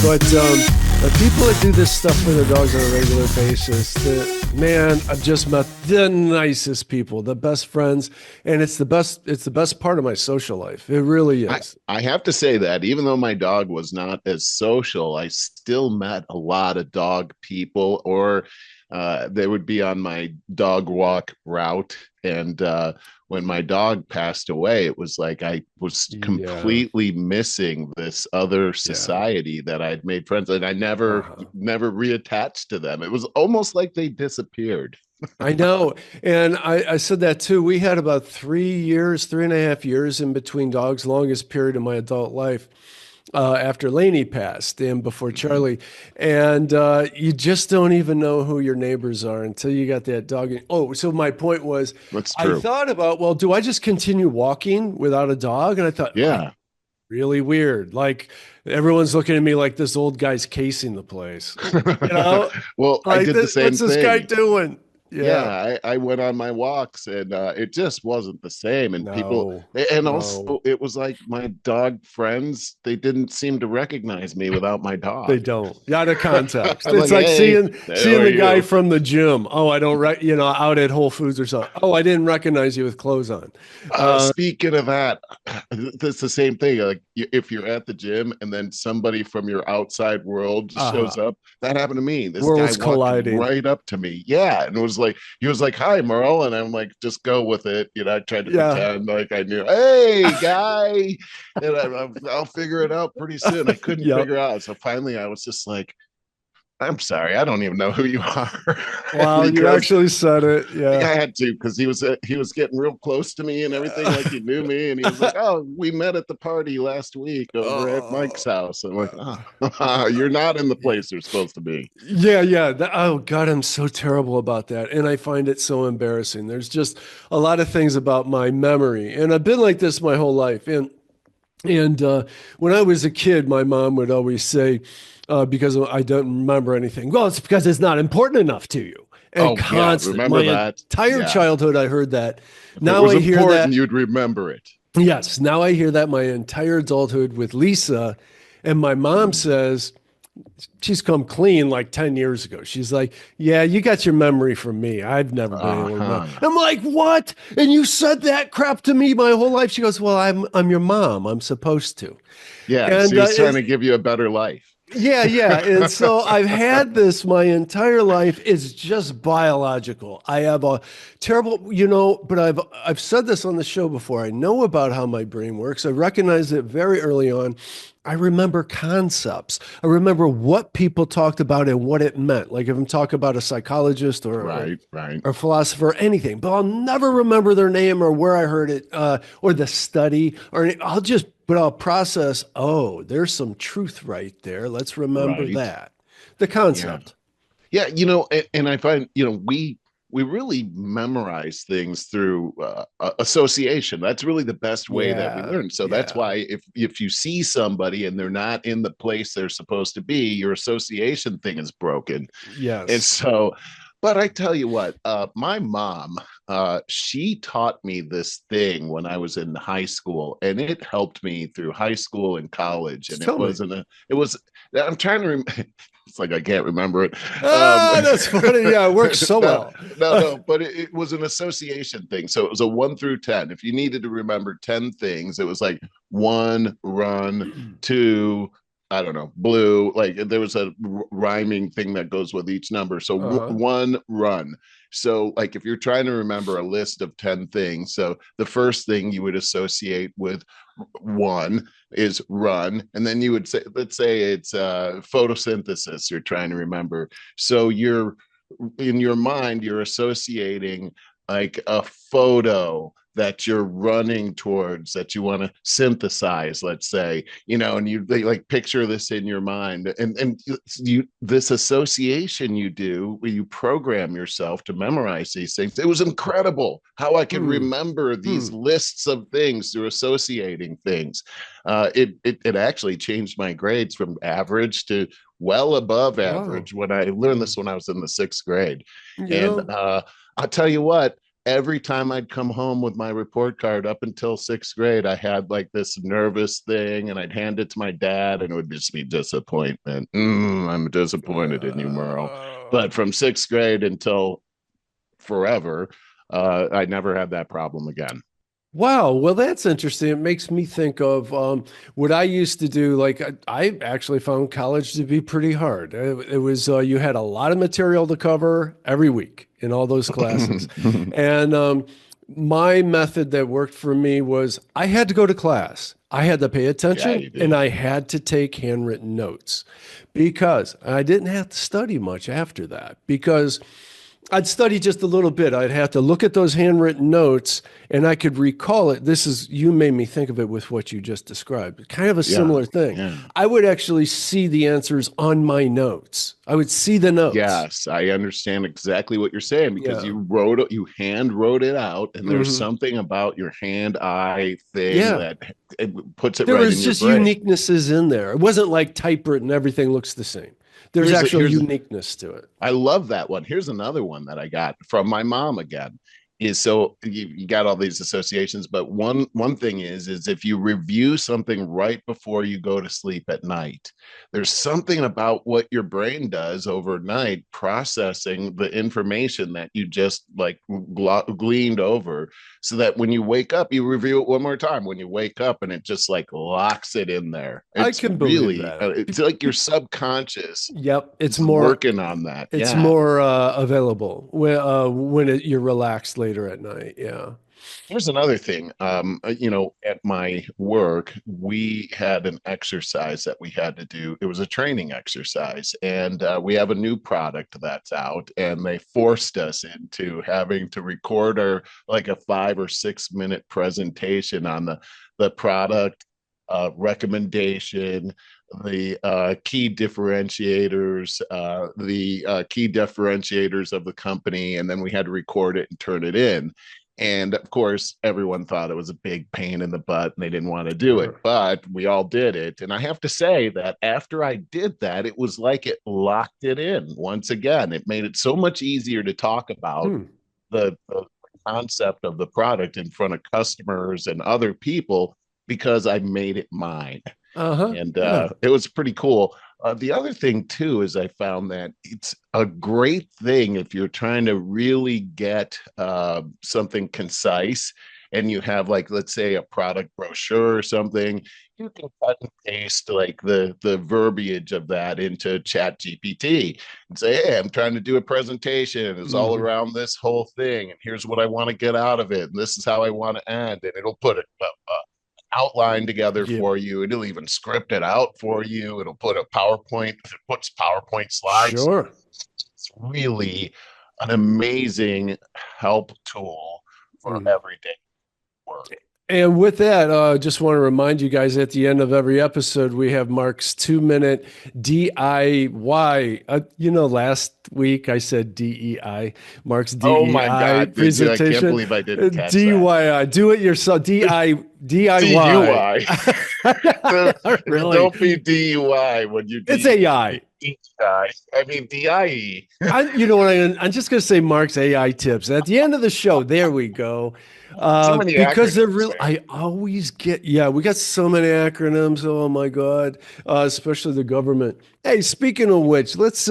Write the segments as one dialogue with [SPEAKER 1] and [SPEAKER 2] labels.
[SPEAKER 1] But the people that do this stuff for their dogs on a regular basis, man, I've just met the nicest people, the best friends, and it's the best part of my social life. It really is.
[SPEAKER 2] I have to say that even though my dog was not as social, I still met a lot of dog people, or they would be on my dog walk route. And when my dog passed away, it was like I was
[SPEAKER 1] Yeah,
[SPEAKER 2] completely missing this other
[SPEAKER 1] yeah.
[SPEAKER 2] society that I'd made friends, and I never,
[SPEAKER 1] Uh-huh.
[SPEAKER 2] never reattached to them. It was almost like they disappeared.
[SPEAKER 1] I know. And I said that too. We had about 3 years, 3.5 years in between dogs, longest period of my adult life. After Lainey passed and before
[SPEAKER 2] Mhm.
[SPEAKER 1] Charlie. And you just don't even know who your neighbors are until you got that dog. Oh, so my point was,
[SPEAKER 2] That's
[SPEAKER 1] I
[SPEAKER 2] true.
[SPEAKER 1] thought about, well, do I just continue walking without a dog? And I thought, oh,
[SPEAKER 2] Yeah.
[SPEAKER 1] really weird. Like everyone's looking at me like this old guy's casing the place. You know,
[SPEAKER 2] Well, I
[SPEAKER 1] like
[SPEAKER 2] did the
[SPEAKER 1] what's
[SPEAKER 2] same
[SPEAKER 1] this guy
[SPEAKER 2] thing.
[SPEAKER 1] doing? Yeah.
[SPEAKER 2] Yeah, I went on my walks, and it just wasn't the same. And people,
[SPEAKER 1] No,
[SPEAKER 2] and
[SPEAKER 1] no.
[SPEAKER 2] also it was like my dog friends, they didn't seem to recognize me without my
[SPEAKER 1] They
[SPEAKER 2] dog.
[SPEAKER 1] don't. Out of context.
[SPEAKER 2] I'm
[SPEAKER 1] It's
[SPEAKER 2] like,
[SPEAKER 1] like
[SPEAKER 2] hey, how
[SPEAKER 1] seeing
[SPEAKER 2] are
[SPEAKER 1] the guy
[SPEAKER 2] you?
[SPEAKER 1] from the gym. Oh, I don't out at Whole Foods or something. Oh, I didn't recognize you with clothes on. Uh,
[SPEAKER 2] Speaking of that, it's the same thing. Like if you're at the gym and then somebody from your outside world
[SPEAKER 1] uh,
[SPEAKER 2] shows up, that happened to me. This guy
[SPEAKER 1] worlds
[SPEAKER 2] walked
[SPEAKER 1] colliding.
[SPEAKER 2] right up to me. Yeah. And it was like, he was like, hi, Merle. And I'm like, just go with it. You know, I tried to
[SPEAKER 1] Yeah.
[SPEAKER 2] pretend like I knew, hey, guy. And I'll figure it out pretty soon. I couldn't
[SPEAKER 1] Yep.
[SPEAKER 2] figure out. So finally, I was just like, I'm sorry, I don't even know who you are.
[SPEAKER 1] Wow, you
[SPEAKER 2] because
[SPEAKER 1] actually said it.
[SPEAKER 2] I
[SPEAKER 1] Yeah.
[SPEAKER 2] had to, because he was getting real close to me and everything, like he knew me, and he was like, "Oh, we met at the party last week over at Mike's
[SPEAKER 1] Oh,
[SPEAKER 2] house." I'm like, "Oh, you're not in the
[SPEAKER 1] yeah.
[SPEAKER 2] place you're supposed to be."
[SPEAKER 1] Yeah, yeah. Oh God, I'm so terrible about that. And I find it so embarrassing. There's just a lot of things about my memory. And I've been like this my whole life. And when I was a kid, my mom would always say, because I don't remember anything, well, it's because it's not important enough to you. And
[SPEAKER 2] Oh yeah,
[SPEAKER 1] constant, my
[SPEAKER 2] remember that?
[SPEAKER 1] entire
[SPEAKER 2] Yeah,
[SPEAKER 1] childhood, I heard that.
[SPEAKER 2] if it
[SPEAKER 1] Now
[SPEAKER 2] was
[SPEAKER 1] I hear
[SPEAKER 2] important,
[SPEAKER 1] that.
[SPEAKER 2] you'd remember it.
[SPEAKER 1] Yes, now I hear that my entire adulthood with Lisa. And my mom
[SPEAKER 2] Mm.
[SPEAKER 1] says, she's come clean like 10 years ago. She's like, yeah, you got your memory from me. I've never been able to remember.
[SPEAKER 2] Uh-huh.
[SPEAKER 1] I'm like, what? And you said that crap to me my whole life. She goes, well, I'm your mom. I'm supposed to.
[SPEAKER 2] Yeah, she
[SPEAKER 1] And
[SPEAKER 2] was trying to give you a better life.
[SPEAKER 1] yeah, yeah. And so I've had this my entire life. It's just biological. I have a terrible, but I've said this on the show before. I know about how my brain works. I recognized it very early on. I remember concepts. I remember what people talked about and what it meant. Like if I'm talking about a psychologist
[SPEAKER 2] Right, right.
[SPEAKER 1] or philosopher or anything, but I'll never remember their name or where I heard it or the study or but I'll process, oh, there's some truth right there. Let's remember
[SPEAKER 2] Right.
[SPEAKER 1] that. The
[SPEAKER 2] Yeah.
[SPEAKER 1] concept.
[SPEAKER 2] Yeah, and I find, we really memorize things through association. That's really the best way that we
[SPEAKER 1] Yeah.
[SPEAKER 2] learn. So that's
[SPEAKER 1] Yeah.
[SPEAKER 2] why if you see somebody and they're not in the place they're supposed to be, your association thing is broken. And
[SPEAKER 1] Yes.
[SPEAKER 2] so, but I tell you what, my mom, she taught me this thing when I was in high school, and it helped me through high school and college.
[SPEAKER 1] Just
[SPEAKER 2] And it
[SPEAKER 1] tell me.
[SPEAKER 2] wasn't a, it was, I'm trying to remember. It's like I can't remember it.
[SPEAKER 1] Ah, that's funny. Yeah, it works so
[SPEAKER 2] No,
[SPEAKER 1] well.
[SPEAKER 2] no, but it was an association thing. So it was a 1 through 10. If you needed to remember 10 things, it was like one, run, two, I don't know, blue. Like there was a rhyming thing that goes with each number. So
[SPEAKER 1] Uh-huh.
[SPEAKER 2] one, run. So, like, if you're trying to remember a list of 10 things, so the first thing you would associate with one is run. And then you would say, let's say it's photosynthesis you're trying to remember. So you're in your mind, you're associating like a photo that you're running towards that you want to synthesize, let's say, and they like picture this in your mind, and you this association you do where you program yourself to memorize these things. It was incredible how I could
[SPEAKER 1] Hmm.
[SPEAKER 2] remember
[SPEAKER 1] Hmm.
[SPEAKER 2] these lists of things through associating things. It actually changed my grades from average to well above
[SPEAKER 1] Wow.
[SPEAKER 2] average when I learned this when I was in the 6th grade.
[SPEAKER 1] You
[SPEAKER 2] And
[SPEAKER 1] know,
[SPEAKER 2] I'll tell you what, every time I'd come home with my report card up until sixth grade, I had like this nervous thing, and I'd hand it to my dad, and it would just be disappointment. I'm disappointed in you, Merle. But from sixth grade until forever, I never had that problem again.
[SPEAKER 1] Wow, well, that's interesting. It makes me think of what I used to do. Like, I actually found college to be pretty hard. It was you had a lot of material to cover every week in all those classes, and my method that worked for me was I had to go to class. I had to pay
[SPEAKER 2] Yeah,
[SPEAKER 1] attention,
[SPEAKER 2] you
[SPEAKER 1] and
[SPEAKER 2] did.
[SPEAKER 1] I had to take handwritten notes because I didn't have to study much after that because I'd study just a little bit. I'd have to look at those handwritten notes and I could recall it. You made me think of it with what you just described. Kind of a
[SPEAKER 2] Yeah,
[SPEAKER 1] similar thing.
[SPEAKER 2] yeah.
[SPEAKER 1] I would actually see the answers on my notes. I would see the notes.
[SPEAKER 2] Yes, I understand exactly what you're saying because
[SPEAKER 1] Yeah.
[SPEAKER 2] you hand wrote it out, and there's
[SPEAKER 1] Hmm.
[SPEAKER 2] something about your hand-eye thing
[SPEAKER 1] Yeah.
[SPEAKER 2] that it puts it
[SPEAKER 1] There
[SPEAKER 2] right in
[SPEAKER 1] was
[SPEAKER 2] your
[SPEAKER 1] just
[SPEAKER 2] brain.
[SPEAKER 1] uniquenesses in there. It wasn't like typewritten, everything looks the same. There's
[SPEAKER 2] Here's a,
[SPEAKER 1] actual
[SPEAKER 2] here's
[SPEAKER 1] uniqueness to it.
[SPEAKER 2] I love that one. Here's another one that I got from my mom again. Is so you got all these associations, but one thing is if you review something right before you go to sleep at night, there's something about what your brain does overnight processing the information that you just like gleaned over, so that when you wake up, you review it one more time when you wake up, and it just like locks it in there.
[SPEAKER 1] I
[SPEAKER 2] It's
[SPEAKER 1] can believe
[SPEAKER 2] really
[SPEAKER 1] that.
[SPEAKER 2] it's like your subconscious
[SPEAKER 1] Yep, it's
[SPEAKER 2] is
[SPEAKER 1] more
[SPEAKER 2] working on that.
[SPEAKER 1] it's
[SPEAKER 2] Yeah.
[SPEAKER 1] more available when you're relaxed later at night. Yeah.
[SPEAKER 2] Here's another thing. At my work, we had an exercise that we had to do. It was a training exercise, and we have a new product that's out, and they forced us into having to record our like a 5 or 6 minute presentation on the product recommendation, the key differentiators of the company, and then we had to record it and turn it in. And of course, everyone thought it was a big pain in the butt and they didn't want to do it,
[SPEAKER 1] Sure.
[SPEAKER 2] but we all did it. And I have to say that after I did that, it was like it locked it in once again. It made it so much easier to talk about
[SPEAKER 1] Hmm.
[SPEAKER 2] the concept of the product in front of customers and other people because I made it mine.
[SPEAKER 1] Uh-huh.
[SPEAKER 2] And
[SPEAKER 1] Yeah.
[SPEAKER 2] it was pretty cool. The other thing too is I found that it's a great thing if you're trying to really get something concise, and you have like, let's say, a product brochure or something. You can cut and paste like the verbiage of that into Chat GPT and say, hey, I'm trying to do a presentation. It's all
[SPEAKER 1] Hmm.
[SPEAKER 2] around this whole thing, and here's what I want to get out of it, and this is how I want to end, and it'll put it outline together
[SPEAKER 1] Yep.
[SPEAKER 2] for you. It'll even script it out for you. It'll put a PowerPoint, it puts PowerPoint slides.
[SPEAKER 1] Sure.
[SPEAKER 2] It's really an amazing help tool for
[SPEAKER 1] Mm.
[SPEAKER 2] everyday work.
[SPEAKER 1] And with that, just want to remind you guys at the end of every episode, we have Mark's 2 minute DIY. Last week I said DEI, Mark's
[SPEAKER 2] Oh my
[SPEAKER 1] DEI
[SPEAKER 2] God, did you? I can't
[SPEAKER 1] presentation.
[SPEAKER 2] believe I didn't catch that.
[SPEAKER 1] DIY, do it yourself. DIY.
[SPEAKER 2] DUI.
[SPEAKER 1] Really?
[SPEAKER 2] Don't be DUI when you
[SPEAKER 1] It's
[SPEAKER 2] DEI.
[SPEAKER 1] AI.
[SPEAKER 2] I mean DIE.
[SPEAKER 1] You know what? I'm just going to say Mark's AI tips at the end of the show. There we go.
[SPEAKER 2] Too many
[SPEAKER 1] Because they're
[SPEAKER 2] acronyms,
[SPEAKER 1] real.
[SPEAKER 2] man.
[SPEAKER 1] I always get, yeah, we got so many acronyms. Oh my God. Especially the government. Hey, speaking of which, let's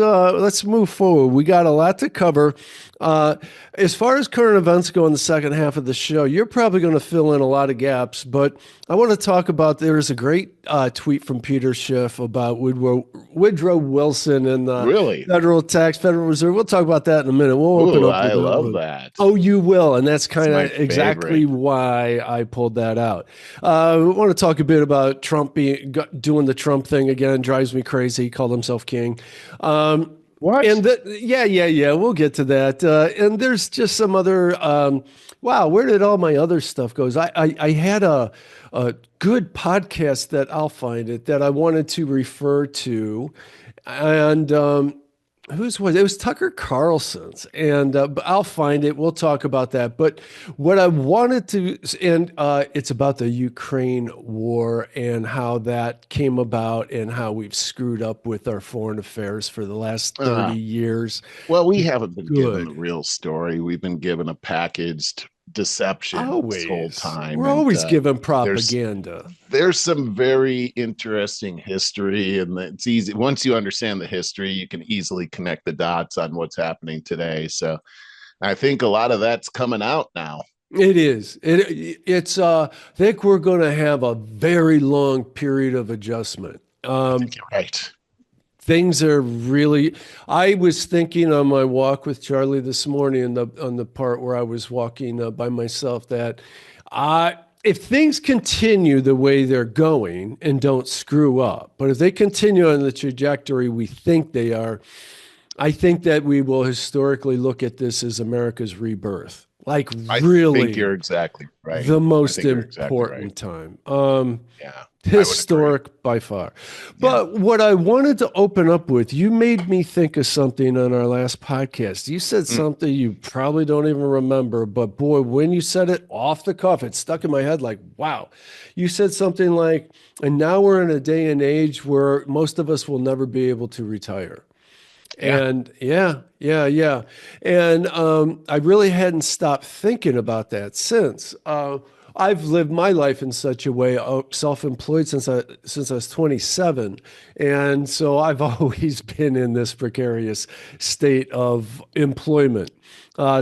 [SPEAKER 1] move forward. We got a lot to cover. As far as current events go in the second half of the show, you're probably going to fill in a lot of gaps, but I want to talk about, there's a great tweet from Peter Schiff about Woodrow Wilson and the
[SPEAKER 2] Really?
[SPEAKER 1] Federal Reserve. We'll talk about that in a minute. We'll open
[SPEAKER 2] Ooh,
[SPEAKER 1] up with
[SPEAKER 2] I
[SPEAKER 1] that
[SPEAKER 2] love
[SPEAKER 1] one.
[SPEAKER 2] that.
[SPEAKER 1] Oh, you will. And that's
[SPEAKER 2] It's
[SPEAKER 1] kind
[SPEAKER 2] my
[SPEAKER 1] of exactly
[SPEAKER 2] favorite.
[SPEAKER 1] why I pulled that out. We want to talk a bit about Trump doing the Trump thing again. Drives me crazy. He called himself king.
[SPEAKER 2] What?
[SPEAKER 1] Yeah. We'll get to that. And there's just some other, wow, where did all my other stuff goes? I had a good podcast that I'll find it that I wanted to refer to. And whose was it? It was Tucker Carlson's, and but I'll find it. We'll talk about that. But what I wanted to, and it's about the Ukraine war and how that came about, and how we've screwed up with our foreign affairs for the last 30
[SPEAKER 2] Uh,
[SPEAKER 1] years.
[SPEAKER 2] well, we haven't been given the
[SPEAKER 1] Good.
[SPEAKER 2] real story. We've been given a packaged deception this whole
[SPEAKER 1] Always.
[SPEAKER 2] time,
[SPEAKER 1] We're
[SPEAKER 2] and
[SPEAKER 1] always given
[SPEAKER 2] there's
[SPEAKER 1] propaganda.
[SPEAKER 2] there's some very interesting history, and it's easy once you understand the history, you can easily connect the dots on what's happening today. So I think a lot of that's coming out now.
[SPEAKER 1] It is. I think we're going to have a very long period of adjustment.
[SPEAKER 2] I think you're right.
[SPEAKER 1] Things are really, I was thinking on my walk with Charlie this morning on the part where I was walking by myself that if things continue the way they're going and don't screw up, but if they continue on the trajectory we think they are, I think that we will historically look at this as America's rebirth. Like
[SPEAKER 2] I think
[SPEAKER 1] really
[SPEAKER 2] you're exactly right.
[SPEAKER 1] the
[SPEAKER 2] I
[SPEAKER 1] most
[SPEAKER 2] think you're exactly right.
[SPEAKER 1] important time.
[SPEAKER 2] Yeah, I would agree.
[SPEAKER 1] Historic by far.
[SPEAKER 2] Yeah.
[SPEAKER 1] But what I wanted to open up with, you made me think of something on our last podcast. You said
[SPEAKER 2] Mm.
[SPEAKER 1] something you probably don't even remember, but boy, when you said it off the cuff, it stuck in my head like, wow. You said something like, and now we're in a day and age where most of us will never be able to retire.
[SPEAKER 2] Yeah.
[SPEAKER 1] And yeah. And I really hadn't stopped thinking about that since. I've lived my life in such a way, self-employed since I was 27, and so I've always been in this precarious state of employment.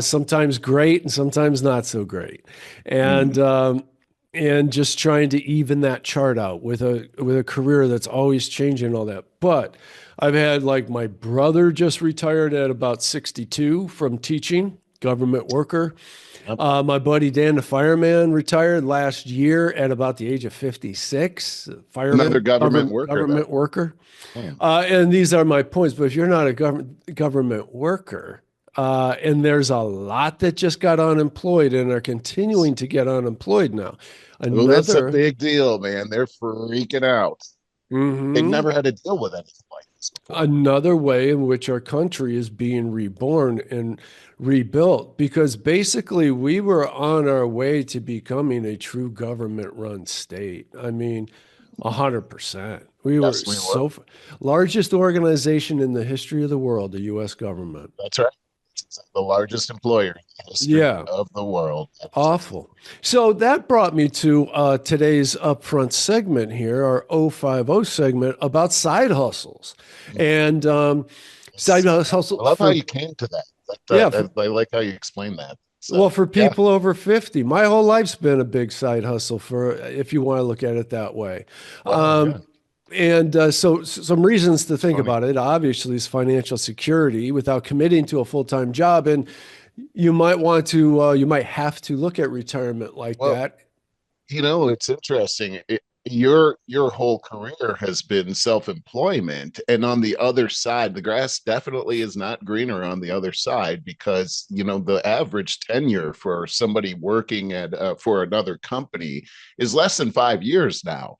[SPEAKER 1] Sometimes great, and sometimes not so great,
[SPEAKER 2] Mm.
[SPEAKER 1] and just trying to even that chart out with a career that's always changing and all that. But I've had like my brother just retired at about 62 from teaching, government worker.
[SPEAKER 2] Yep.
[SPEAKER 1] My buddy Dan, the fireman, retired last year at about the age of 56.
[SPEAKER 2] Another
[SPEAKER 1] Fireman,
[SPEAKER 2] government worker, then.
[SPEAKER 1] government worker.
[SPEAKER 2] Man.
[SPEAKER 1] And these are my points. But if you're not a government worker, and there's a lot that just got unemployed and are continuing to get unemployed now.
[SPEAKER 2] Well, that's a
[SPEAKER 1] Another,
[SPEAKER 2] big deal, man. They're freaking out. They've
[SPEAKER 1] mhm.
[SPEAKER 2] never had to deal with anything like this before.
[SPEAKER 1] Another way in which our country is being reborn and rebuilt, because basically we were on our way to becoming a true government run state. I mean, 100%. We were
[SPEAKER 2] Yes, we were.
[SPEAKER 1] so largest organization in the history of the world, the US government.
[SPEAKER 2] That's right. It's the largest employer in the history
[SPEAKER 1] Yeah.
[SPEAKER 2] of the world.
[SPEAKER 1] Awful. So that brought me to today's upfront segment here, our 050 segment about side hustles. And side hustle
[SPEAKER 2] I love how
[SPEAKER 1] for,
[SPEAKER 2] you came to that.
[SPEAKER 1] yeah,
[SPEAKER 2] I like how you explained that. So,
[SPEAKER 1] well, for
[SPEAKER 2] yeah.
[SPEAKER 1] people over 50. My whole life's been a big side hustle for, if you want to look at it that way.
[SPEAKER 2] Wow, yeah.
[SPEAKER 1] And so some reasons to
[SPEAKER 2] It's
[SPEAKER 1] think
[SPEAKER 2] funny.
[SPEAKER 1] about it, obviously, is financial security without committing to a full-time job. And you might have to look at retirement like
[SPEAKER 2] Well,
[SPEAKER 1] that.
[SPEAKER 2] it's interesting. Your whole career has been self-employment, and on the other side, the grass definitely is not greener on the other side because the average tenure for somebody working at for another company is less than 5 years now.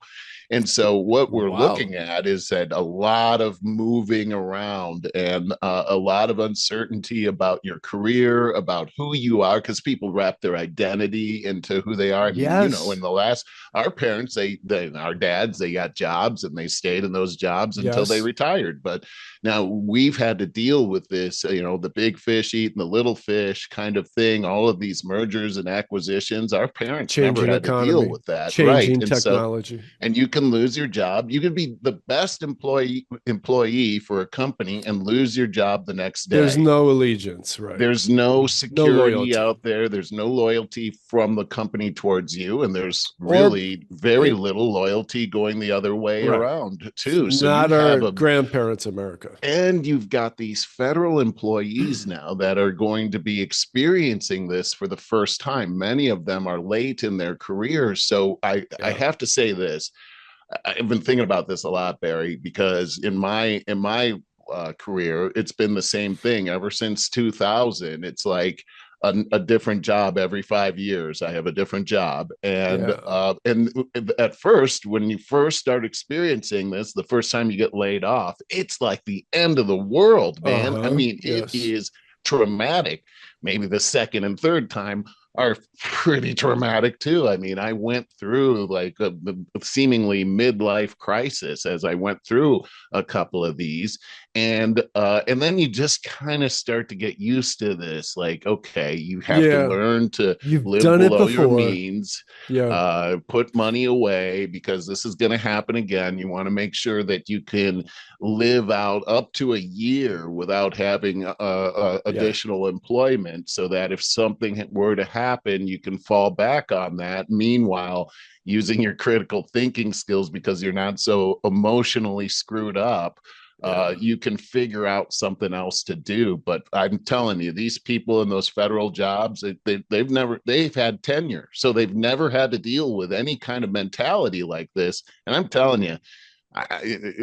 [SPEAKER 2] And so what we're
[SPEAKER 1] Wow.
[SPEAKER 2] looking at is that a lot of moving around and a lot of uncertainty about your career, about who you are, because people wrap their identity into who they are. I mean, in
[SPEAKER 1] Yes.
[SPEAKER 2] the last, our parents, our dads, they got jobs and they stayed in those jobs until they
[SPEAKER 1] Yes.
[SPEAKER 2] retired. But now we've had to deal with this, the big fish eating the little fish kind of thing, all of these mergers and acquisitions. Our parents never
[SPEAKER 1] Changing
[SPEAKER 2] had to deal
[SPEAKER 1] economy,
[SPEAKER 2] with that. Right.
[SPEAKER 1] changing
[SPEAKER 2] And so,
[SPEAKER 1] technology.
[SPEAKER 2] and you can lose your job. You can be the best employee for a company and lose your job the next
[SPEAKER 1] There's
[SPEAKER 2] day.
[SPEAKER 1] no allegiance, right?
[SPEAKER 2] There's no
[SPEAKER 1] No
[SPEAKER 2] security
[SPEAKER 1] loyalty.
[SPEAKER 2] out there. There's no loyalty from the company towards you, and there's
[SPEAKER 1] Or
[SPEAKER 2] really very
[SPEAKER 1] it,
[SPEAKER 2] little loyalty going the other way
[SPEAKER 1] right.
[SPEAKER 2] around
[SPEAKER 1] It's
[SPEAKER 2] too. So you
[SPEAKER 1] not our
[SPEAKER 2] have a
[SPEAKER 1] grandparents' America.
[SPEAKER 2] and you've got these federal employees now that are going to be experiencing this for the first time. Many of them are late in their careers. So I
[SPEAKER 1] Yeah.
[SPEAKER 2] have to say this. I've been thinking about this a lot, Barry, because in my career, it's been the same thing ever since 2000. It's like a different job every 5 years. I have a different job,
[SPEAKER 1] Yeah.
[SPEAKER 2] and at first, when you first start experiencing this, the first time you get laid off, it's like the end of the world, man. I
[SPEAKER 1] Uh-huh.
[SPEAKER 2] mean, it
[SPEAKER 1] Yes.
[SPEAKER 2] is traumatic. Maybe the second and third time are pretty traumatic too. I mean, I went through like a seemingly midlife crisis as I went through a couple of these, and then you just kind of start to get used to this. Like, okay, you have to
[SPEAKER 1] Yeah.
[SPEAKER 2] learn to
[SPEAKER 1] You've
[SPEAKER 2] live
[SPEAKER 1] done it
[SPEAKER 2] below your
[SPEAKER 1] before.
[SPEAKER 2] means,
[SPEAKER 1] Yeah.
[SPEAKER 2] put money away because this is going to happen again. You want to make sure that you can live out up to a year without having
[SPEAKER 1] Yeah.
[SPEAKER 2] additional employment, so that if something were to happen, you can fall back on that. Meanwhile, using your critical thinking skills, because you're not so emotionally screwed up,
[SPEAKER 1] Yeah.
[SPEAKER 2] you can figure out something else to do. But I'm telling you, these people in those federal jobs, they've had tenure, so they've never had to deal with any kind of mentality like this. And I'm telling you,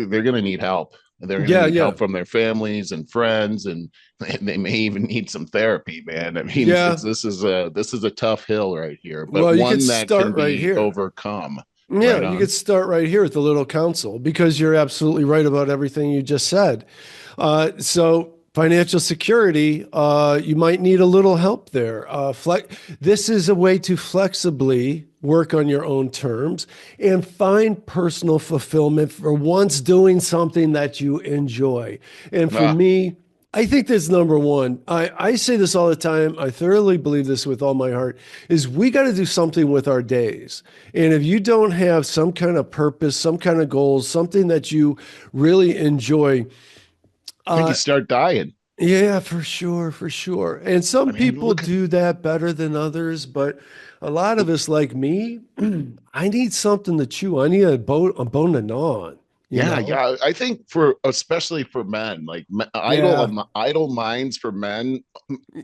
[SPEAKER 2] they're going to need help. They're going to
[SPEAKER 1] Yeah.
[SPEAKER 2] need
[SPEAKER 1] Yeah.
[SPEAKER 2] help from their families and friends, and they may even need some therapy, man. I mean,
[SPEAKER 1] Yeah.
[SPEAKER 2] this is a tough hill right here, but
[SPEAKER 1] Well, you could
[SPEAKER 2] one that can
[SPEAKER 1] start right
[SPEAKER 2] be
[SPEAKER 1] here.
[SPEAKER 2] overcome.
[SPEAKER 1] Yeah,
[SPEAKER 2] Right
[SPEAKER 1] you
[SPEAKER 2] on.
[SPEAKER 1] could start right here at the Little Council because you're absolutely right about everything you just said. So financial security, you might need a little help there. This is a way to flexibly work on your own terms and find personal fulfillment for once doing something that you enjoy. And for
[SPEAKER 2] Ah,
[SPEAKER 1] me, I think that's number one. I say this all the time. I thoroughly believe this with all my heart, is we got to do something with our days. And if you don't have some kind of purpose, some kind of goals, something that you really enjoy,
[SPEAKER 2] I think you
[SPEAKER 1] uh,
[SPEAKER 2] start dying.
[SPEAKER 1] yeah, for sure, for sure. And
[SPEAKER 2] I
[SPEAKER 1] some
[SPEAKER 2] mean,
[SPEAKER 1] people
[SPEAKER 2] look at
[SPEAKER 1] do that better than others, but a lot of us, like me, I need something to chew. I need a bone to gnaw on, you
[SPEAKER 2] yeah,
[SPEAKER 1] know?
[SPEAKER 2] yeah. I think for especially for men, like
[SPEAKER 1] Yeah,
[SPEAKER 2] idle minds for men,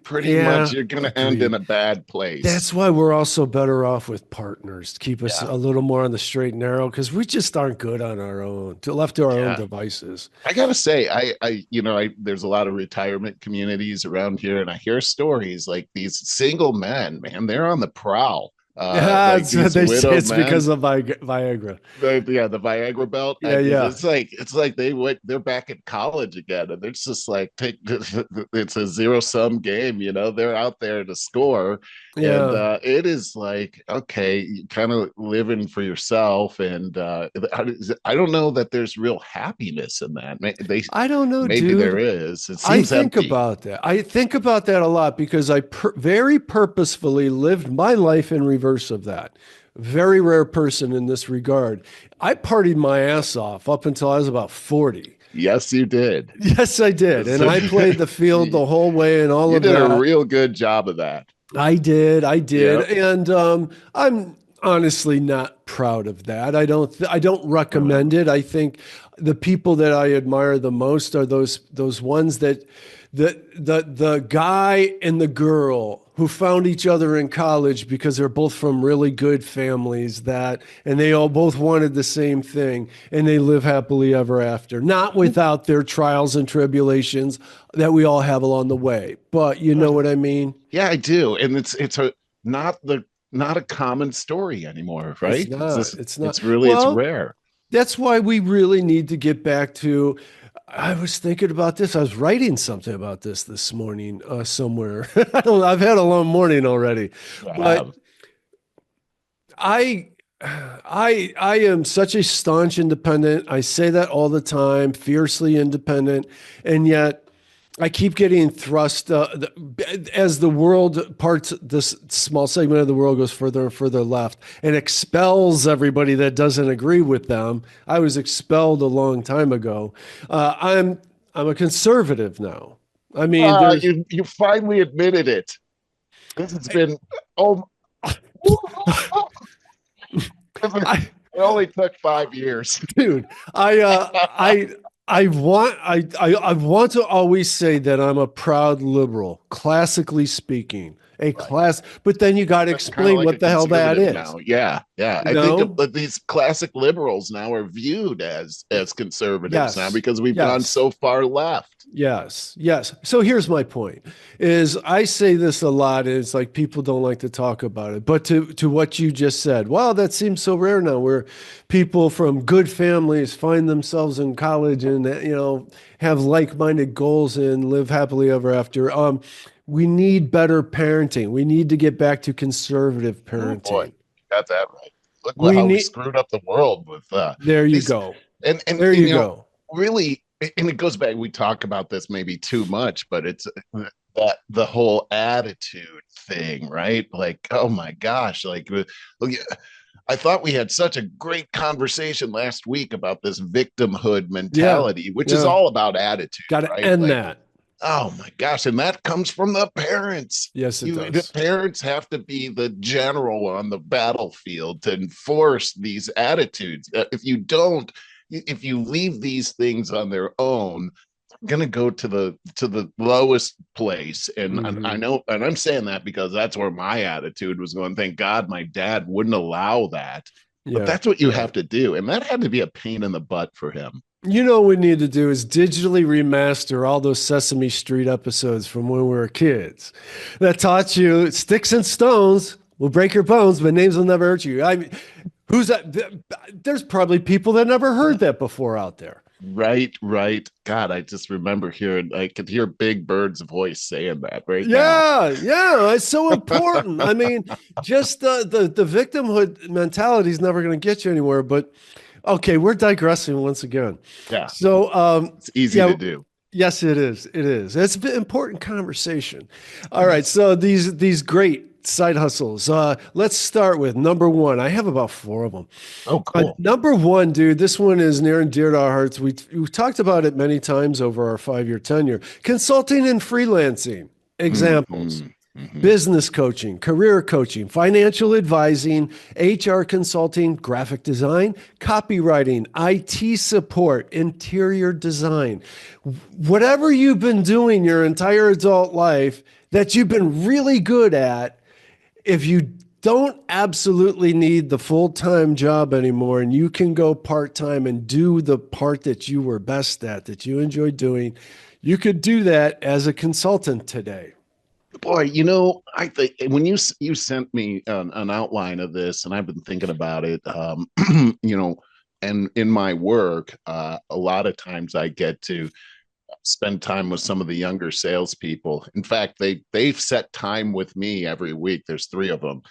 [SPEAKER 2] pretty much
[SPEAKER 1] yeah,
[SPEAKER 2] you're going to end in
[SPEAKER 1] agreed.
[SPEAKER 2] a bad place.
[SPEAKER 1] That's why we're also better off with partners to keep us
[SPEAKER 2] Yeah,
[SPEAKER 1] a little more on the straight and narrow because we just aren't good on our own, left to our own
[SPEAKER 2] yeah.
[SPEAKER 1] devices.
[SPEAKER 2] I gotta say, there's a lot of retirement communities around here, and I hear stories like these single men, man, they're on the prowl.
[SPEAKER 1] Yeah,
[SPEAKER 2] Like these
[SPEAKER 1] they say
[SPEAKER 2] widowed
[SPEAKER 1] it's because
[SPEAKER 2] men,
[SPEAKER 1] of Viagra.
[SPEAKER 2] the Viagra belt. I
[SPEAKER 1] Yeah,
[SPEAKER 2] mean,
[SPEAKER 1] yeah,
[SPEAKER 2] it's like they're back in college again, and it's just like take it's a zero sum game. They're out there to score, and
[SPEAKER 1] yeah.
[SPEAKER 2] it is like, okay, kind of living for yourself, and I don't know that there's real happiness in that.
[SPEAKER 1] I don't know,
[SPEAKER 2] Maybe there
[SPEAKER 1] dude.
[SPEAKER 2] is. It
[SPEAKER 1] I
[SPEAKER 2] seems
[SPEAKER 1] think
[SPEAKER 2] empty.
[SPEAKER 1] about that. I think about that a lot because very purposefully lived my life in reverse of that. Very rare person in this regard. I partied my ass off up until I was about 40.
[SPEAKER 2] Yes, you did.
[SPEAKER 1] Yes, I did. And I played the field the whole way and all
[SPEAKER 2] You
[SPEAKER 1] of
[SPEAKER 2] did a
[SPEAKER 1] that.
[SPEAKER 2] real good job of that.
[SPEAKER 1] I did. I did.
[SPEAKER 2] Yep.
[SPEAKER 1] And I'm honestly not proud of that. I don't recommend it. I think the people that I admire the most are those ones that the guy and the girl who found each other in college because they're both from really good families and they all both wanted the same thing and they live happily ever after, not without their trials and tribulations that we all have along the way, but you know what I mean.
[SPEAKER 2] Yeah, I do. And it's not the not a common story anymore,
[SPEAKER 1] It's
[SPEAKER 2] right?
[SPEAKER 1] not. It's not.
[SPEAKER 2] It's
[SPEAKER 1] Well,
[SPEAKER 2] rare.
[SPEAKER 1] that's why we really need to get back to. I was thinking about this. I was writing something about this morning somewhere. I've had a long morning already,
[SPEAKER 2] You
[SPEAKER 1] but
[SPEAKER 2] have.
[SPEAKER 1] I, I am such a staunch independent. I say that all the time, fiercely independent, and yet I keep getting thrust as the world parts. This small segment of the world goes further and further left and expels everybody that doesn't agree with them. I was expelled a long time ago. I'm a conservative now. I mean, there's
[SPEAKER 2] You finally admitted it. This has been oh
[SPEAKER 1] I,
[SPEAKER 2] it only took 5 years.
[SPEAKER 1] dude. I want to always say that I'm a proud liberal, classically speaking, a
[SPEAKER 2] Right.
[SPEAKER 1] class. But then you got to
[SPEAKER 2] I'm kind of
[SPEAKER 1] explain
[SPEAKER 2] like a
[SPEAKER 1] what the hell that
[SPEAKER 2] conservative
[SPEAKER 1] is.
[SPEAKER 2] now. Yeah, yeah.
[SPEAKER 1] You
[SPEAKER 2] I think
[SPEAKER 1] know?
[SPEAKER 2] these classic liberals now are viewed as conservatives now
[SPEAKER 1] Yes,
[SPEAKER 2] because we've gone
[SPEAKER 1] yes.
[SPEAKER 2] so far left.
[SPEAKER 1] Yes, yes. So here's my point is I say this a lot, is like people don't like to talk about it. But to what you just said, wow, that seems so rare now where people from good families find themselves in college and have like-minded goals and live happily ever after. We need better parenting. We need to get back to conservative
[SPEAKER 2] Oh boy,
[SPEAKER 1] parenting.
[SPEAKER 2] got that right. Look
[SPEAKER 1] We
[SPEAKER 2] how we
[SPEAKER 1] need
[SPEAKER 2] screwed up the world with
[SPEAKER 1] There you
[SPEAKER 2] these,
[SPEAKER 1] go.
[SPEAKER 2] and
[SPEAKER 1] There you go.
[SPEAKER 2] really, and it goes back. We talk about this maybe too much, but it's that the whole attitude thing, right? Like, oh my gosh, like look, I thought we had such a great conversation last week about this victimhood
[SPEAKER 1] Yeah.
[SPEAKER 2] mentality, which is
[SPEAKER 1] Yeah.
[SPEAKER 2] all about attitude,
[SPEAKER 1] Got to
[SPEAKER 2] right?
[SPEAKER 1] end
[SPEAKER 2] Like,
[SPEAKER 1] that.
[SPEAKER 2] oh my gosh, and that comes from the parents.
[SPEAKER 1] Yes, it
[SPEAKER 2] The
[SPEAKER 1] does.
[SPEAKER 2] parents have to be the general on the battlefield to enforce these attitudes. If you don't, if you leave these things on their own, going to go to the lowest place. And I
[SPEAKER 1] Hmm.
[SPEAKER 2] know, and I'm saying that because that's where my attitude was going. Thank God my dad wouldn't allow that. But
[SPEAKER 1] Yeah.
[SPEAKER 2] that's what you
[SPEAKER 1] Yeah.
[SPEAKER 2] have to do, and that had to be a pain in the butt for him.
[SPEAKER 1] You know what we need to do is digitally remaster all those Sesame Street episodes from when we were kids that taught you sticks and stones will break your bones, but names will never hurt you. I mean, who's that? There's probably people that never heard that before out there.
[SPEAKER 2] Right, right. God, I just remember hearing, I could hear Big Bird's voice saying that right now.
[SPEAKER 1] Yeah, yeah, it's so important. I mean, just the victimhood mentality is never going to get you anywhere. But okay, we're digressing once again.
[SPEAKER 2] Yeah,
[SPEAKER 1] So,
[SPEAKER 2] it's easy
[SPEAKER 1] yeah,
[SPEAKER 2] to do.
[SPEAKER 1] yes, it is. It is. It's an important conversation. All right.
[SPEAKER 2] Yes.
[SPEAKER 1] So these great side hustles. Let's start with number one. I have about four of them.
[SPEAKER 2] Oh, cool.
[SPEAKER 1] Number one, dude, this one is near and dear to our hearts. We've talked about it many times over our 5-year tenure. Consulting and freelancing. Examples:
[SPEAKER 2] Hmm. Hmm.
[SPEAKER 1] business coaching, career coaching, financial advising, HR consulting, graphic design, copywriting, IT support, interior design. Whatever you've been doing your entire adult life that you've been really good at, if you don't absolutely need the full-time job anymore and you can go part-time and do the part that you were best at, that you enjoy doing, you could do that as a consultant today.
[SPEAKER 2] Boy, I think when you sent me an outline of this, and I've been thinking about it, and in my work, a lot of times I get to spend time with some of the younger salespeople. In fact, they've set time with me every week. There's three of them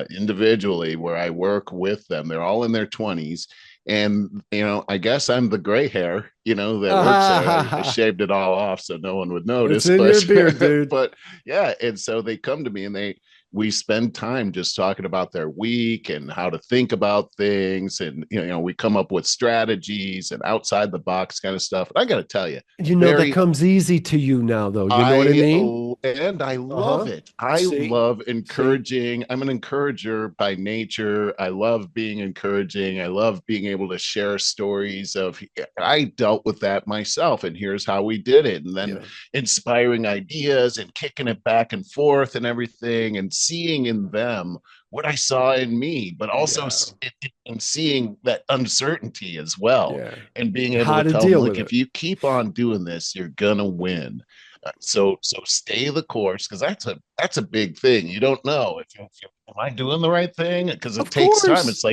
[SPEAKER 2] individually where I work with them. They're all in their 20s. And, I guess I'm the gray hair, that works there. I shaved it all off so no one would
[SPEAKER 1] It's
[SPEAKER 2] notice.
[SPEAKER 1] in your beard, dude.
[SPEAKER 2] But yeah. And so they come to me and we spend time just talking about their week and how to think about things. And, we come up with strategies and outside the box kind of stuff. And I got to tell you,
[SPEAKER 1] That
[SPEAKER 2] very
[SPEAKER 1] comes easy to you now, though. You know what I mean?
[SPEAKER 2] and I love
[SPEAKER 1] Uh-huh.
[SPEAKER 2] it. I
[SPEAKER 1] See?
[SPEAKER 2] love
[SPEAKER 1] See?
[SPEAKER 2] encouraging. I'm an encourager by nature. I love being encouraging. I love being able to share stories of I dealt with that myself and here's how we did it. And then
[SPEAKER 1] Yeah.
[SPEAKER 2] inspiring ideas and kicking it back and forth and everything and seeing in them what I saw in me, but also
[SPEAKER 1] Yeah.
[SPEAKER 2] in seeing that uncertainty as well
[SPEAKER 1] Yeah.
[SPEAKER 2] and being able
[SPEAKER 1] How
[SPEAKER 2] to
[SPEAKER 1] to
[SPEAKER 2] tell them,
[SPEAKER 1] deal with
[SPEAKER 2] look, if
[SPEAKER 1] it.
[SPEAKER 2] you keep on doing this, you're gonna win. So stay the course because that's a big thing. You don't know if am I doing the right thing because it
[SPEAKER 1] Of
[SPEAKER 2] takes time.
[SPEAKER 1] course.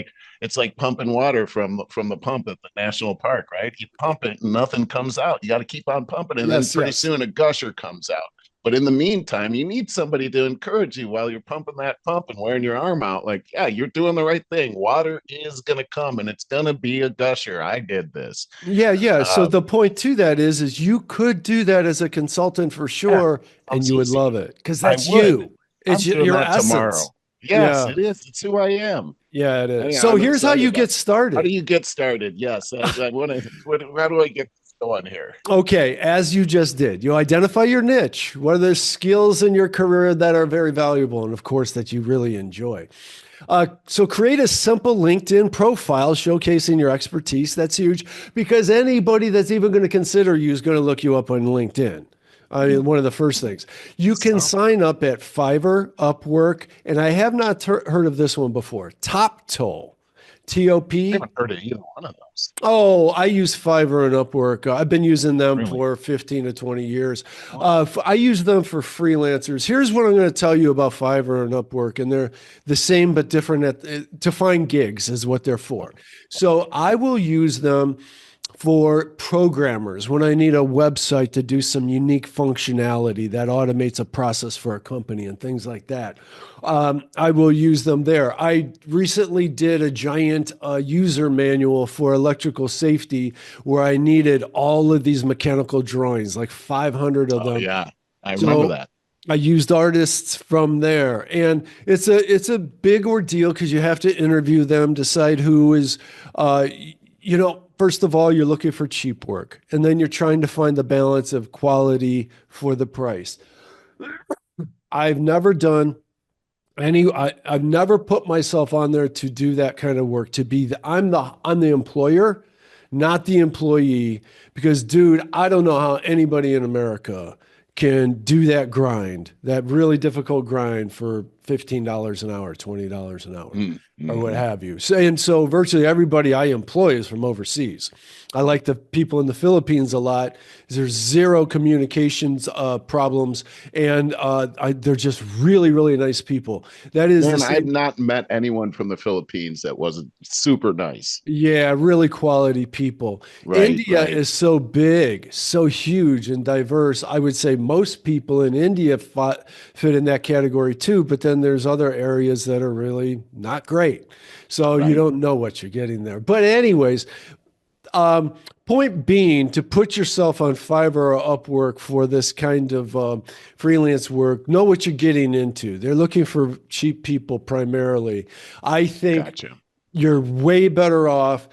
[SPEAKER 2] It's like pumping water from the pump at the national park, right? You pump it and nothing comes out. You got to keep on pumping, and then
[SPEAKER 1] Yes,
[SPEAKER 2] pretty
[SPEAKER 1] yes.
[SPEAKER 2] soon a gusher comes out. But in the meantime, you need somebody to encourage you while you're pumping that pump and wearing your arm out. Like, yeah, you're doing the right thing. Water is going to come and it's going to be a gusher. I did this.
[SPEAKER 1] Yeah, yeah. So
[SPEAKER 2] Um,
[SPEAKER 1] the point to that is you could do that as a consultant for
[SPEAKER 2] yeah,
[SPEAKER 1] sure, and
[SPEAKER 2] sounds
[SPEAKER 1] you would
[SPEAKER 2] easy.
[SPEAKER 1] love it because
[SPEAKER 2] I
[SPEAKER 1] that's
[SPEAKER 2] would.
[SPEAKER 1] you. It's
[SPEAKER 2] I'm doing
[SPEAKER 1] your
[SPEAKER 2] that
[SPEAKER 1] essence.
[SPEAKER 2] tomorrow. Yes,
[SPEAKER 1] Yeah,
[SPEAKER 2] it is. It's who I am.
[SPEAKER 1] yeah, it is.
[SPEAKER 2] Yeah,
[SPEAKER 1] So
[SPEAKER 2] I'm
[SPEAKER 1] here's how
[SPEAKER 2] excited
[SPEAKER 1] you
[SPEAKER 2] about
[SPEAKER 1] get
[SPEAKER 2] it. How do
[SPEAKER 1] started.
[SPEAKER 2] you get started? Yes, I want to. How do I get this going here?
[SPEAKER 1] Okay, as you just did, you identify your niche. What are the skills in your career that are very valuable and, of course, that you really enjoy? So create a simple LinkedIn profile showcasing your expertise. That's huge because anybody that's even going to consider you is going to look you up on LinkedIn. I mean, one of the first things. You can
[SPEAKER 2] So,
[SPEAKER 1] sign up at Fiverr, Upwork, and I have not heard of this one before. Top Toll.
[SPEAKER 2] I
[SPEAKER 1] TOP.
[SPEAKER 2] haven't heard of either one of those.
[SPEAKER 1] Oh, I use Fiverr and Upwork. I've been using them
[SPEAKER 2] Really?
[SPEAKER 1] for 15 to 20 years.
[SPEAKER 2] Wow.
[SPEAKER 1] I use them for freelancers. Here's what I'm going to tell you about Fiverr and Upwork, and they're the same but different to find gigs is what they're for. So I will use them for programmers when I need a website to do some unique functionality that automates a process for a company and things like that. I will use them there. I recently did a giant user manual for electrical safety where I needed all of these mechanical drawings, like 500 of
[SPEAKER 2] Oh
[SPEAKER 1] them.
[SPEAKER 2] yeah, I remember that.
[SPEAKER 1] I used artists from there, and it's a big ordeal because you have to interview them, decide who is, first of all, you're looking for cheap work, and then you're trying to find the balance of quality for the price. I've never done I've never put myself on there to do that kind of work, to be I'm the employer, not the employee, because dude, I don't know how anybody in America can do that grind, that really difficult grind for $15 an hour, $20 an hour, or what have you. So virtually everybody I employ is from overseas. I like the people in the Philippines a lot. There's zero communications problems, and they're just really, really nice people. That is,
[SPEAKER 2] Man, I've not met anyone from the Philippines that wasn't super nice.
[SPEAKER 1] Yeah, really quality people.
[SPEAKER 2] Right,
[SPEAKER 1] India
[SPEAKER 2] right.
[SPEAKER 1] is so big, so huge and diverse. I would say most people in India fit in that category too, but then there's other areas that are really not great. So you
[SPEAKER 2] Right.
[SPEAKER 1] don't know what you're getting there. But anyways, point being, to put yourself on Fiverr or Upwork for this kind of freelance work, know what you're getting into. They're looking for cheap people primarily. I think
[SPEAKER 2] Gotcha.
[SPEAKER 1] you're way better off,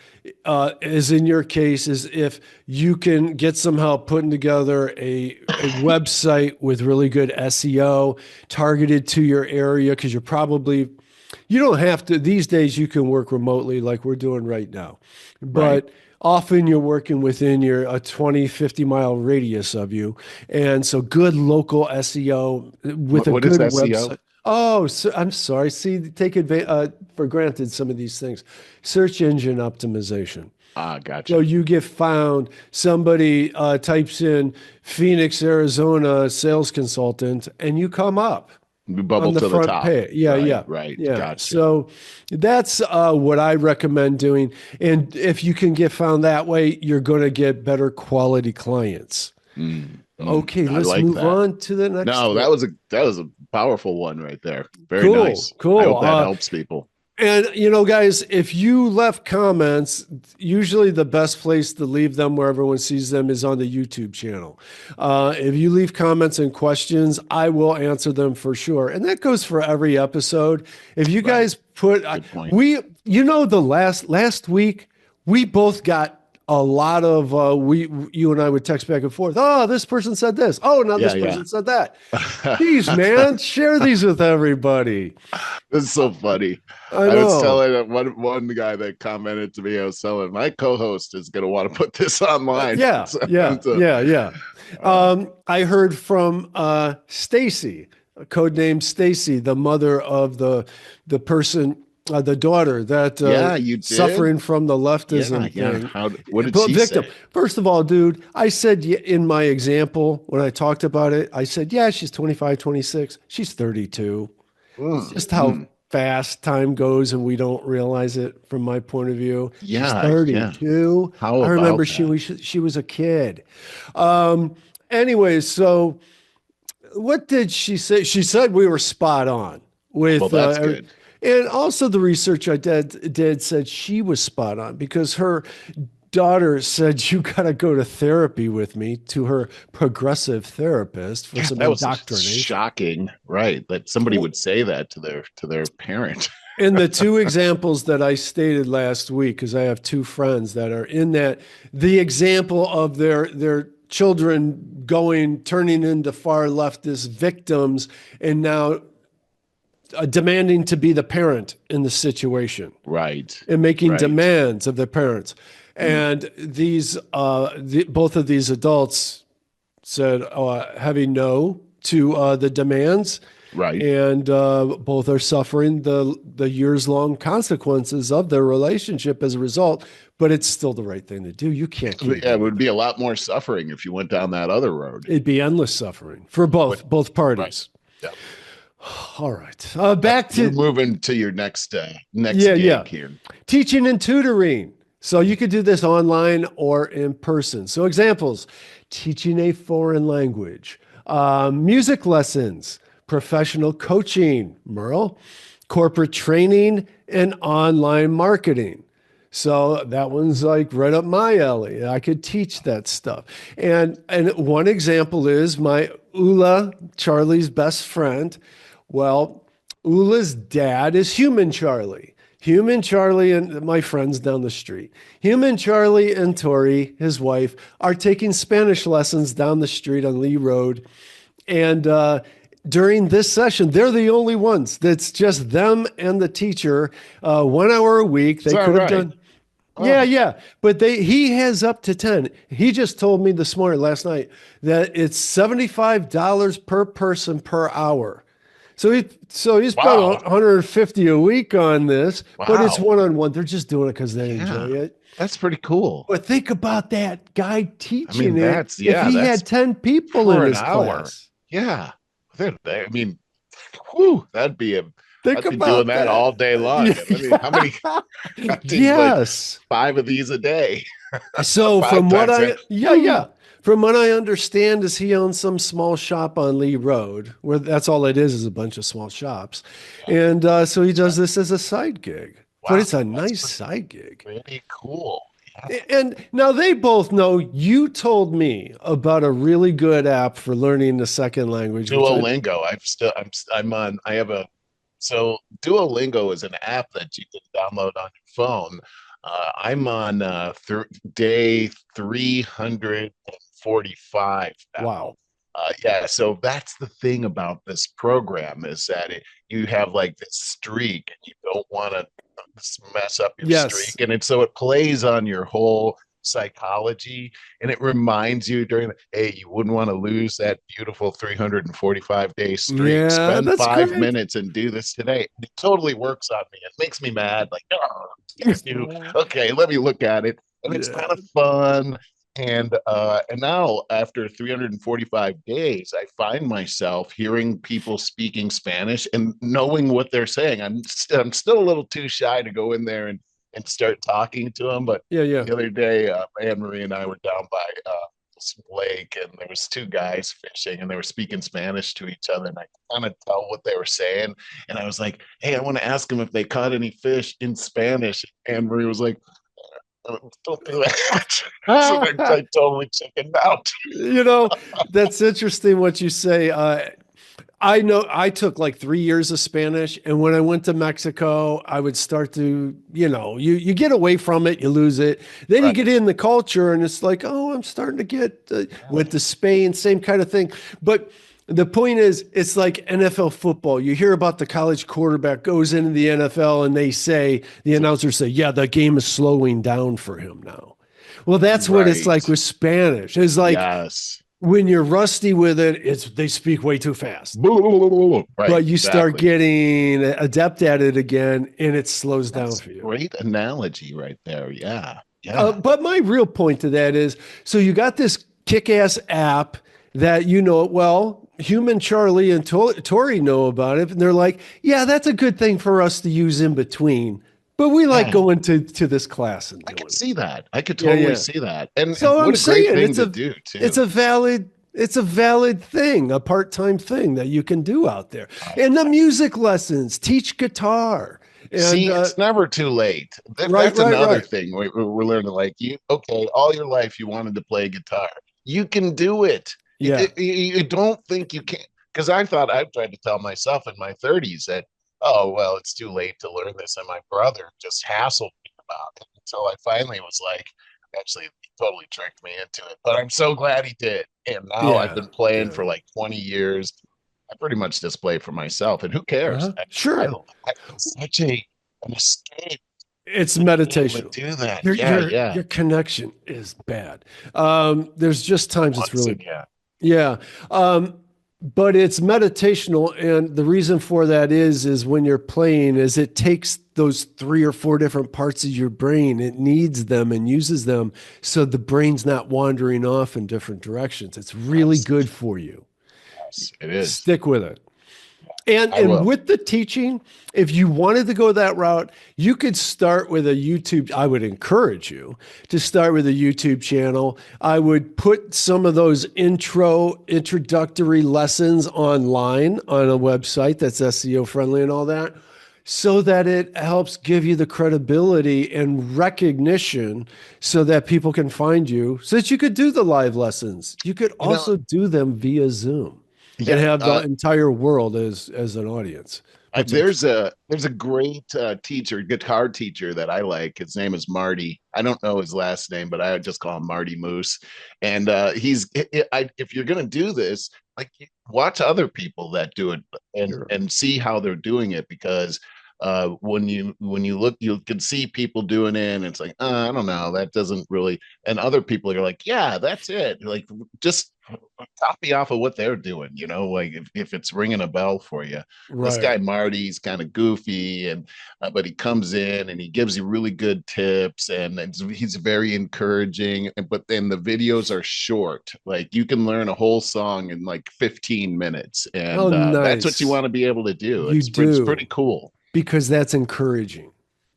[SPEAKER 1] as in your case, is if you can get some help putting together a website with really good SEO targeted to your area, because you don't have to, these days you can work remotely like we're doing right now. But often you're working within a 20, 50-mile radius of you. And so good local SEO with
[SPEAKER 2] What
[SPEAKER 1] a
[SPEAKER 2] is
[SPEAKER 1] good
[SPEAKER 2] SEO?
[SPEAKER 1] website. Oh, so, I'm sorry. See, take for granted some of these things. Search engine optimization.
[SPEAKER 2] Ah,
[SPEAKER 1] So
[SPEAKER 2] gotcha.
[SPEAKER 1] you get found, somebody types in Phoenix, Arizona sales consultant, and you come up
[SPEAKER 2] We
[SPEAKER 1] on
[SPEAKER 2] bubble
[SPEAKER 1] the
[SPEAKER 2] to the
[SPEAKER 1] front
[SPEAKER 2] top.
[SPEAKER 1] page. Yeah,
[SPEAKER 2] Right,
[SPEAKER 1] yeah,
[SPEAKER 2] right.
[SPEAKER 1] yeah.
[SPEAKER 2] Gotcha.
[SPEAKER 1] So that's what I recommend doing. And if you can get found that way, you're going to get better quality clients. Okay,
[SPEAKER 2] I
[SPEAKER 1] let's
[SPEAKER 2] like
[SPEAKER 1] move
[SPEAKER 2] that.
[SPEAKER 1] on to the next
[SPEAKER 2] No,
[SPEAKER 1] one.
[SPEAKER 2] that was a powerful one right there. Very
[SPEAKER 1] Cool,
[SPEAKER 2] nice. I
[SPEAKER 1] cool.
[SPEAKER 2] hope that helps people.
[SPEAKER 1] And guys, if you left comments, usually the best place to leave them where everyone sees them is on the YouTube channel. If you leave comments and questions, I will answer them for sure. And that goes for every episode. If you guys put,
[SPEAKER 2] Good point.
[SPEAKER 1] the last week, we both got a lot of you and I would text back and forth. Oh, this person said this. Oh, now this person said that. Geez, man, share these with everybody.
[SPEAKER 2] This is so funny.
[SPEAKER 1] I
[SPEAKER 2] I was
[SPEAKER 1] know.
[SPEAKER 2] telling one guy that commented to me, I was telling my co-host is going to want to put this online.
[SPEAKER 1] Yeah. I heard from Stacy, codenamed Stacy, the mother of the person, the daughter that
[SPEAKER 2] you did?
[SPEAKER 1] suffering from the leftism thing.
[SPEAKER 2] What did she say?
[SPEAKER 1] First of all, dude, I said in my example, when I talked about it, I said, yeah, she's 25, 26. She's 32. It's just how fast time goes and we don't realize it from my point of view.
[SPEAKER 2] Yeah,
[SPEAKER 1] she's 32.
[SPEAKER 2] How
[SPEAKER 1] I remember
[SPEAKER 2] about
[SPEAKER 1] she was a kid. Anyway, so what did she say? She said we were spot on with
[SPEAKER 2] Well, that's good.
[SPEAKER 1] And also the research I did said she was spot on, because her daughter said, you got to go to therapy with me, to her progressive therapist for some
[SPEAKER 2] That was
[SPEAKER 1] indoctrination.
[SPEAKER 2] shocking, right? That somebody would say that to their parent.
[SPEAKER 1] And the two examples that I stated last week, because I have two friends that are in that, the example of their children turning into far leftist victims and now demanding to be the parent in the situation.
[SPEAKER 2] Right.
[SPEAKER 1] And making demands of their parents. And these, both of these adults said heavy no to the demands.
[SPEAKER 2] Right.
[SPEAKER 1] And both are suffering the years-long consequences of their relationship as a result, but it's still the right thing to do. You can't keep
[SPEAKER 2] Yeah, it
[SPEAKER 1] doing
[SPEAKER 2] would
[SPEAKER 1] it.
[SPEAKER 2] be a lot more suffering if you went down that other road.
[SPEAKER 1] It'd be endless suffering for both
[SPEAKER 2] Right.
[SPEAKER 1] parties.
[SPEAKER 2] Yeah.
[SPEAKER 1] All right. Back
[SPEAKER 2] We're
[SPEAKER 1] to
[SPEAKER 2] moving to your next
[SPEAKER 1] yeah.
[SPEAKER 2] gig here.
[SPEAKER 1] Teaching and tutoring. So you could do this online or in person. So examples, teaching a foreign language, music lessons, professional coaching, Merle, corporate training, and online marketing. So that one's like right up my alley. I could teach that stuff. And one example is my Ula, Charlie's best friend. Well, Ula's dad is Human Charlie. Human Charlie and my friends down the street. Human Charlie and Tori, his wife, are taking Spanish lessons down the street on Lee Road. And during this session, they're the only ones. That's just them and the teacher, 1 hour a week. They could have done. Yeah, yeah. But he has up to 10. He just told me last night that it's $75 per person per hour. So he spent 150 a week on this, but it's one-on-one. They're just doing it because they enjoy it.
[SPEAKER 2] That's pretty cool.
[SPEAKER 1] But think about that guy teaching
[SPEAKER 2] that's
[SPEAKER 1] if he had 10 people in his class.
[SPEAKER 2] Yeah. I mean, whew, I'd be doing that all day long. I mean, how many?
[SPEAKER 1] Yes.
[SPEAKER 2] Like 5 of these a day.
[SPEAKER 1] So from what from what I understand is he owns some small shop on Lee Road where that's all it is a bunch of small shops. And so he does this as a side gig. Wow, but it's a nice side gig.
[SPEAKER 2] Really cool. Yeah.
[SPEAKER 1] And now they both know you told me about a really good app for learning the second language.
[SPEAKER 2] Duolingo. So Duolingo is an app that you can download on your phone. I'm on day 345 now.
[SPEAKER 1] Wow.
[SPEAKER 2] Yeah, so that's the thing about this program is that you have like this streak and you don't want to mess up your streak. And so it plays on your whole psychology and it reminds you hey, you wouldn't want to lose that beautiful 345-day streak.
[SPEAKER 1] Yeah,
[SPEAKER 2] Spend
[SPEAKER 1] that's
[SPEAKER 2] 5
[SPEAKER 1] great.
[SPEAKER 2] minutes and do this today. It totally works on me. It makes me mad. Like, okay, let me look at it. And it's kind of fun. And now after 345 days, I find myself hearing people speaking Spanish and knowing what they're saying. I'm still a little too shy to go in there and start talking to them. But the other day, Anne Marie and I were down by this lake, and there was 2 guys fishing, and they were speaking Spanish to each other, and I kind of tell what they were saying. And I was like, "Hey, I want to ask them if they caught any fish in Spanish." Anne Marie was like, "Don't do that." So I totally chickened out.
[SPEAKER 1] That's interesting what you say. I know I took like 3 years of Spanish, and when I went to Mexico, I would start to, you get away from it, you lose it. Then you get in the culture, and it's like, oh, I'm starting to get with the Spain, same kind of thing. But the point is, it's like NFL football. You hear about the college quarterback goes into the NFL, and the announcers say, yeah, the game is slowing down for him now. Well, that's what it's like with Spanish. It's like, when you're rusty with it, they speak way too fast. But you start getting adept at it again, and it slows down for you.
[SPEAKER 2] Great analogy right there. Yeah.
[SPEAKER 1] But my real point to that is, so you got this kick-ass app that Human Charlie and Tori know about it, and they're like, yeah, that's a good thing for us to use in between. But we like going to this class and doing
[SPEAKER 2] I could see that. I could totally see that. And
[SPEAKER 1] so
[SPEAKER 2] what
[SPEAKER 1] I'm
[SPEAKER 2] a great
[SPEAKER 1] saying
[SPEAKER 2] thing to do too.
[SPEAKER 1] It's a valid thing, a part-time thing that you can do out there. And the music lessons, teach guitar. And,
[SPEAKER 2] it's never too late. That's another thing we're learning. Like all your life you wanted to play guitar. You can do it.
[SPEAKER 1] Yeah.
[SPEAKER 2] You don't think you can. Because I've tried to tell myself in my 30s that, oh, well, it's too late to learn this. And my brother just hassled me about it until I finally was like, actually, he totally tricked me into it. But I'm so glad he did. And now I've been playing for like 20 years. I pretty much just play for myself. And who cares?
[SPEAKER 1] Sure.
[SPEAKER 2] It's such an escape.
[SPEAKER 1] It's meditation.
[SPEAKER 2] Do that.
[SPEAKER 1] Your connection is bad. There's just times it's really.
[SPEAKER 2] Yeah.
[SPEAKER 1] but it's meditational, and the reason for that is when you're playing is it takes those 3 or 4 different parts of your brain, it needs them and uses them, so the brain's not wandering off in different directions. It's really
[SPEAKER 2] Yes,
[SPEAKER 1] good for you.
[SPEAKER 2] yes, it is.
[SPEAKER 1] Stick with it. And
[SPEAKER 2] I
[SPEAKER 1] and
[SPEAKER 2] will.
[SPEAKER 1] with the teaching, if you wanted to go that route, you could start with a YouTube. I would encourage you to start with a YouTube channel. I would put some of those introductory lessons online on a website that's SEO friendly and all that, so that it helps give you the credibility and recognition so that people can find you, so that you could do the live lessons. You could
[SPEAKER 2] You know,
[SPEAKER 1] also do them via Zoom and
[SPEAKER 2] yeah.
[SPEAKER 1] have the entire world as an audience
[SPEAKER 2] There's
[SPEAKER 1] participant.
[SPEAKER 2] a great teacher, guitar teacher that I like. His name is Marty. I don't know his last name, but I just call him Marty Moose. And if you're gonna do this, like watch other people that do it
[SPEAKER 1] Sure.
[SPEAKER 2] and see how they're doing it, because when you look, you can see people doing it, and it's like, I don't know, that doesn't really. And other people are like, yeah, that's it. Like, just copy off of what they're doing, like if it's ringing a bell for you. This
[SPEAKER 1] Right.
[SPEAKER 2] guy Marty's kind of goofy, and but he comes in and he gives you really good tips, and he's very encouraging. But then the videos are short, like you can learn a whole song in like 15 minutes,
[SPEAKER 1] Oh,
[SPEAKER 2] and that's what you
[SPEAKER 1] nice.
[SPEAKER 2] want to be able to do.
[SPEAKER 1] You
[SPEAKER 2] It's pretty
[SPEAKER 1] do,
[SPEAKER 2] cool.
[SPEAKER 1] because that's encouraging.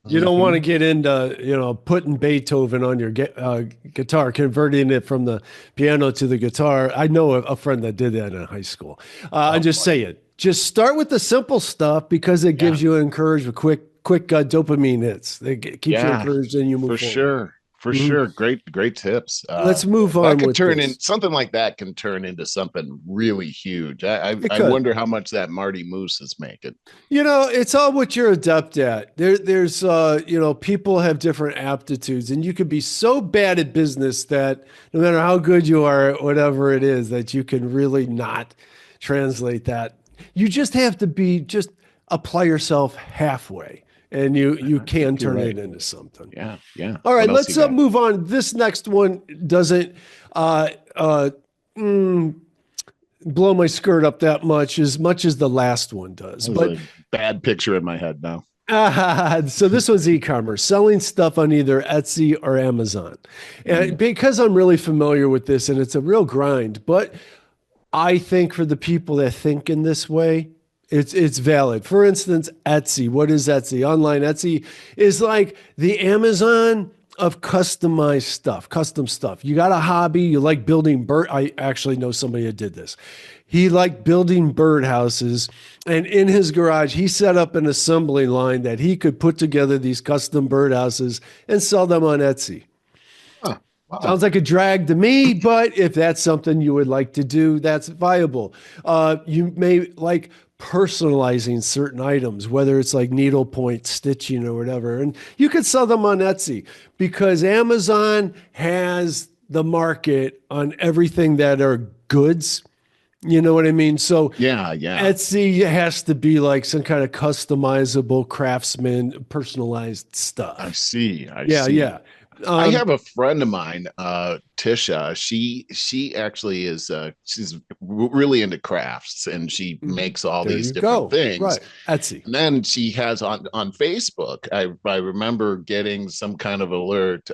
[SPEAKER 1] You don't want to
[SPEAKER 2] Hmm.
[SPEAKER 1] get into, putting Beethoven on your guitar, converting it from the piano to the guitar. I know a friend that did that in high school. I
[SPEAKER 2] Oh
[SPEAKER 1] just
[SPEAKER 2] boy.
[SPEAKER 1] say it. Just start with the simple stuff because it
[SPEAKER 2] Yeah.
[SPEAKER 1] gives you encouragement, quick dopamine hits. It keeps you
[SPEAKER 2] Yeah,
[SPEAKER 1] encouraged and you move
[SPEAKER 2] for
[SPEAKER 1] forward.
[SPEAKER 2] sure. For
[SPEAKER 1] Mhm.
[SPEAKER 2] sure. Great tips.
[SPEAKER 1] Let's move
[SPEAKER 2] That
[SPEAKER 1] on
[SPEAKER 2] could
[SPEAKER 1] with
[SPEAKER 2] turn in
[SPEAKER 1] this.
[SPEAKER 2] something like that can turn into something really huge.
[SPEAKER 1] It
[SPEAKER 2] I
[SPEAKER 1] could.
[SPEAKER 2] wonder how much that Marty Moose is making.
[SPEAKER 1] It's all what you're adept at. There's, people have different aptitudes, and you could be so bad at business that no matter how good you are at whatever it is, that you can really not translate that. You just have to just apply yourself halfway, and you
[SPEAKER 2] I
[SPEAKER 1] can
[SPEAKER 2] think you're
[SPEAKER 1] turn it
[SPEAKER 2] right.
[SPEAKER 1] into something.
[SPEAKER 2] Yeah, yeah.
[SPEAKER 1] All
[SPEAKER 2] What
[SPEAKER 1] right,
[SPEAKER 2] else you
[SPEAKER 1] let's
[SPEAKER 2] got?
[SPEAKER 1] move on. This next one doesn't uh, uh, mm, blow my skirt up that much as the last one does,
[SPEAKER 2] There's
[SPEAKER 1] but
[SPEAKER 2] a bad picture in my head now.
[SPEAKER 1] so this one's e-commerce, selling stuff on either Etsy or Amazon. And
[SPEAKER 2] Mm.
[SPEAKER 1] because I'm really familiar with this and it's a real grind, but I think for the people that think in this way, it's valid. For instance, Etsy. What is Etsy? Online Etsy is like the Amazon of customized stuff, custom stuff. You got a hobby, you like building I actually know somebody that did this. He liked building birdhouses, and in his garage, he set up an assembly line that he could put together these custom birdhouses and sell them on Etsy.
[SPEAKER 2] Huh. Wow.
[SPEAKER 1] Sounds like a drag to me, but if that's something you would like to do, that's viable. You may like personalizing certain items, whether it's like needlepoint stitching or whatever, and you could sell them on Etsy because Amazon has the market on everything that are goods. You know what I mean? So
[SPEAKER 2] Yeah, yeah.
[SPEAKER 1] Etsy has to be like some kind of customizable craftsman, personalized
[SPEAKER 2] I
[SPEAKER 1] stuff.
[SPEAKER 2] see. I
[SPEAKER 1] Yeah,
[SPEAKER 2] see.
[SPEAKER 1] yeah.
[SPEAKER 2] I
[SPEAKER 1] Um,
[SPEAKER 2] have a friend of mine, Tisha. She actually is she's really into crafts, and she makes all
[SPEAKER 1] there
[SPEAKER 2] these
[SPEAKER 1] you
[SPEAKER 2] different
[SPEAKER 1] go.
[SPEAKER 2] things.
[SPEAKER 1] Right. Etsy.
[SPEAKER 2] And then she has on Facebook. I remember getting some kind of alert.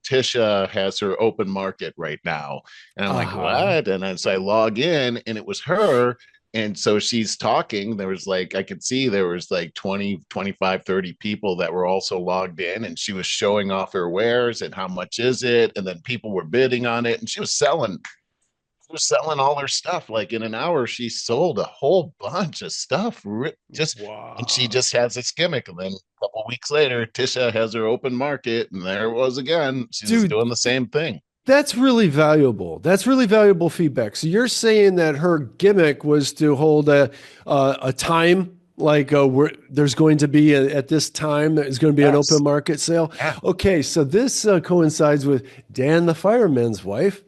[SPEAKER 2] Tisha has her open market right now, and I'm like,
[SPEAKER 1] Uh-huh.
[SPEAKER 2] what? And then so I log in, and it was her. And so she's talking. There was like, I could see there was like 20, 25, 30 people that were also logged in, and she was showing off her wares and how much is it. And then people were bidding on it, and she was selling all her stuff. Like in an hour, she sold a whole bunch of stuff. And she
[SPEAKER 1] Wow.
[SPEAKER 2] just has this gimmick. And then a couple of weeks later, Tisha has her open market, and there it was again. She's just
[SPEAKER 1] Dude,
[SPEAKER 2] doing the same thing.
[SPEAKER 1] that's really valuable. That's really valuable feedback. So you're saying that her gimmick was to hold a time, like where there's going to be at this time there's going to be an open
[SPEAKER 2] Yes.
[SPEAKER 1] market sale.
[SPEAKER 2] Yeah.
[SPEAKER 1] Okay, so this coincides with Dan the fireman's wife.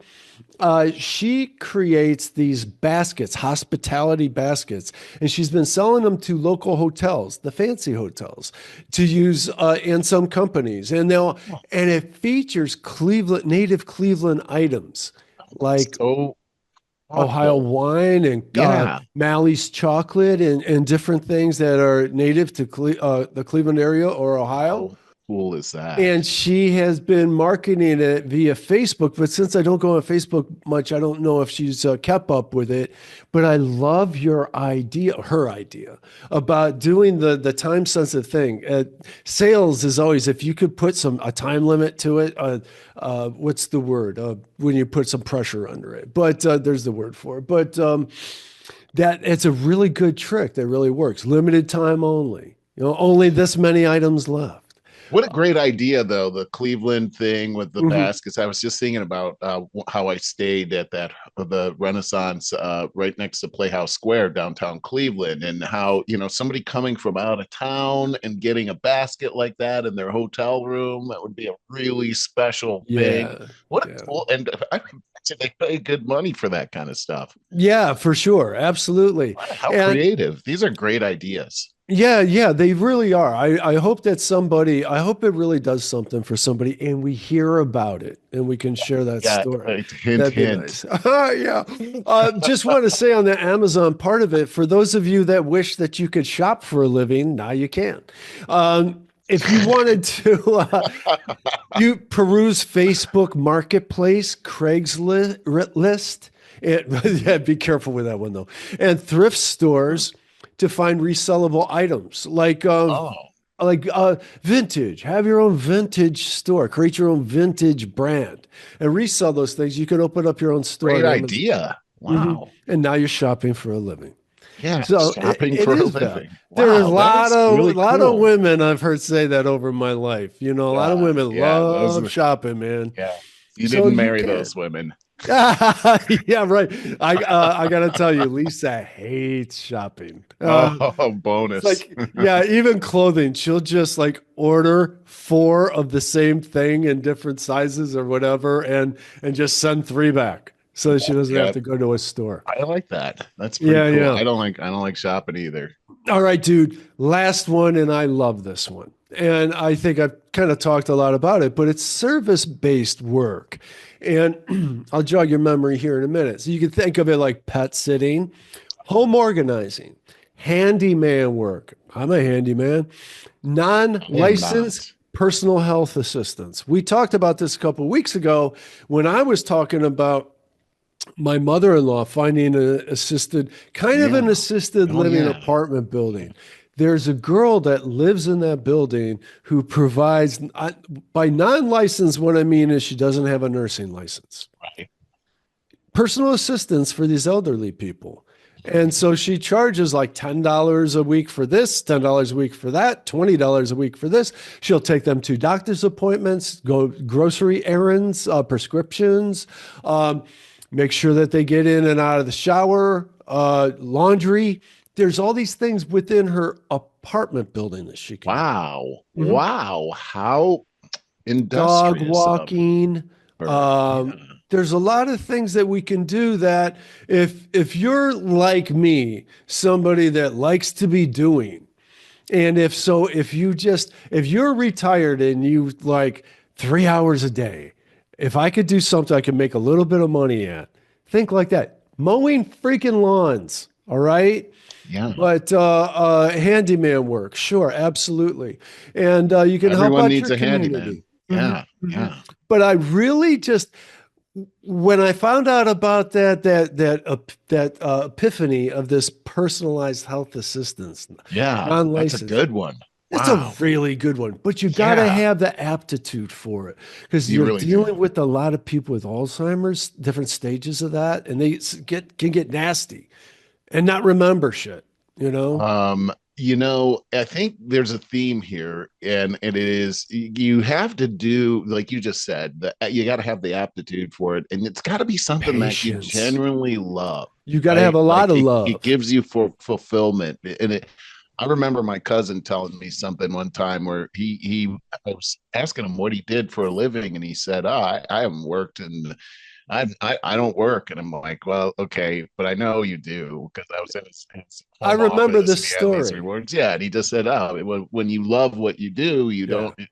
[SPEAKER 1] She creates these baskets, hospitality baskets, and she's been selling them to local hotels, the fancy hotels, to use in some companies. And it features native Cleveland items, like
[SPEAKER 2] So
[SPEAKER 1] Ohio
[SPEAKER 2] Thoughtful.
[SPEAKER 1] wine and
[SPEAKER 2] Yeah.
[SPEAKER 1] Mally's chocolate and different things that are native to the Cleveland area or Ohio.
[SPEAKER 2] How cool is that?
[SPEAKER 1] And she has been marketing it via Facebook. But since I don't go on Facebook much, I don't know if she's kept up with it. But I love her idea about doing the time sensitive thing. Sales is always, if you could put a time limit to it, what's the word? When you put some pressure under it. But there's the word for it. But that it's a really good trick that really works. Limited time only. Only this many items left.
[SPEAKER 2] What a great idea, though, the Cleveland thing with the baskets. I was just thinking about how I stayed at the Renaissance right next to Playhouse Square, downtown Cleveland, and how, somebody coming from out of town and getting a basket like that in their hotel room, that would be a really special thing. What a cool, and I imagine they pay good money for that kind of stuff.
[SPEAKER 1] Yeah, for sure. Absolutely.
[SPEAKER 2] How creative. These are great ideas.
[SPEAKER 1] Yeah, they really are. I hope I hope it really does something for somebody and we hear about it and we can share that story.
[SPEAKER 2] Hint, hint.
[SPEAKER 1] Nice. Yeah. Just want to say on the Amazon part of it, for those of you that wish that you could shop for a living, now you can. If you wanted to, you peruse Facebook Marketplace, Craigslist. Yeah, be careful with that one though. And thrift stores to find resellable items like vintage. Have your own vintage store. Create your own vintage brand and resell those things. You can open up your own store.
[SPEAKER 2] Great idea. Wow.
[SPEAKER 1] And now you're shopping for a living.
[SPEAKER 2] Yeah, so shopping for a living.
[SPEAKER 1] There are a lot of women I've heard say that over my life. A lot of women love shopping, man.
[SPEAKER 2] Yeah, you didn't marry those women.
[SPEAKER 1] Yeah, right. I gotta tell you, Lisa hates shopping.
[SPEAKER 2] Bonus.
[SPEAKER 1] Even clothing. She'll just order 4 of the same thing in different sizes or whatever, and just send 3 back so that she doesn't have to go to a store.
[SPEAKER 2] I like that. That's pretty cool. Yeah. I don't like shopping either. All
[SPEAKER 1] right, dude. Last one, and I love this one. And I think I've kind of talked a lot about it, but it's service-based work. And I'll jog your memory here in a minute. So you can think of it like pet sitting, home organizing, handyman work. I'm a handyman. Non-licensed personal health assistance. We talked about this a couple of weeks ago when I was talking about my mother-in-law finding an assisted living apartment building. There's a girl that lives in that building who provides, by non-licensed, what I mean is she doesn't have a nursing license.
[SPEAKER 2] Right.
[SPEAKER 1] Personal assistance for these elderly people. And so she charges like $10 a week for this, $10 a week for that, $20 a week for this. She'll take them to doctor's appointments, go grocery errands, prescriptions, make sure that they get in and out of the shower, laundry. There's all these things within her apartment building that she can.
[SPEAKER 2] Wow. Mm-hmm. Wow. How industrious.
[SPEAKER 1] Dog walking. There's a lot of things that we can do that if you're like me, somebody that likes to be doing, and if you're retired and you like 3 hours a day, if I could do something I could make a little bit of money at, think like that. Mowing freaking lawns. All right.
[SPEAKER 2] Yeah.
[SPEAKER 1] But handyman work, sure, absolutely. And you can
[SPEAKER 2] Everyone
[SPEAKER 1] help out
[SPEAKER 2] needs
[SPEAKER 1] your
[SPEAKER 2] a
[SPEAKER 1] community.
[SPEAKER 2] handyman. Yeah. Mm-hmm. Yeah.
[SPEAKER 1] But I really when I found out about that epiphany of this personalized health assistance.
[SPEAKER 2] Yeah. That's a good one.
[SPEAKER 1] It's a really good one, but you got to have the aptitude for it because you're really dealing with a lot of people with Alzheimer's, different stages of that, and they can get nasty and not remember shit,
[SPEAKER 2] I think there's a theme here, and it is you have to do, like you just said, that you got to have the aptitude for it, and it's got to be something that you genuinely love.
[SPEAKER 1] You got to have a lot of love.
[SPEAKER 2] It gives you fulfillment, and I remember my cousin telling me something one time where I was asking him what he did for a living, and he said, I haven't worked and I don't work. And I'm like, well, okay, but I know you do because I was in his
[SPEAKER 1] I remember this story.
[SPEAKER 2] Yeah. And he just said, when you love what you do,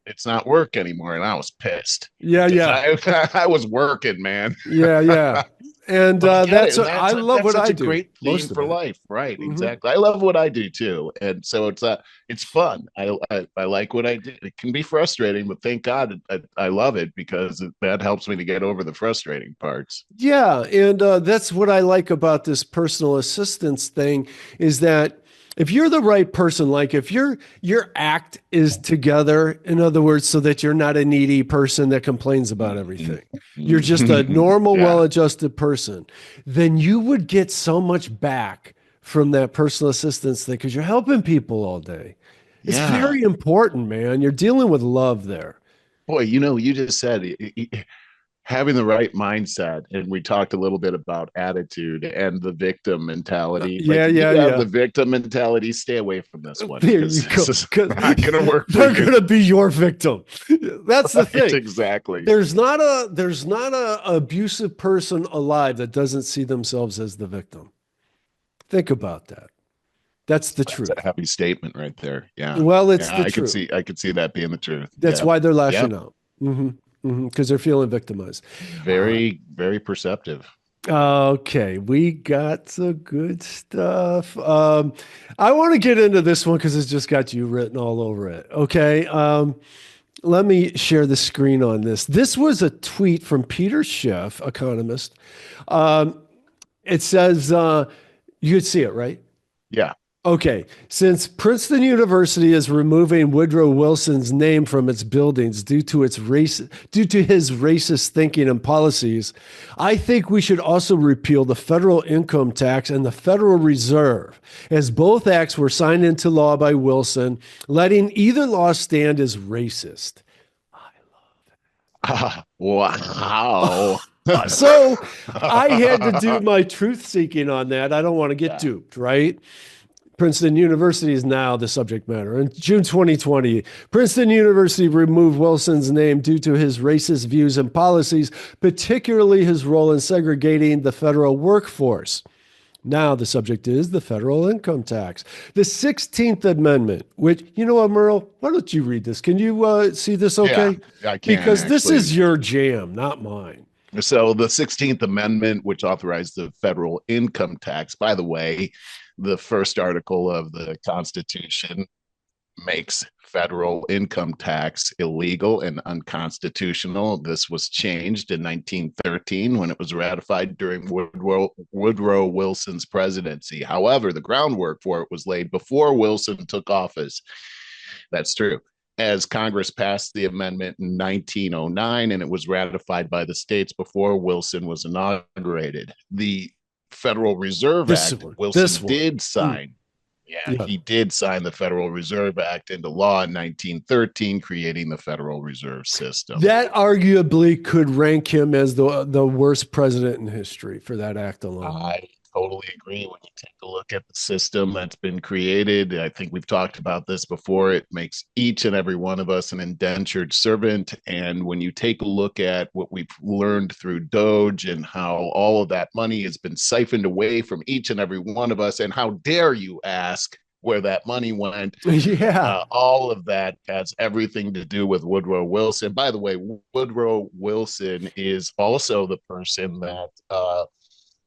[SPEAKER 2] it's not work anymore. And I was pissed.
[SPEAKER 1] Yeah.
[SPEAKER 2] I was working, man.
[SPEAKER 1] Yeah. And
[SPEAKER 2] I get it.
[SPEAKER 1] that's
[SPEAKER 2] And
[SPEAKER 1] I love
[SPEAKER 2] that's
[SPEAKER 1] what
[SPEAKER 2] such
[SPEAKER 1] I
[SPEAKER 2] a
[SPEAKER 1] do.
[SPEAKER 2] great theme
[SPEAKER 1] Most of
[SPEAKER 2] for
[SPEAKER 1] it.
[SPEAKER 2] life. Right.
[SPEAKER 1] Hmm.
[SPEAKER 2] Exactly. I love what I do too. And so it's fun. I like what I do. It can be frustrating, but thank God I love it because that helps me to get over the frustrating parts.
[SPEAKER 1] Yeah, and that's what I like about this personal assistance thing is that if you're the right person, like if your act is together, in other words, so that you're not a needy person that complains about everything, you're just a normal,
[SPEAKER 2] Yeah.
[SPEAKER 1] well-adjusted person, then you would get so much back from that personal assistance thing because you're helping people all day. It's
[SPEAKER 2] Yeah.
[SPEAKER 1] very important, man. You're dealing with love there.
[SPEAKER 2] Boy, you just said having the right mindset, and we talked a little bit about attitude and the victim mentality. Like
[SPEAKER 1] Yeah,
[SPEAKER 2] if
[SPEAKER 1] yeah,
[SPEAKER 2] you have
[SPEAKER 1] yeah.
[SPEAKER 2] the victim mentality, stay away from this one
[SPEAKER 1] There you
[SPEAKER 2] because
[SPEAKER 1] go.
[SPEAKER 2] this is
[SPEAKER 1] Because
[SPEAKER 2] not going to work for
[SPEAKER 1] they're
[SPEAKER 2] you.
[SPEAKER 1] going to be your victim. That's the
[SPEAKER 2] Right,
[SPEAKER 1] thing.
[SPEAKER 2] exactly.
[SPEAKER 1] There's not a abusive person alive that doesn't see themselves as the victim. Think about that. That's the
[SPEAKER 2] That's a
[SPEAKER 1] truth.
[SPEAKER 2] happy statement right there. Yeah.
[SPEAKER 1] Well, it's
[SPEAKER 2] Yeah,
[SPEAKER 1] the truth.
[SPEAKER 2] I could see that being the truth.
[SPEAKER 1] That's
[SPEAKER 2] Yep.
[SPEAKER 1] why they're lashing
[SPEAKER 2] Yep.
[SPEAKER 1] out. Because they're feeling victimized. Uh,
[SPEAKER 2] Very, very perceptive.
[SPEAKER 1] okay, we got the good stuff. I want to get into this one because it's just got you written all over it. Okay. Let me share the screen on this. This was a tweet from Peter Schiff, economist. Um, it says, you could see it, right?
[SPEAKER 2] Yeah.
[SPEAKER 1] Okay. Since Princeton University is removing Woodrow Wilson's name from its buildings due to his racist thinking and policies, I think we should also repeal the federal income tax and the Federal Reserve, as both acts were signed into law by Wilson, letting either law stand as racist.
[SPEAKER 2] Wow.
[SPEAKER 1] So I had to do my truth seeking on that. I don't want to get
[SPEAKER 2] Yeah.
[SPEAKER 1] duped, right? Princeton University is now the subject matter. In June 2020, Princeton University removed Wilson's name due to his racist views and policies, particularly his role in segregating the federal workforce. Now the subject is the federal income tax. The 16th Amendment, which, you know what, Merle, why don't you read this? Can you see this
[SPEAKER 2] Yeah,
[SPEAKER 1] okay?
[SPEAKER 2] I can
[SPEAKER 1] Because this
[SPEAKER 2] actually.
[SPEAKER 1] is your jam, not mine.
[SPEAKER 2] So the 16th Amendment, which authorized the federal income tax, by the way, the first article of the Constitution makes federal income tax illegal and unconstitutional. This was changed in 1913 when it was ratified during Woodrow Wilson's presidency. However, the groundwork for it was laid before Wilson took office. That's true. As Congress passed the amendment in 1909 and it was ratified by the states before Wilson was inaugurated. The Federal Reserve
[SPEAKER 1] This
[SPEAKER 2] Act,
[SPEAKER 1] one,
[SPEAKER 2] Wilson
[SPEAKER 1] this one.
[SPEAKER 2] did
[SPEAKER 1] Mm,
[SPEAKER 2] sign. Yeah,
[SPEAKER 1] yeah.
[SPEAKER 2] he did sign the Federal Reserve Act into law in 1913, creating the Federal Reserve System.
[SPEAKER 1] That arguably could rank him as the worst president in history for that act alone.
[SPEAKER 2] I totally agree. When you take a look at the system that's been created, I think we've talked about this before. It makes each and every one of us an indentured servant. And when you take a look at what we've learned through Doge and how all of that money has been siphoned away from each and every one of us, and how dare you ask where that money went,
[SPEAKER 1] Yeah.
[SPEAKER 2] all of that has everything to do with Woodrow Wilson. By the way, Woodrow Wilson is also the person that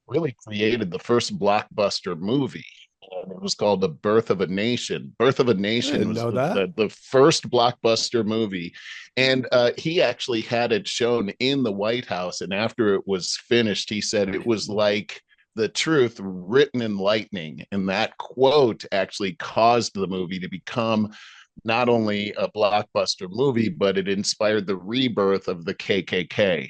[SPEAKER 2] really created the first blockbuster movie. And it was called The Birth of a Nation. Birth of a
[SPEAKER 1] I
[SPEAKER 2] Nation
[SPEAKER 1] didn't
[SPEAKER 2] was
[SPEAKER 1] know that.
[SPEAKER 2] the first blockbuster movie. And he actually had it shown in the White House. And after it was finished, he said it was like the truth written in lightning. And that quote actually caused the movie to become not only a blockbuster movie, but it inspired the rebirth of the KKK.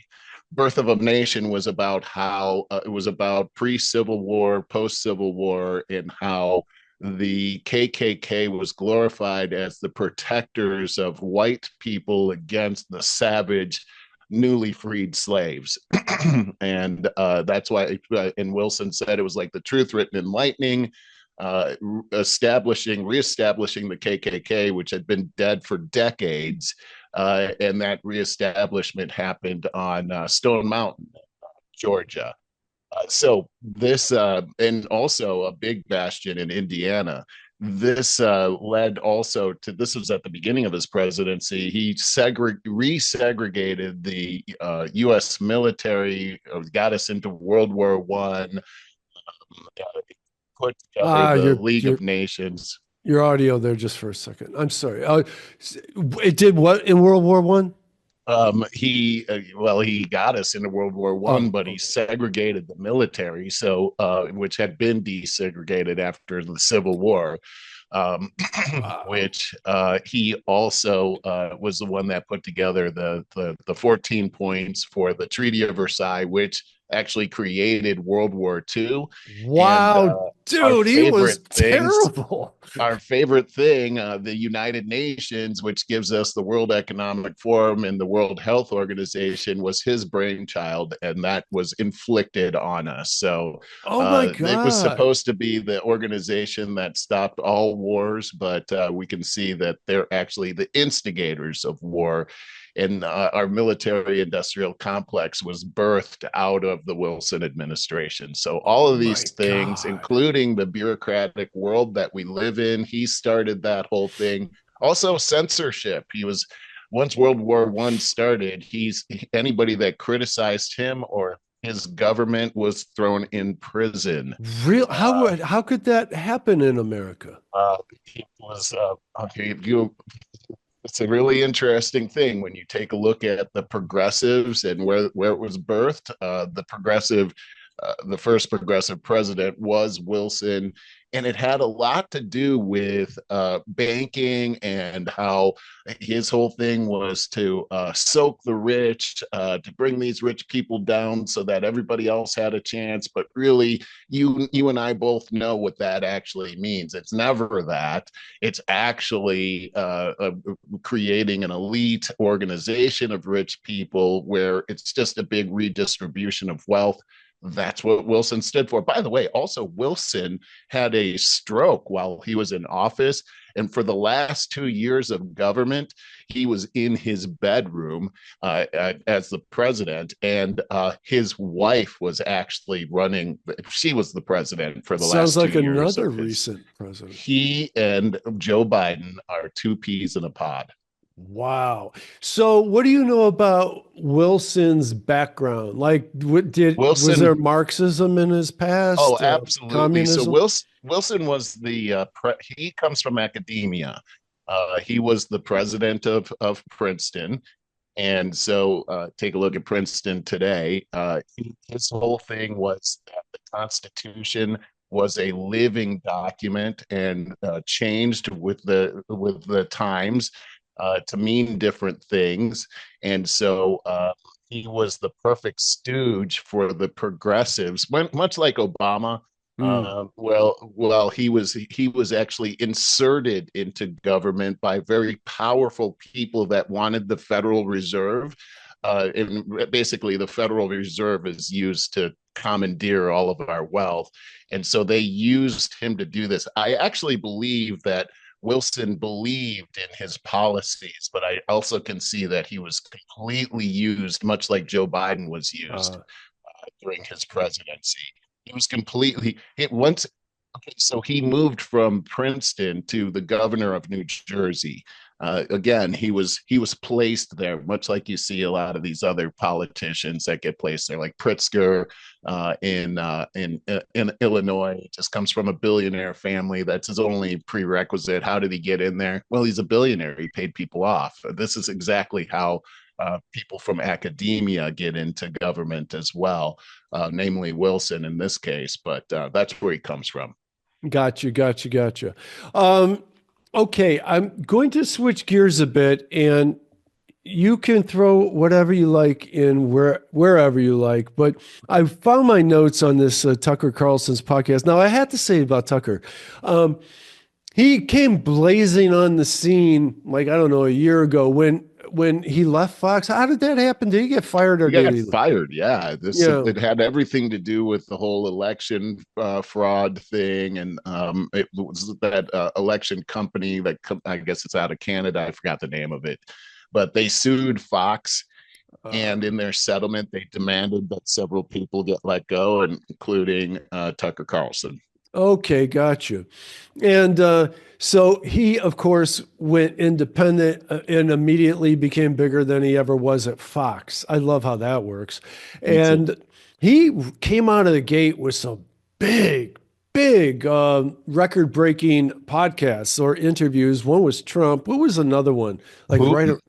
[SPEAKER 2] Birth of a Nation was about how it was about pre-Civil War, post-Civil War, and how the KKK was glorified as the protectors of white people against the savage, newly freed slaves. And that's why, and Wilson said it was like the truth written in lightning, reestablishing the KKK, which had been dead for decades. And that reestablishment happened on Stone Mountain, Georgia. So this, and also a big bastion in Indiana. this led also to, this was at the beginning of his presidency, he resegregated the U.S. military, got us into World War One, put together
[SPEAKER 1] Ah,
[SPEAKER 2] the
[SPEAKER 1] your
[SPEAKER 2] League
[SPEAKER 1] your
[SPEAKER 2] of Nations.
[SPEAKER 1] your audio there just for a second. I'm sorry. It did what in World War One?
[SPEAKER 2] He got us into World War One,
[SPEAKER 1] Oh,
[SPEAKER 2] but he
[SPEAKER 1] okay.
[SPEAKER 2] segregated the military, so which had been desegregated after the Civil War. um,
[SPEAKER 1] Wow.
[SPEAKER 2] which he also was the one that put together the 14 points for the Treaty of Versailles, which actually created World War II. And
[SPEAKER 1] Wow,
[SPEAKER 2] our
[SPEAKER 1] dude, he was
[SPEAKER 2] favorite things
[SPEAKER 1] terrible.
[SPEAKER 2] our favorite thing, the United Nations, which gives us the World Economic Forum and the World Health Organization, was his brainchild, and that was inflicted on us. So
[SPEAKER 1] Oh my
[SPEAKER 2] it was
[SPEAKER 1] God.
[SPEAKER 2] supposed to be the organization that stopped all wars, but we can see that they're actually the instigators of war. And our military industrial complex was birthed out of the Wilson administration. So, all
[SPEAKER 1] Oh
[SPEAKER 2] of these
[SPEAKER 1] my
[SPEAKER 2] things,
[SPEAKER 1] God.
[SPEAKER 2] including the bureaucratic world that we live in, he started that whole thing. Also, censorship. He was, once World War One started, he's anybody that criticized him or his government was thrown in prison.
[SPEAKER 1] Real
[SPEAKER 2] Uh,
[SPEAKER 1] how could that happen in America?
[SPEAKER 2] it was okay, it's a really interesting thing when you take a look at the progressives and where it was birthed. The first progressive president was Wilson, and it had a lot to do with banking and how his whole thing was to soak the rich, to bring these rich people down so that everybody else had a chance. But really, you and I both know what that actually means. It's never that. It's actually creating an elite organization of rich people where it's just a big redistribution of wealth. That's what Wilson stood for. By the way, also, Wilson had a stroke while he was in office. And for the last 2 years of government, he was in his bedroom as the president. And his wife was actually running, she was the president for the
[SPEAKER 1] Sounds
[SPEAKER 2] last two
[SPEAKER 1] like
[SPEAKER 2] years
[SPEAKER 1] another
[SPEAKER 2] of his.
[SPEAKER 1] recent president.
[SPEAKER 2] He and Joe Biden are two peas in a pod.
[SPEAKER 1] Wow. So what do you know about Wilson's background? Like was there
[SPEAKER 2] Wilson,
[SPEAKER 1] Marxism in his
[SPEAKER 2] oh,
[SPEAKER 1] past?
[SPEAKER 2] absolutely. So
[SPEAKER 1] Communism?
[SPEAKER 2] Wilson was he comes from academia. He was the president of Princeton. And so take a look at Princeton today. His whole thing was that the Constitution was a living document and changed with the times to mean different things. And so he was the perfect stooge for the progressives, much like Obama.
[SPEAKER 1] Hmm.
[SPEAKER 2] He was actually inserted into government by very powerful people that wanted the Federal Reserve. And basically, the Federal Reserve is used to commandeer all of our wealth, and so they used him to do this. I actually believe that Wilson believed in his policies, but I also can see that he was completely used, much like Joe Biden was used
[SPEAKER 1] Uh,
[SPEAKER 2] during his presidency. He was completely it once. Okay, so he moved from Princeton to the governor of New Jersey. Again, he was placed there, much like you see a lot of these other politicians that get placed there, like Pritzker in Illinois. He just comes from a billionaire family. That's his only prerequisite. How did he get in there? Well, he's a billionaire. He paid people off. This is exactly how people from academia get into government as well, namely Wilson in this case. But that's where he comes from.
[SPEAKER 1] gotcha. Um, okay, I'm going to switch gears a bit, and you can throw whatever you like in wherever you like. But I found my notes on this Tucker Carlson's podcast. Now, I had to say about Tucker, um, he came blazing on the scene like I don't know a year ago when he left Fox. How did that happen? Did he get fired or
[SPEAKER 2] He
[SPEAKER 1] did
[SPEAKER 2] got
[SPEAKER 1] he?
[SPEAKER 2] fired. Yeah, this
[SPEAKER 1] Yeah.
[SPEAKER 2] it had everything to do with the whole election fraud thing, and it was that election company that I guess it's out of Canada. I forgot the name of it, but they sued Fox,
[SPEAKER 1] Uh,
[SPEAKER 2] and in their settlement, they demanded that several people get let go, and including Tucker Carlson.
[SPEAKER 1] Okay, gotcha. And so he, of course, went independent and immediately became bigger than he ever was at Fox. I love how that works.
[SPEAKER 2] Me too.
[SPEAKER 1] And he came out of the gate with some big record-breaking podcasts or interviews. One was Trump. What was another one? Like right,
[SPEAKER 2] Putin.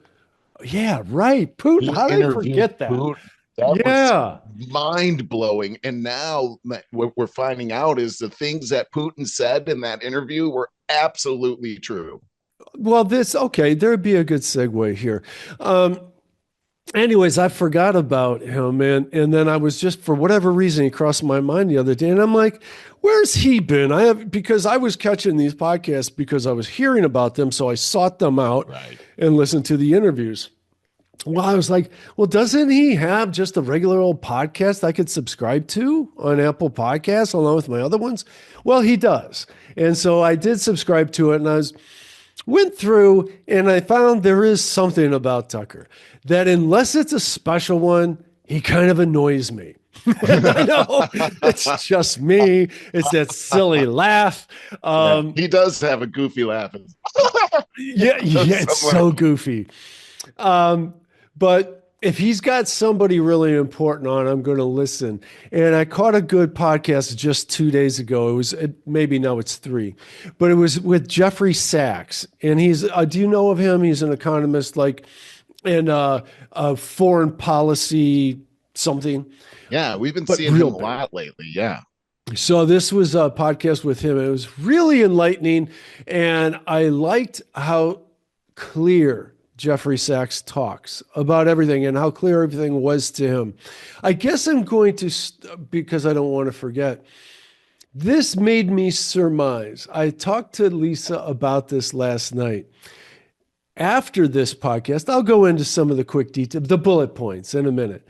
[SPEAKER 1] yeah, right. Putin.
[SPEAKER 2] He
[SPEAKER 1] How did I
[SPEAKER 2] interviewed
[SPEAKER 1] forget that?
[SPEAKER 2] Putin. That was
[SPEAKER 1] Yeah.
[SPEAKER 2] mind blowing. And now what we're finding out is the things that Putin said in that interview were absolutely true.
[SPEAKER 1] Well, okay, there'd be a good segue here. Um, Anyways, I forgot about him, and then I was just for whatever reason he crossed my mind the other day, and I'm like, where's he been? Because I was catching these podcasts because I was hearing about them, so I sought them out
[SPEAKER 2] Right.
[SPEAKER 1] and listened to the interviews. Well, I was like, well, doesn't he have just a regular old podcast I could subscribe to on Apple Podcasts along with my other ones? Well, he does. And so I did subscribe to it, and went through and I found there is something about Tucker that unless it's a special one, he kind of annoys me. And I know it's just me. It's that silly laugh.
[SPEAKER 2] He does have a goofy laugh.
[SPEAKER 1] Yeah, it's so goofy. But if he's got somebody really important on, I'm going to listen. And I caught a good podcast just 2 days ago. Maybe now it's 3, but it was with Jeffrey Sachs. And do you know of him? He's an economist, and foreign policy something.
[SPEAKER 2] Yeah, we've been
[SPEAKER 1] But
[SPEAKER 2] seeing him a
[SPEAKER 1] real big.
[SPEAKER 2] lot lately. Yeah.
[SPEAKER 1] So this was a podcast with him. It was really enlightening. And I liked how clear Jeffrey Sachs talks about everything and how clear everything was to him. I guess I'm going to, because I don't want to forget, this made me surmise. I talked to Lisa about this last night. After this podcast, I'll go into some of the quick details, the bullet points in a minute.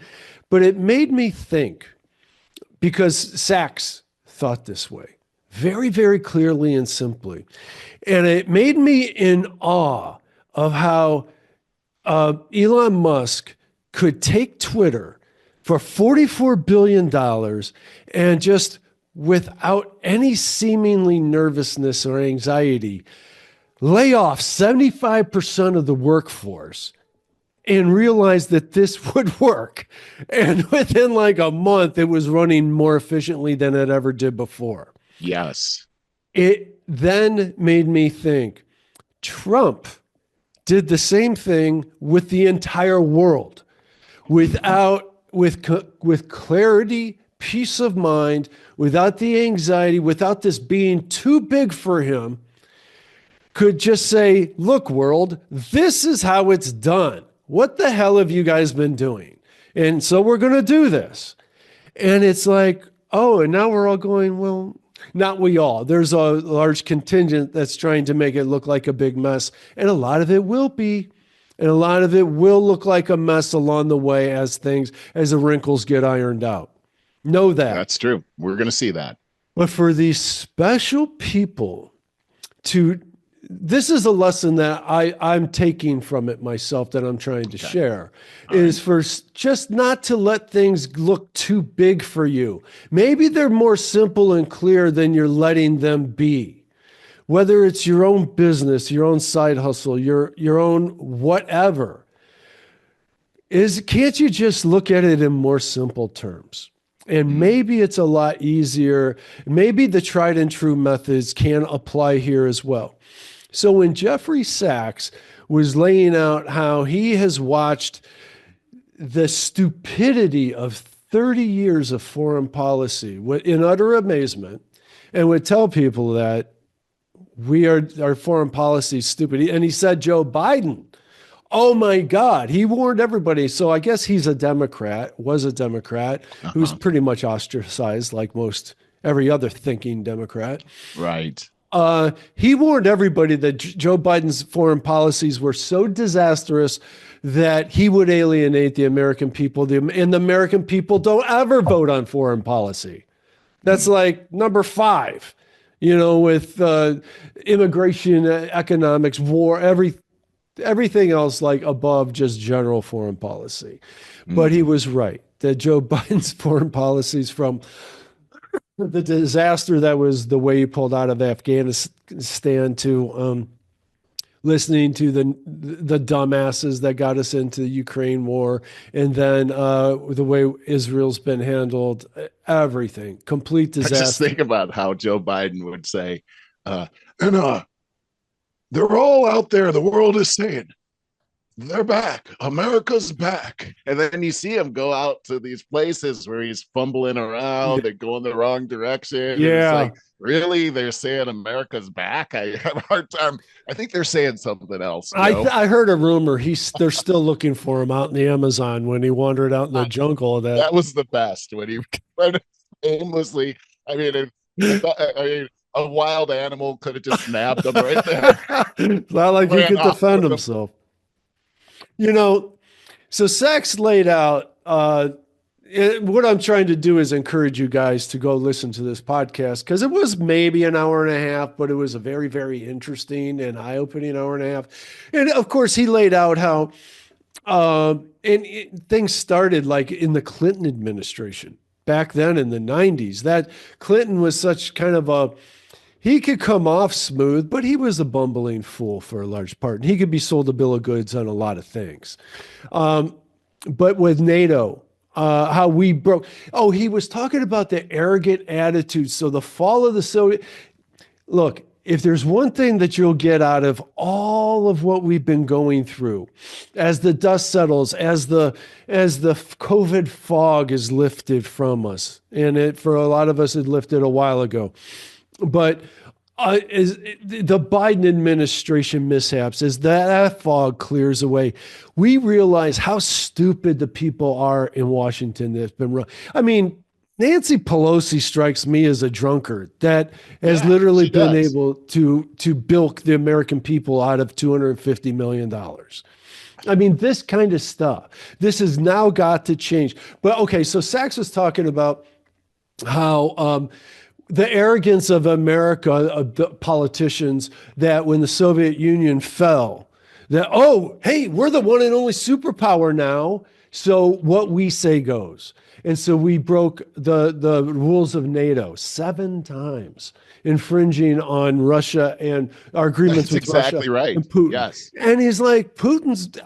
[SPEAKER 1] But it made me think, because Sachs thought this way very, very clearly and simply. And it made me in awe of how Elon Musk could take Twitter for $44 billion and just without any seemingly nervousness or anxiety, lay off 75% of the workforce and realize that this would work. And within like a month, it was running more efficiently than it ever did before.
[SPEAKER 2] Yes.
[SPEAKER 1] It then made me think Trump did the same thing with the entire world with clarity, peace of mind, without the anxiety, without this being too big for him, could just say, look, world, this is how it's done. What the hell have you guys been doing? And so we're going to do this. And it's like, oh, and now we're all going, well, not we all. There's a large contingent that's trying to make it look like a big mess. And a lot of it will be. And a lot of it will look like a mess along the way as the wrinkles get ironed out. Know that.
[SPEAKER 2] That's true. We're going to see that.
[SPEAKER 1] But for these special people this is a lesson that I'm taking from it myself that I'm trying to share, is for just not to let things look too big for you. Maybe they're more simple and clear than you're letting them be. Whether it's your own business, your own side hustle, your own whatever, can't you just look at it in more simple terms? And maybe it's a lot easier. Maybe the tried and true methods can apply here as well. So when Jeffrey Sachs was laying out how he has watched the stupidity of 30 years of foreign policy in utter amazement, and would tell people that our foreign policy is stupid. And he said Joe Biden, oh my God, he warned everybody. So I guess he's was a Democrat, who's pretty much ostracized like every other thinking Democrat.
[SPEAKER 2] Right.
[SPEAKER 1] He warned everybody that Joe Biden's foreign policies were so disastrous that he would alienate the American people. And the American people don't ever vote on foreign policy. That's like number 5, with immigration, economics, war, everything else like above just general foreign policy. But he was right that Joe Biden's foreign policies from the disaster that was the way he pulled out of Afghanistan to listening to the dumbasses that got us into the Ukraine war, and then the way Israel's been handled, everything, complete
[SPEAKER 2] I just
[SPEAKER 1] disaster.
[SPEAKER 2] think about how Joe Biden would say, and they're all out there. The world is saying, they're back. America's back. And then you see him go out to these places where he's fumbling
[SPEAKER 1] Yeah,
[SPEAKER 2] around and going the wrong direction. And it's
[SPEAKER 1] yeah.
[SPEAKER 2] like, really? They're saying America's back? I have a hard time. I think they're saying something else, Joe.
[SPEAKER 1] I heard a rumor they're still looking for him out in the Amazon when he wandered out in the jungle. That
[SPEAKER 2] That was the best when he went aimlessly. I mean, I mean, a wild animal could have just nabbed him right there.
[SPEAKER 1] it's not like he
[SPEAKER 2] Ran
[SPEAKER 1] could
[SPEAKER 2] off
[SPEAKER 1] defend
[SPEAKER 2] with him.
[SPEAKER 1] himself. You know, so Sachs laid out what I'm trying to do is encourage you guys to go listen to this podcast because it was maybe an hour and a half, but it was a very, very interesting and eye-opening hour and a half. And of course, he laid out how things started like in the Clinton administration back then in the 90s. That Clinton was such kind of a he could come off smooth, but he was a bumbling fool for a large part. And he could be sold a bill of goods on a lot of things. But with NATO, how we broke. Oh, he was talking about the arrogant attitude. So the fall of the Soviet. Look, if there's one thing that you'll get out of all of what we've been going through, as the dust settles, as the COVID fog is lifted from us, and it for a lot of us it lifted a while ago, but is the Biden administration mishaps as that fog clears away, we realize how stupid the people are in Washington that's been run. I mean, Nancy Pelosi strikes me as a drunkard that has literally been
[SPEAKER 2] Does.
[SPEAKER 1] able to bilk the American people out of $250 million. I mean, this kind of stuff. This has now got to change. But okay, so Sachs was talking about how the arrogance of America, of the politicians, that when the Soviet Union fell, that, oh, hey, we're the one and only superpower now. So what we say goes. And so we broke the rules of NATO 7 times, infringing on Russia and our agreements
[SPEAKER 2] That's
[SPEAKER 1] with Russia
[SPEAKER 2] exactly right.
[SPEAKER 1] and Putin.
[SPEAKER 2] Yes.
[SPEAKER 1] And he's like,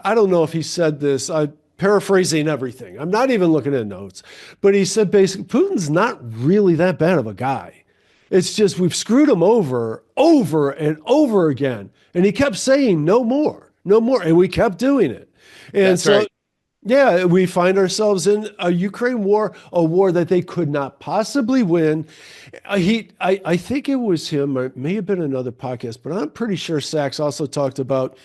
[SPEAKER 1] I don't know if he said this. I'm paraphrasing everything. I'm not even looking at notes. But he said basically, Putin's not really that bad of a guy. It's just we've screwed him over and over again. And he kept saying, no more, no more. And we kept doing it. And
[SPEAKER 2] That's
[SPEAKER 1] so
[SPEAKER 2] right.
[SPEAKER 1] yeah, we find ourselves in a Ukraine war, a war that they could not possibly win. I think it was him, or it may have been another podcast, but I'm pretty sure Sachs also talked about,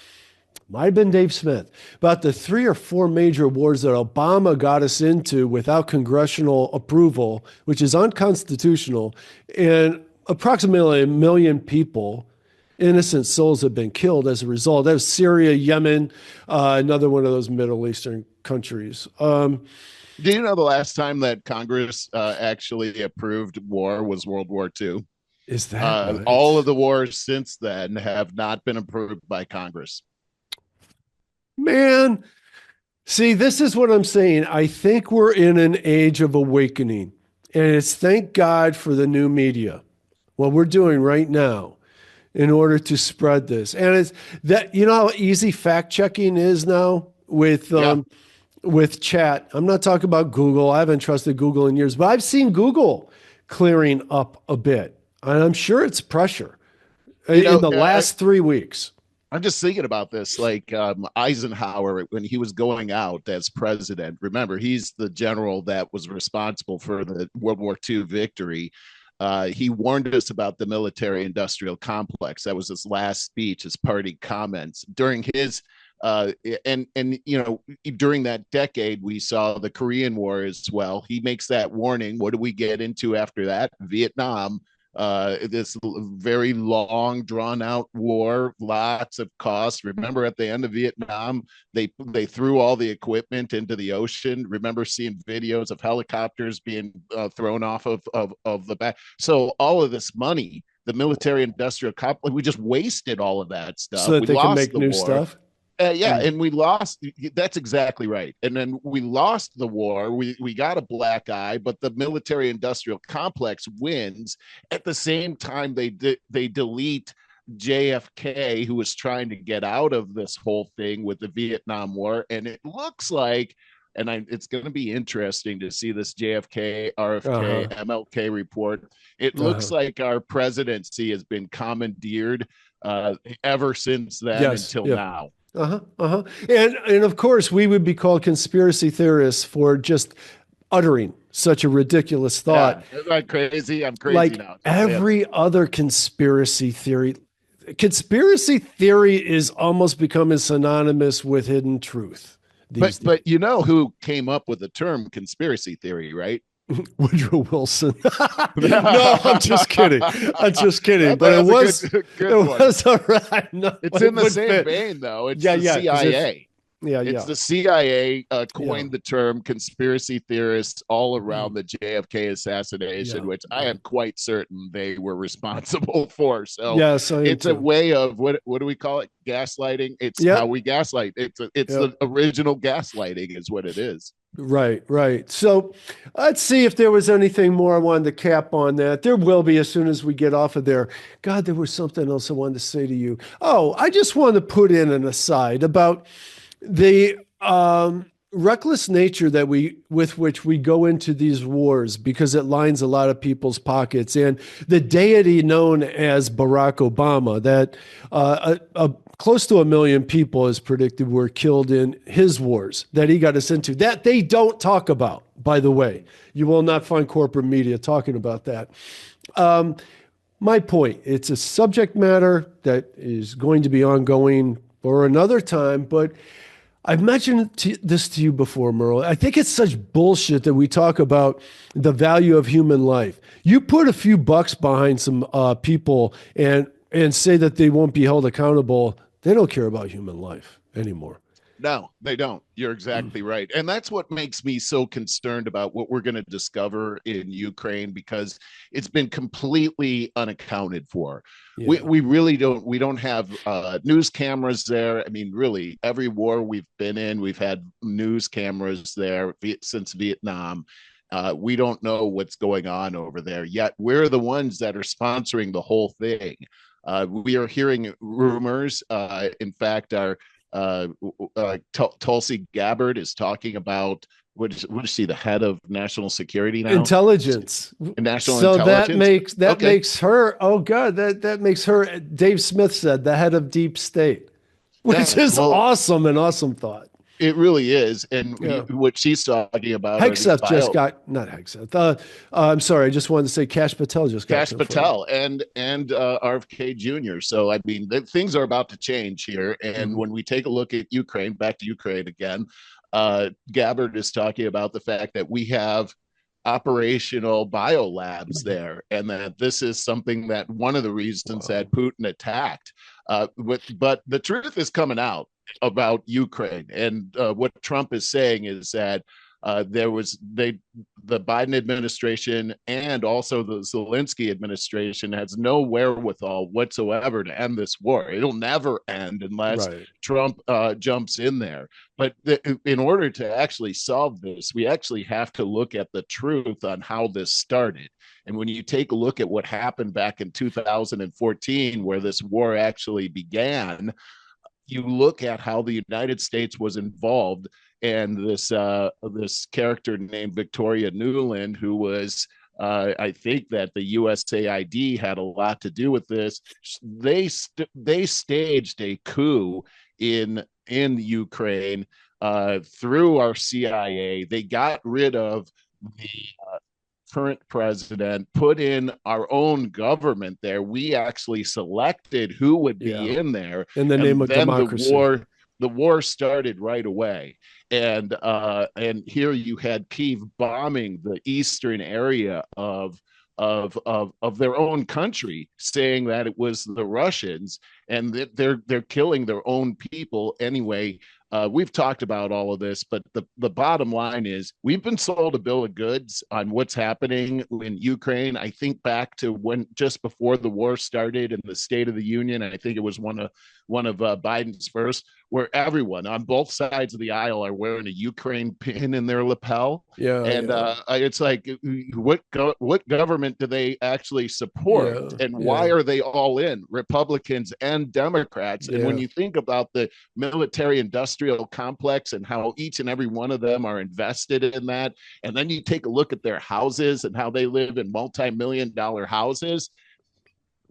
[SPEAKER 1] might have been Dave Smith, about the 3 or 4 major wars that Obama got us into without congressional approval, which is unconstitutional, and approximately 1 million people, innocent souls, have been killed as a result. That was Syria, Yemen, another one of those Middle Eastern countries.
[SPEAKER 2] Do you know the last time that Congress actually approved war was World War II?
[SPEAKER 1] Is that right?
[SPEAKER 2] All of the wars since then have not been approved by Congress.
[SPEAKER 1] Man, see, this is what I'm saying. I think we're in an age of awakening, and it's thank God for the new media, what we're doing right now in order to spread this. And it's that, you know how easy fact checking is now with chat. I'm not talking about Google. I haven't trusted Google in years, but I've seen Google clearing up a bit. And I'm sure it's pressure in the last 3 weeks.
[SPEAKER 2] I'm just thinking about this, like Eisenhower, when he was going out as president, remember, he's the general that was responsible for the World War II victory. He warned us about the military industrial complex. That was his last speech, his party comments during his and you know, during that decade we saw the Korean War as well. He makes that warning. What do we get into after that? Vietnam. This very long, drawn-out war, lots of costs. Remember, at the end of Vietnam, they threw all the equipment into the ocean. Remember seeing videos of helicopters being thrown off of the back. So all of this money, the military-industrial complex, we just wasted all of that stuff.
[SPEAKER 1] So that
[SPEAKER 2] We
[SPEAKER 1] they can
[SPEAKER 2] lost
[SPEAKER 1] make
[SPEAKER 2] the
[SPEAKER 1] new
[SPEAKER 2] war.
[SPEAKER 1] stuff.
[SPEAKER 2] Yeah,
[SPEAKER 1] And
[SPEAKER 2] and we lost. That's exactly right. And then we lost the war. We got a black eye, but the military-industrial complex wins. At the same time, they delete JFK, who was trying to get out of this whole thing with the Vietnam War, and it looks like. It's going to be interesting to see this JFK, RFK,
[SPEAKER 1] uh-huh,
[SPEAKER 2] MLK report. It looks
[SPEAKER 1] uh-huh.
[SPEAKER 2] like our presidency has been commandeered ever since then
[SPEAKER 1] Yes,
[SPEAKER 2] until
[SPEAKER 1] yeah.
[SPEAKER 2] now.
[SPEAKER 1] Uh-huh, uh-huh. And of course, we would be called conspiracy theorists for just uttering such a ridiculous thought.
[SPEAKER 2] Yeah, isn't that crazy? I'm crazy
[SPEAKER 1] Like
[SPEAKER 2] now. Just saying it.
[SPEAKER 1] every other conspiracy theory is almost becoming synonymous with hidden truth these days.
[SPEAKER 2] But you know who came up with the term conspiracy theory, right?
[SPEAKER 1] Woodrow Wilson. No, I'm just kidding. I'm
[SPEAKER 2] that,
[SPEAKER 1] just kidding. But
[SPEAKER 2] that's a
[SPEAKER 1] it
[SPEAKER 2] good one.
[SPEAKER 1] was all right. No,
[SPEAKER 2] It's
[SPEAKER 1] it
[SPEAKER 2] in the
[SPEAKER 1] would
[SPEAKER 2] same
[SPEAKER 1] fit.
[SPEAKER 2] vein, though. It's
[SPEAKER 1] Yeah,
[SPEAKER 2] the
[SPEAKER 1] yeah. Because if
[SPEAKER 2] CIA.
[SPEAKER 1] yeah,
[SPEAKER 2] It's
[SPEAKER 1] yeah,
[SPEAKER 2] the CIA
[SPEAKER 1] yeah,
[SPEAKER 2] coined the term conspiracy theorists all around the JFK assassination,
[SPEAKER 1] yeah,
[SPEAKER 2] which I
[SPEAKER 1] yeah.
[SPEAKER 2] am quite certain they were responsible for. So
[SPEAKER 1] Yes, I am
[SPEAKER 2] it's a
[SPEAKER 1] too.
[SPEAKER 2] way of what do we call it? Gaslighting. It's how
[SPEAKER 1] Yep.
[SPEAKER 2] we gaslight. It's
[SPEAKER 1] Yep.
[SPEAKER 2] the original gaslighting, is what it is.
[SPEAKER 1] Right, right. So let's see if there was anything more I wanted to cap on that. There will be as soon as we get off of there. God, there was something else I wanted to say to you. Oh, I just wanted to put in an aside about the reckless nature that we with which we go into these wars because it lines a lot of people's pockets, and the deity known as Barack Obama that close to 1 million people is predicted were killed in his wars that he got us into that they don't talk about, by the way. You will not find corporate media talking about that. My point, it's a subject matter that is going to be ongoing for another time, but I've mentioned this to you before, Merle. I think it's such bullshit that we talk about the value of human life. You put a few bucks behind some people and say that they won't be held accountable. They don't care about human life anymore.
[SPEAKER 2] No, they don't. You're exactly right. And that's what makes me so concerned about what we're going to discover in Ukraine, because it's been completely unaccounted for. We,
[SPEAKER 1] Yeah.
[SPEAKER 2] we really don't have news cameras there. I mean, really, every war we've been in, we've had news cameras there since Vietnam. We don't know what's going on over there, yet we're the ones that are sponsoring the whole thing. We are hearing rumors. In fact, our Tulsi Gabbard is talking about what is she, the head of national security now?
[SPEAKER 1] Intelligence.
[SPEAKER 2] National
[SPEAKER 1] So
[SPEAKER 2] intelligence.
[SPEAKER 1] that
[SPEAKER 2] Okay.
[SPEAKER 1] makes her, oh God, that makes her, Dave Smith said, the head of deep state, which
[SPEAKER 2] Yeah.
[SPEAKER 1] is
[SPEAKER 2] Well,
[SPEAKER 1] awesome, an awesome thought.
[SPEAKER 2] it really is. And
[SPEAKER 1] Yeah.
[SPEAKER 2] what she's talking about are these
[SPEAKER 1] Hegseth just
[SPEAKER 2] bio
[SPEAKER 1] got, not Hegseth. I'm sorry. I just wanted to say Cash Patel just got
[SPEAKER 2] Cash
[SPEAKER 1] confirmed.
[SPEAKER 2] Patel and RFK Jr. So I mean, things are about to change here. And
[SPEAKER 1] Mhm.
[SPEAKER 2] when we take a look at Ukraine, back to Ukraine again, Gabbard is talking about the fact that we have operational biolabs there, and that this is something that one of the reasons
[SPEAKER 1] Wow.
[SPEAKER 2] that Putin attacked. But the truth is coming out about Ukraine, and what Trump is saying is that the Biden administration and also the Zelensky administration has no wherewithal whatsoever to end this war. It'll never end unless
[SPEAKER 1] Right.
[SPEAKER 2] Trump jumps in there. But in order to actually solve this, we actually have to look at the truth on how this started. And when you take a look at what happened back in 2014, where this war actually began, you look at how the United States was involved, and this character named Victoria Nuland, who was I think that the USAID had a lot to do with this. They staged a coup in Ukraine through our CIA. They got rid of the current president, put in our own government there. We actually selected who would
[SPEAKER 1] Yeah.
[SPEAKER 2] be in there,
[SPEAKER 1] In the name
[SPEAKER 2] and
[SPEAKER 1] of
[SPEAKER 2] then
[SPEAKER 1] democracy.
[SPEAKER 2] the war started right away. And here you had Kiev bombing the eastern area of their own country, saying that it was the Russians, and that they're killing their own people anyway. We've talked about all of this, but the bottom line is we've been sold a bill of goods on what's happening in Ukraine. I think back to when just before the war started in the State of the Union, I think it was one of Biden's first where everyone on both sides of the aisle are wearing a Ukraine pin in their lapel.
[SPEAKER 1] Yeah,
[SPEAKER 2] And it's like, what government do they actually support,
[SPEAKER 1] yeah,
[SPEAKER 2] and why are they all in, Republicans and Democrats? And when you think about the military industrial complex and how each and every one of them are invested in that, and then you take a look at their houses and how they live in multi-million-dollar houses,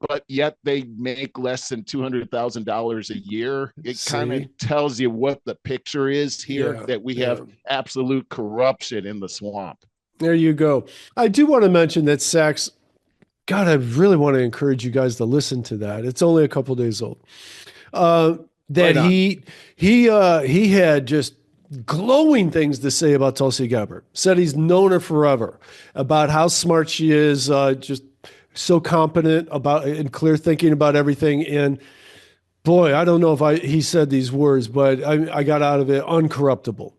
[SPEAKER 2] but yet they make less than $200,000 a year. It kind of tells you what the picture is here, that we have absolute corruption in the swamp.
[SPEAKER 1] There you go. I do want to mention that Sachs, God, I really want to encourage you guys to listen to that. It's only a couple days old. That he had just glowing things to say about Tulsi Gabbard. Said he's known her forever, about how smart she is, just so competent about and clear thinking about everything. And boy, I don't know if he said these words, but I got out of it uncorruptible.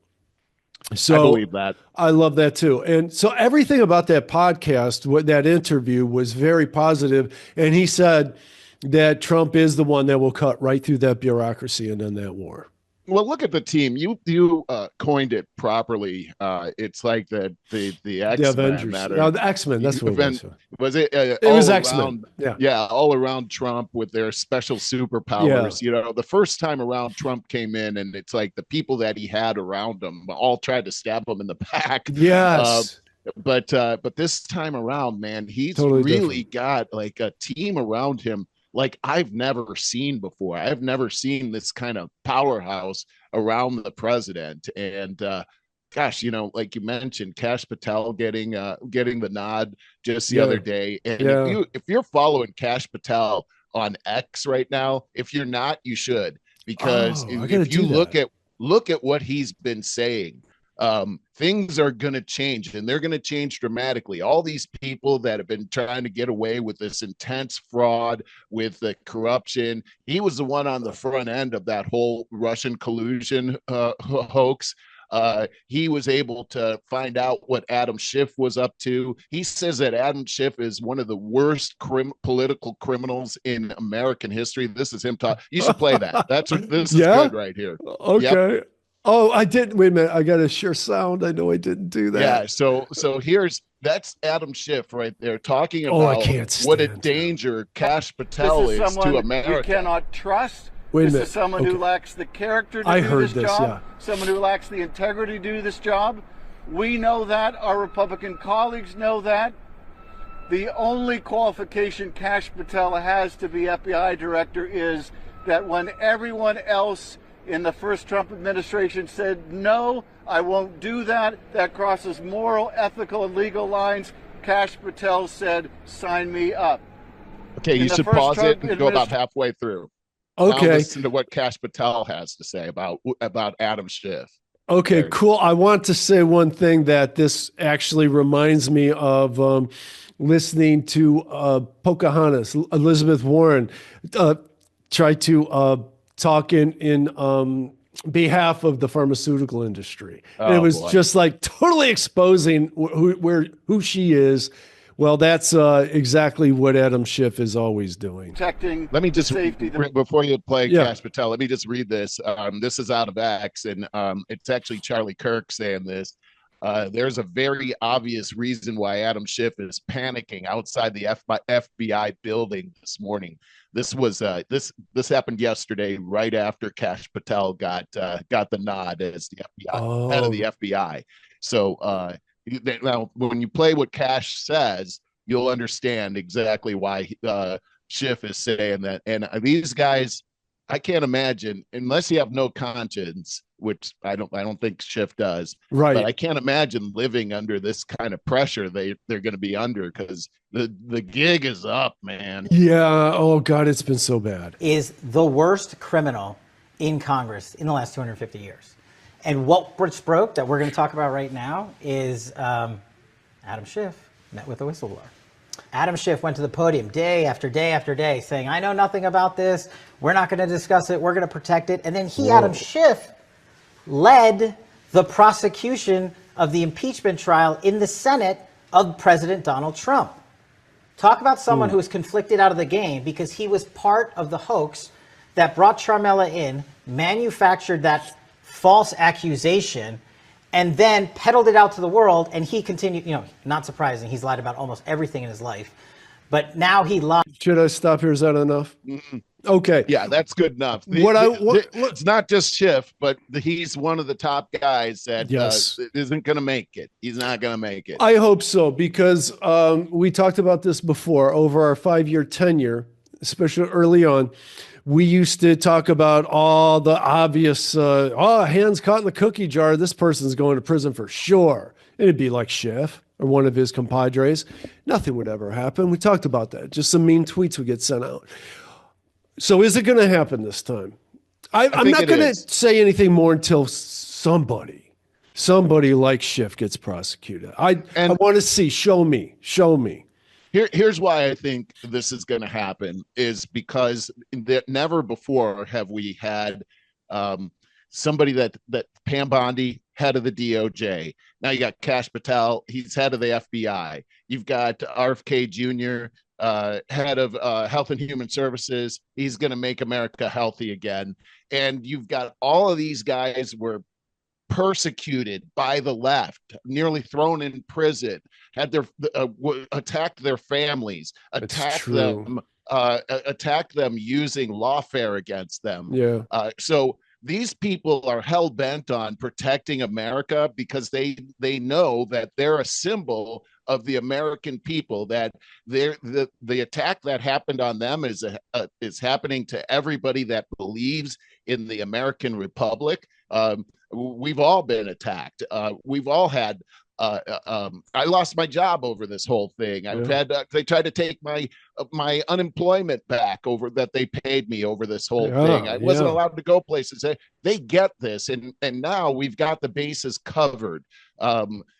[SPEAKER 1] So
[SPEAKER 2] I believe that.
[SPEAKER 1] I love that too. And so everything about that podcast, that interview, was very positive. And he said that Trump is the one that will cut right through that bureaucracy and end that war.
[SPEAKER 2] Well, look at the team. You coined it properly. It's like the X-Men.
[SPEAKER 1] The X-Men. That's what it was.
[SPEAKER 2] Was it?
[SPEAKER 1] It was X-Men.
[SPEAKER 2] All around Trump with their special superpowers. You know, the first time around Trump came in, and it's like the people that he had around him all tried to stab him in the back.
[SPEAKER 1] Yes.
[SPEAKER 2] But this time around, man, he's
[SPEAKER 1] totally
[SPEAKER 2] really
[SPEAKER 1] different.
[SPEAKER 2] got like a team around him like I've never seen before. I've never seen this kind of powerhouse around the president. And gosh, you know, like you mentioned, Kash Patel getting the nod just the other day. And if you're following Kash Patel on X right now, if you're not, you should, because if you look at what he's been saying, things are going to change, and they're going to change dramatically. All these people that have been trying to get away with this intense fraud, with the corruption, he was the one on the front end of that whole Russian collusion hoax. He was able to find out what Adam Schiff was up to. He says that Adam Schiff is one of the worst political criminals in American history. This is him talking. You should play that. This is good right here.
[SPEAKER 1] Okay. Yep. Oh, I didn't. Wait a minute. I got a sure sound. I know I didn't do that.
[SPEAKER 2] Yeah. So that's Adam Schiff right there talking about what a danger Kash Patel is to America.
[SPEAKER 3] You cannot trust.
[SPEAKER 1] Wait a minute.
[SPEAKER 3] This is someone who lacks the character to do this job. Someone who lacks the integrity to do this job. We know that. Our Republican colleagues know that. The only qualification Kash Patel has to be FBI director is that when everyone else in the first Trump administration said, no, I won't do that, that crosses moral, ethical, and legal lines, Kash Patel said, sign me up.
[SPEAKER 2] Okay, you should pause it and go about halfway through.
[SPEAKER 1] Okay.
[SPEAKER 2] Now listen to what Kash Patel has to say about Adam Schiff.
[SPEAKER 1] Okay, cool. I want to say one thing that this actually reminds me of listening to Pocahontas, Elizabeth Warren, try to talk in behalf of the pharmaceutical industry. And it was just like totally exposing who she is. Well, that's exactly what Adam Schiff is always doing.
[SPEAKER 3] Protecting.
[SPEAKER 2] Let me just before you play Kash Patel, let me just read this. This is out of X, and it's actually Charlie Kirk saying this. There's a very obvious reason why Adam Schiff is panicking outside the FBI building this morning. This was this happened yesterday, right after Kash Patel got the nod as the FBI head of the FBI. So now, when you play what Kash says, you'll understand exactly why Schiff is saying that. And these guys, I can't imagine, unless you have no conscience, which I don't think Schiff does.
[SPEAKER 1] Right.
[SPEAKER 2] But I can't imagine living under this kind of pressure they're going to be under, because the gig is up, man.
[SPEAKER 1] Yeah. Oh God, it's been so bad.
[SPEAKER 4] Is the worst criminal in Congress in the last 250 years. And what broke that we're going to talk about right now is Adam Schiff met with a whistleblower. Adam Schiff went to the podium day after day after day saying, I know nothing about this. We're not going to discuss it. We're going to protect it. And then Adam Schiff, led the prosecution of the impeachment trial in the Senate of President Donald Trump. Talk about someone who was conflicted out of the game, because he was part of the hoax that brought Charmella in, manufactured that false accusation, and then peddled it out to the world. And he continued, not surprising, he's lied about almost everything in his life. But now he lied.
[SPEAKER 1] Should I stop here? Is that enough?
[SPEAKER 2] Mm-hmm.
[SPEAKER 1] Okay.
[SPEAKER 2] Yeah, that's good enough. It's not just Schiff, but he's one of the top guys that isn't going to make it. He's not going to make it.
[SPEAKER 1] I hope so, because we talked about this before. Over our 5-year tenure, especially early on, we used to talk about all the obvious, hands caught in the cookie jar. This person's going to prison for sure. It'd be like Schiff or one of his compadres. Nothing would ever happen. We talked about that. Just some mean tweets would get sent out. So is it going to happen this time? I'm not going to say anything more until somebody like Schiff gets prosecuted. I want to see. Show me.
[SPEAKER 2] Here's why I think this is going to happen is because never before have we had somebody that Pam Bondi, head of the DOJ. Now you got Patel, he's head of the FBI. You've got RFK Jr., head of Health and Human Services. He's going to make America healthy again. And you've got all of these guys were persecuted by the left, nearly thrown in prison, had their attacked their families, attacked them using lawfare against them.
[SPEAKER 1] Yeah.
[SPEAKER 2] So these people are hell bent on protecting America because they know that they're a symbol of the American people, that the attack that happened on them is happening to everybody that believes in the American Republic. We've all been attacked. We've all had. I lost my job over this whole thing. I've had. They tried to take my unemployment back over that they paid me over this whole thing. I wasn't allowed to go places. They get this, and now we've got the bases covered.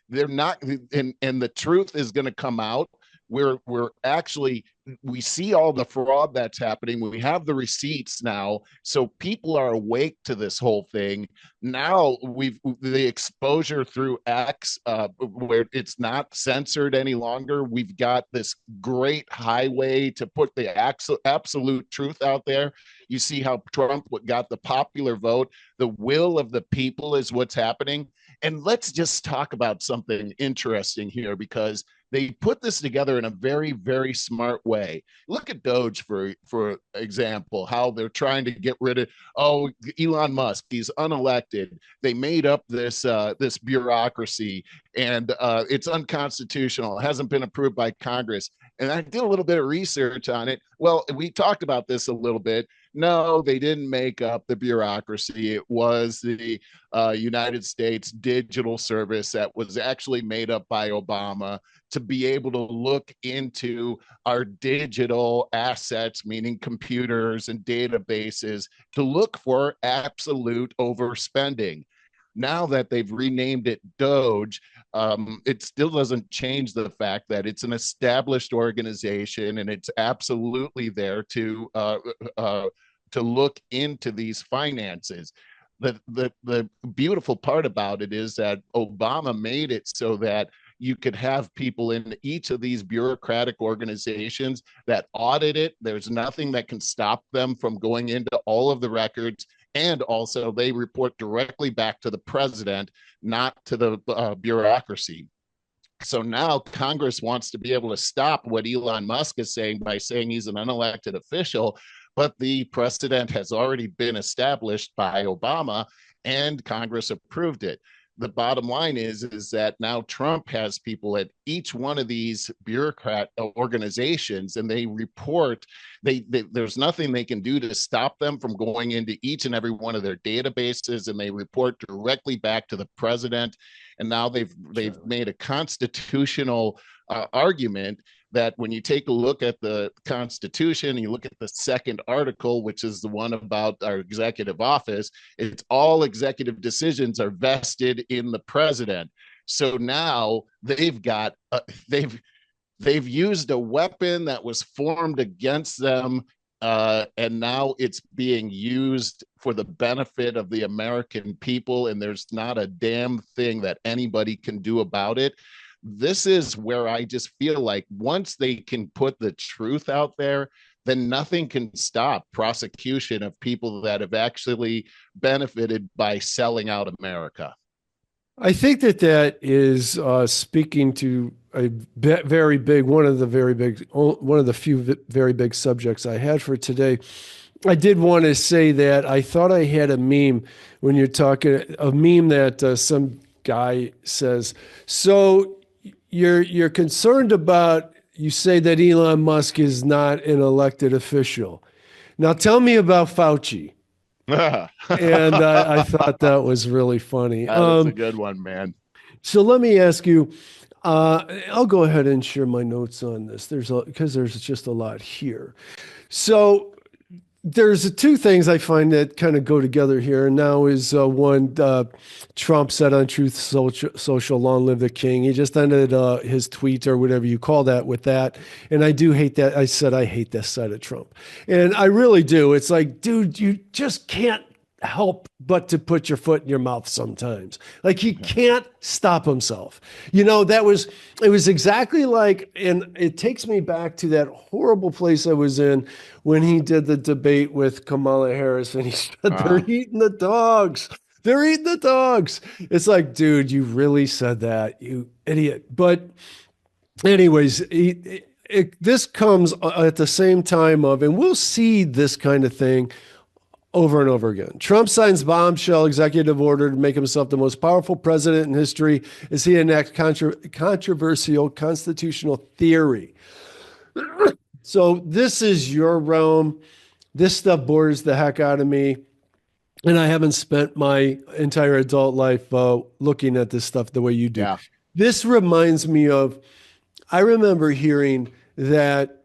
[SPEAKER 2] They're not, and the truth is going to come out. We see all the fraud that's happening. We have the receipts now, so people are awake to this whole thing. Now the exposure through X, where it's not censored any longer. We've got this great highway to put the absolute truth out there. You see how Trump got the popular vote. The will of the people is what's happening. And let's just talk about something interesting here, because they put this together in a very, very smart way. Look at Doge, for example, how they're trying to get rid of, Elon Musk, he's unelected. They made up this bureaucracy, and it's unconstitutional. It hasn't been approved by Congress. And I did a little bit of research on it. Well, we talked about this a little bit. No, they didn't make up the bureaucracy. It was the United States Digital Service that was actually made up by Obama to be able to look into our digital assets, meaning computers and databases, to look for absolute overspending. Now that they've renamed it Doge, it still doesn't change the fact that it's an established organization, and it's absolutely there to look into these finances. The beautiful part about it is that Obama made it so that you could have people in each of these bureaucratic organizations that audit it. There's nothing that can stop them from going into all of the records. And also they report directly back to the president, not to the bureaucracy. So now Congress wants to be able to stop what Elon Musk is saying by saying he's an unelected official, but the precedent has already been established by Obama, and Congress approved it. The bottom line is that now Trump has people at each one of these bureaucrat organizations, and they report. There's nothing they can do to stop them from going into each and every one of their databases, and they report directly back to the president. And now they've made a constitutional argument that when you take a look at the Constitution, you look at the second article, which is the one about our executive office, it's all executive decisions are vested in the president. So now they've got they've used a weapon that was formed against them, and now it's being used for the benefit of the American people, and there's not a damn thing that anybody can do about it. this is where I just feel like once they can put the truth out there, then nothing can stop prosecution of people that have actually benefited by selling out America.
[SPEAKER 1] I think that is speaking to a very big, one of the few very big subjects I had for today. I did want to say that I thought I had a meme when you're talking, a meme that some guy says, so you're concerned about, you say that Elon Musk is not an elected official. Now tell me about Fauci. And I thought that was really funny.
[SPEAKER 2] That's a good one, man.
[SPEAKER 1] So let me ask you, I'll go ahead and share my notes on this. Because there's just a lot here. So there's two things I find that kind of go together here. And now is one, Trump said on Truth Social, long live the king. He just ended his tweet or whatever you call that with that. And I do hate that. I said I hate this side of Trump. And I really do. It's like, dude, you just can't help but to put your foot in your mouth sometimes. Like he can't stop himself. You know, it was exactly like, and it takes me back to that horrible place I was in when he did the debate with Kamala Harris and he said, they're eating the dogs. They're eating the dogs. It's like, dude, you really said that, you idiot. But anyways, this comes at the same time of, and we'll see this kind of thing over and over again. Trump signs bombshell executive order to make himself the most powerful president in history as he enacts controversial constitutional theory. So this is your realm. This stuff bores the heck out of me. And I haven't spent my entire adult life looking at this stuff the way you do.
[SPEAKER 2] Yeah.
[SPEAKER 1] This reminds me of, I remember hearing that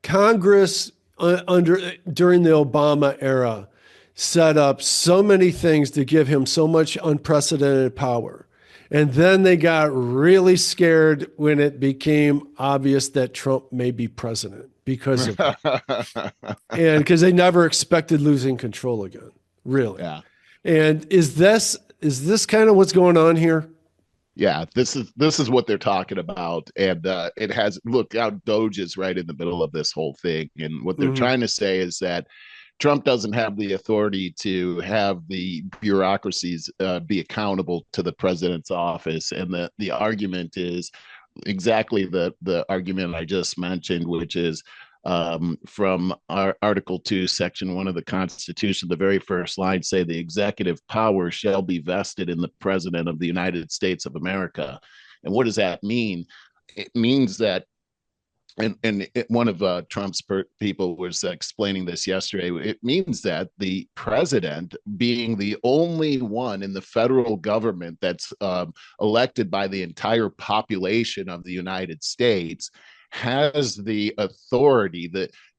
[SPEAKER 1] Congress during the Obama era set up so many things to give him so much unprecedented power. And then they got really scared when it became obvious that Trump may be president because of that. And because they never expected losing control again. Really.
[SPEAKER 2] Yeah.
[SPEAKER 1] And is this kind of what's going on here?
[SPEAKER 2] Yeah, this is what they're talking about. And it has, look out, Doge is right in the middle of this whole thing. And what they're trying to say is that Trump doesn't have the authority to have the bureaucracies be accountable to the president's office. And the argument is exactly the argument I just mentioned, which is from Article 2, Section 1 of the Constitution, the very first line say the executive power shall be vested in the President of the United States of America. And what does that mean? It means that, one of Trump's people was explaining this yesterday, it means that the president, being the only one in the federal government that's elected by the entire population of the United States, has the authority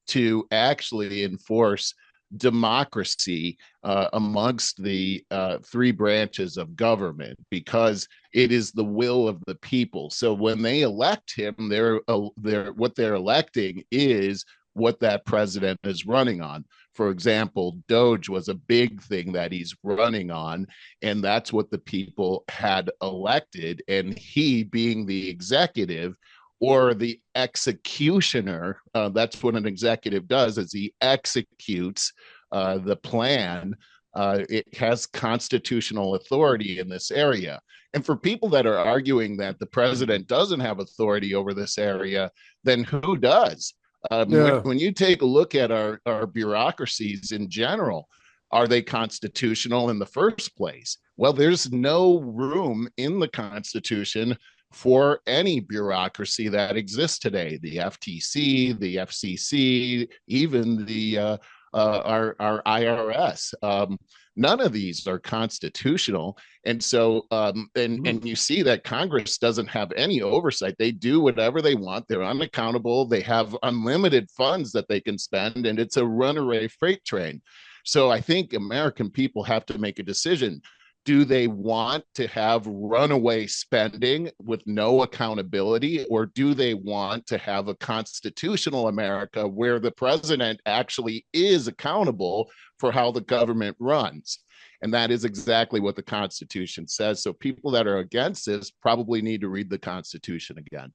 [SPEAKER 2] to actually enforce democracy amongst the three branches of government, because it is the will of the people. So when they elect him, what they're electing is what that president is running on. For example, Doge was a big thing that he's running on, and that's what the people had elected. And he, being the executive or the executioner, that's what an executive does, is he executes the plan. It has constitutional authority in this area. And for people that are arguing that the president doesn't have authority over this area, then who does? When you take a look at our bureaucracies in general, are they constitutional in the first place? Well, there's no room in the Constitution for any bureaucracy that exists today. The FTC, the FCC, even our IRS. None of these are constitutional. And so, and you see that Congress doesn't have any oversight. They do whatever they want. They're unaccountable. They have unlimited funds that they can spend, and it's a runaway freight train. So I think American people have to make a decision. Do they want to have runaway spending with no accountability, or do they want to have a constitutional America where the president actually is accountable for how the government runs? And that is exactly what the Constitution says. So people that are against this probably need to read the Constitution again.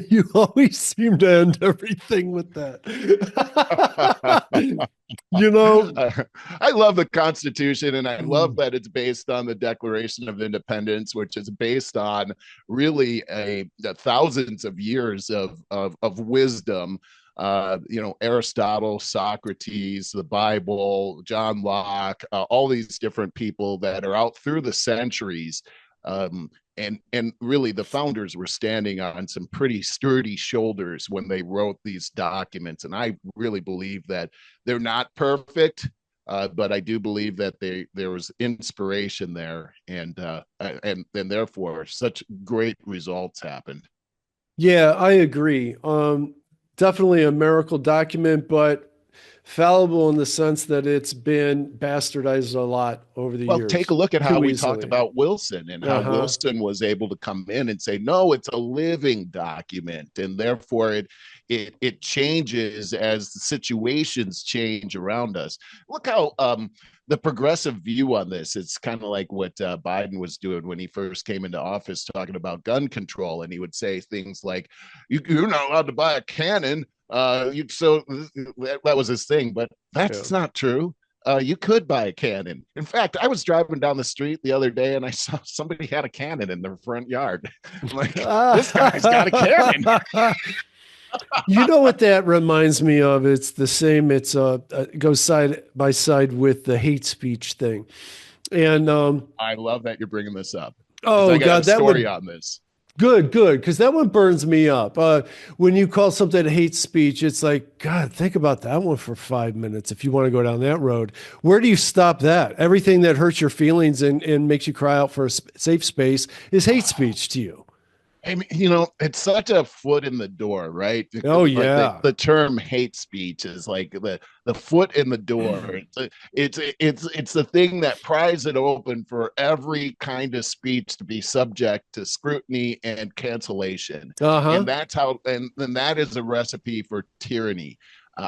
[SPEAKER 1] You always seem to end everything with that.
[SPEAKER 2] I love the Constitution, and I love that it's based on the Declaration of Independence, which is based on really a thousands of years of wisdom. Aristotle, Socrates, the Bible, John Locke, all these different people that are out through the centuries. And really the founders were standing on some pretty sturdy shoulders when they wrote these documents. And I really believe that they're not perfect, but I do believe that there was inspiration there, and therefore such great results happened.
[SPEAKER 1] Yeah, I agree. Definitely a miracle document, but fallible in the sense that it's been bastardized a lot over the years.
[SPEAKER 2] Well, take a look at how we talked about Wilson, and how Wilson was able to come in and say, no, it's a living document, and therefore it changes as the situations change around us. Look how the progressive view on this, it's kind of like what Biden was doing when he first came into office, talking about gun control, and he would say things like, you're not allowed to buy a cannon. So that was his thing, but that's not true. You could buy a cannon. In fact, I was driving down the street the other day and I saw somebody had a cannon in their front yard. I'm like, this guy's got a cannon.
[SPEAKER 1] You know what that reminds me of? It's the same. It goes side by side with the hate speech thing. And
[SPEAKER 2] I love that you're bringing this up.
[SPEAKER 1] Oh,
[SPEAKER 2] I got
[SPEAKER 1] God,
[SPEAKER 2] a story on this.
[SPEAKER 1] Good, because that one burns me up. When you call something hate speech, it's like, God, think about that one for 5 minutes if you want to go down that road. Where do you stop that? Everything that hurts your feelings and makes you cry out for a safe space is hate speech to you.
[SPEAKER 2] I mean, it's such a foot in the door, right?
[SPEAKER 1] Oh, yeah.
[SPEAKER 2] The term hate speech is like the foot in the door. It's the thing that pries it open for every kind of speech to be subject to scrutiny and cancellation. And that's how, and that is a recipe for tyranny.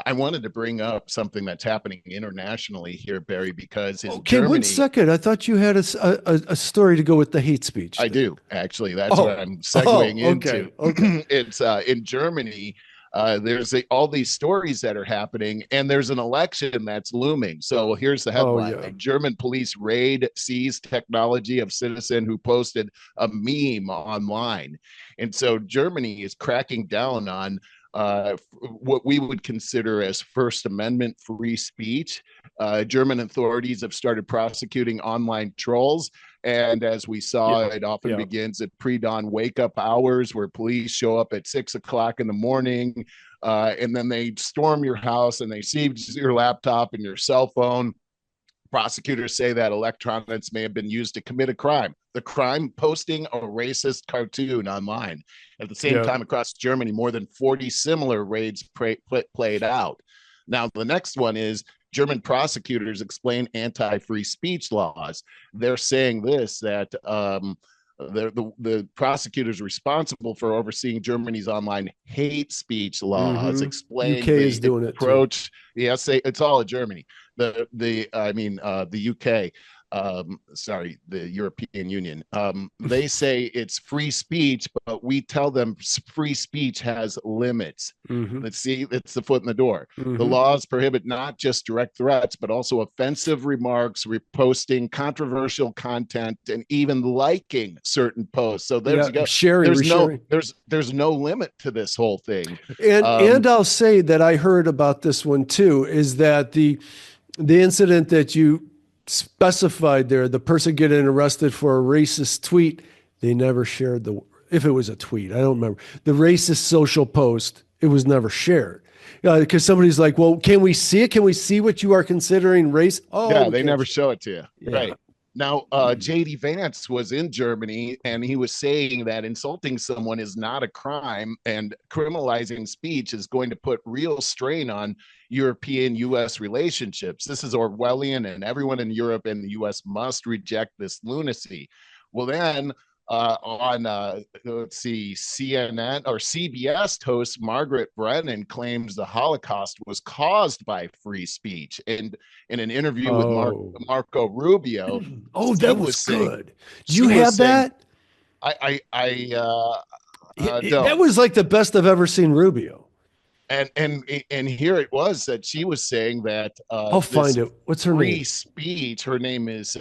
[SPEAKER 2] I wanted to bring up something that's happening internationally here, Barry, because in Germany...
[SPEAKER 1] 1 second. I thought you had a story to go with the hate speech.
[SPEAKER 2] I do, actually. That's what I'm segueing into.
[SPEAKER 1] Okay.
[SPEAKER 2] It's in Germany. There's all these stories that are happening, and there's an election that's looming. So here's the headline. German police raid seize technology of citizen who posted a meme online. And so Germany is cracking down on what we would consider as First Amendment free speech. German authorities have started prosecuting online trolls. And as we saw, it often begins at pre-dawn wake-up hours where police show up at 6 o'clock in the morning, and then they storm your house and they seize your laptop and your cell phone. Prosecutors say that electronics may have been used to commit a crime. The crime, posting a racist cartoon online. At the same time, across Germany, more than 40 similar raids played out. Now, the next one is German prosecutors explain anti-free speech laws. They're saying this, that the prosecutors responsible for overseeing Germany's online hate speech laws explain
[SPEAKER 1] UK is doing it
[SPEAKER 2] approach. Yes, it's all of Germany. The UK. The European Union. They say it's free speech, but we tell them free speech has limits. Let's see, it's the foot in the door. The laws prohibit not just direct threats, but also offensive remarks, reposting controversial content, and even liking certain posts. So there's there's no limit to this whole thing.
[SPEAKER 1] And I'll say that I heard about this one too, is that the incident that you specified there, the person getting arrested for a racist tweet, they never shared if it was a tweet, I don't remember, the racist social post, it was never shared. Because somebody's like, well, can we see it? Can we see what you are considering race?
[SPEAKER 2] Oh, yeah, they never show it to you. Right. Now, J.D. Vance was in Germany, and he was saying that insulting someone is not a crime, and criminalizing speech is going to put real strain on European-U.S. relationships. This is Orwellian, and everyone in Europe and the U.S. must reject this lunacy. Well, then on let's see, CNN or CBS host Margaret Brennan claims the Holocaust was caused by free speech, and in an interview with Marco Rubio,
[SPEAKER 1] that was good. Do you have that?
[SPEAKER 2] I
[SPEAKER 1] That was like the best I've ever seen Rubio.
[SPEAKER 2] And here it was that she was saying that
[SPEAKER 1] I'll find it. What's her
[SPEAKER 2] free
[SPEAKER 1] name?
[SPEAKER 2] speech. Her name is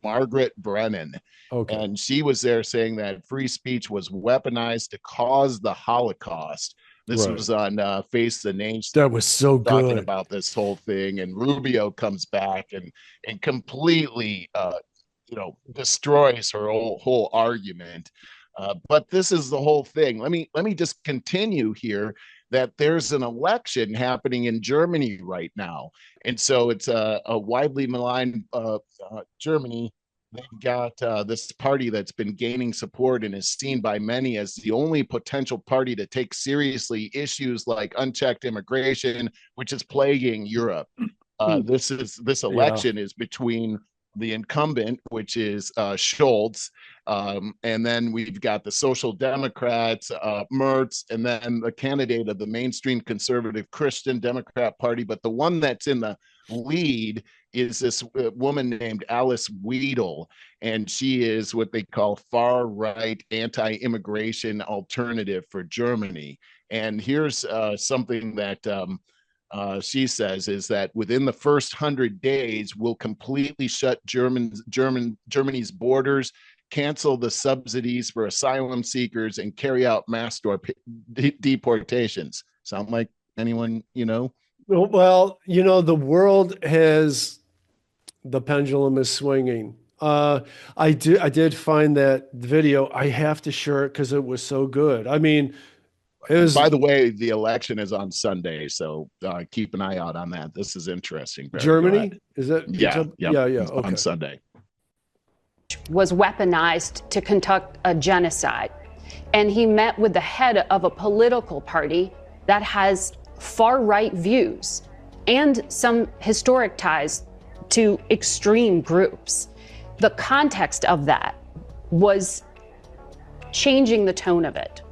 [SPEAKER 2] Margaret Brennan.
[SPEAKER 1] Okay.
[SPEAKER 2] And she was there saying that free speech was weaponized to cause the Holocaust. This was on Face the Nation.
[SPEAKER 1] That was so good.
[SPEAKER 2] Talking about this whole thing, and Rubio comes back and completely destroys her whole argument. But this is the whole thing. Let me just continue here. That there's an election happening in Germany right now, and so it's a widely maligned Germany. They've got this party that's been gaining support and is seen by many as the only potential party to take seriously issues like unchecked immigration, which is plaguing Europe. This election is between the incumbent, which is Scholz, and then we've got the Social Democrats, Merz, and then the candidate of the mainstream conservative Christian Democrat Party. But the one that's in the lead is this woman named Alice Weidel, and she is what they call far-right anti-immigration alternative for Germany. And here's something that she says is that within the first 100 days, we'll completely shut Germany's borders, cancel the subsidies for asylum seekers, and carry out mass deportations. Sound like anyone you know?
[SPEAKER 1] Well, the world has, the pendulum is swinging. I did find that video. I have to share it because it was so good. I mean,
[SPEAKER 2] by the way, the election is on Sunday, so keep an eye out on that. This is interesting.
[SPEAKER 1] Germany? Is that?
[SPEAKER 2] Yeah.
[SPEAKER 1] Okay.
[SPEAKER 2] On Sunday.
[SPEAKER 5] Was weaponized to conduct a genocide. And he met with the head of a political party that has far-right views and some historic ties to extreme groups. The context of that was changing the tone of it.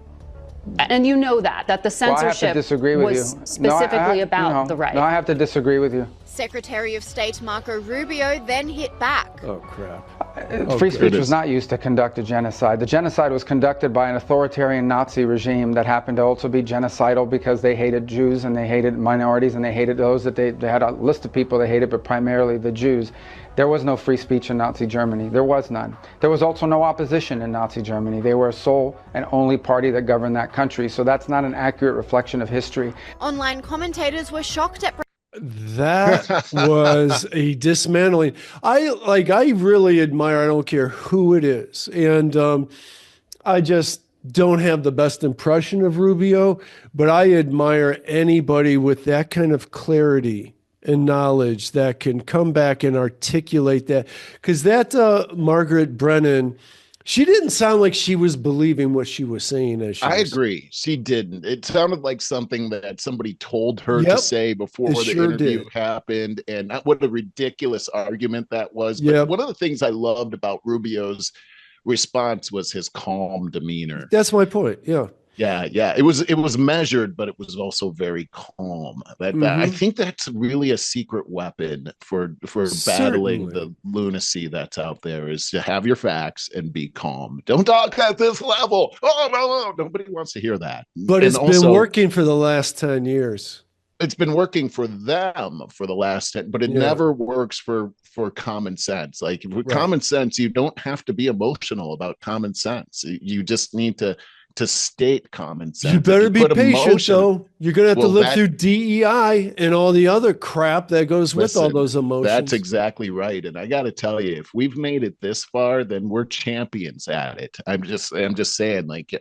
[SPEAKER 5] And you know that the censorship was specifically about the right.
[SPEAKER 6] No, I have to disagree with you.
[SPEAKER 7] Secretary of State Marco Rubio then hit back.
[SPEAKER 1] Oh, crap.
[SPEAKER 6] Free speech was not used to conduct a genocide. The genocide was conducted by an authoritarian Nazi regime that happened to also be genocidal because they hated Jews and they hated minorities and they hated those that they had a list of people they hated, but primarily the Jews. There was no free speech in Nazi Germany. There was none. There was also no opposition in Nazi Germany. They were a sole and only party that governed that country. So that's not an accurate reflection of history.
[SPEAKER 7] Online commentators were shocked at
[SPEAKER 1] that was a dismantling. I really admire, I don't care who it is. And I just don't have the best impression of Rubio, but I admire anybody with that kind of clarity and knowledge that can come back and articulate that. Because that Margaret Brennan, she didn't sound like she was believing what she was saying. I
[SPEAKER 2] agree. She didn't. It sounded like something that somebody told her to say before the interview happened. And what a ridiculous argument that was. But one of the things I loved about Rubio's response was his calm demeanor.
[SPEAKER 1] That's my point. Yeah.
[SPEAKER 2] Yeah. It was measured, but it was also very calm. I think that's really a secret weapon for battling the lunacy that's out there, is to have your facts and be calm. Don't talk at this level. Oh, no. Nobody wants to hear that.
[SPEAKER 1] But it's been working for the last 10 years.
[SPEAKER 2] It's been working for them for the last 10, but it never works for common sense. Like with common sense, you don't have to be emotional about common sense. You just need to state common sense.
[SPEAKER 1] You better be patient, though. You're going to have to live through DEI and all the other crap that goes with all those emotions.
[SPEAKER 2] That's exactly right. And I got to tell you, if we've made it this far, then we're champions at it. I'm just saying, like,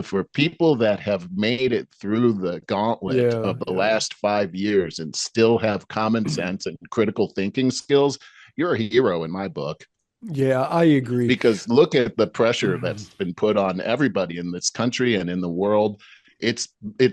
[SPEAKER 2] for people that have made it through the gauntlet of the last 5 years and still have common sense and critical thinking skills, you're a hero in my book.
[SPEAKER 1] Yeah, I agree.
[SPEAKER 2] Because look at the pressure that's been put on everybody in this country and in the world. It's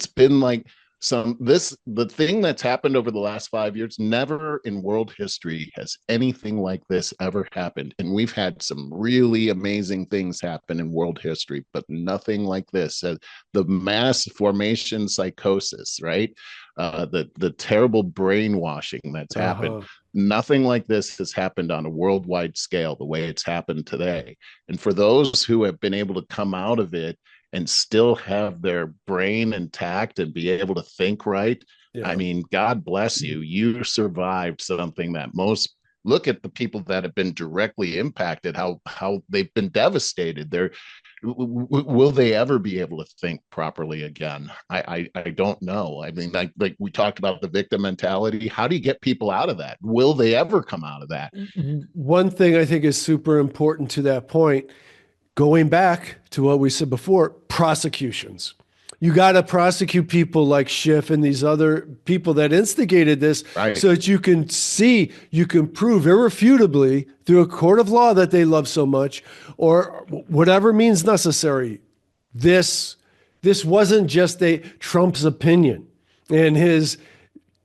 [SPEAKER 2] been like the thing that's happened over the last 5 years, never in world history has anything like this ever happened. And we've had some really amazing things happen in world history, but nothing like this. The mass formation psychosis, right? The terrible brainwashing that's happened. Nothing like this has happened on a worldwide scale the way it's happened today. And for those who have been able to come out of it and still have their brain intact and be able to think right, I mean, God bless you. You survived something that most look at the people that have been directly impacted, how they've been devastated. Will they ever be able to think properly again? I don't know. I mean, like we talked about the victim mentality. How do you get people out of that? Will they ever come out of that?
[SPEAKER 1] One thing I think is super important to that point, going back to what we said before, prosecutions. You got to prosecute people like Schiff and these other people that instigated this, right, so that you can prove irrefutably through a court of law that they love so much, or whatever means necessary. This wasn't just Trump's opinion and his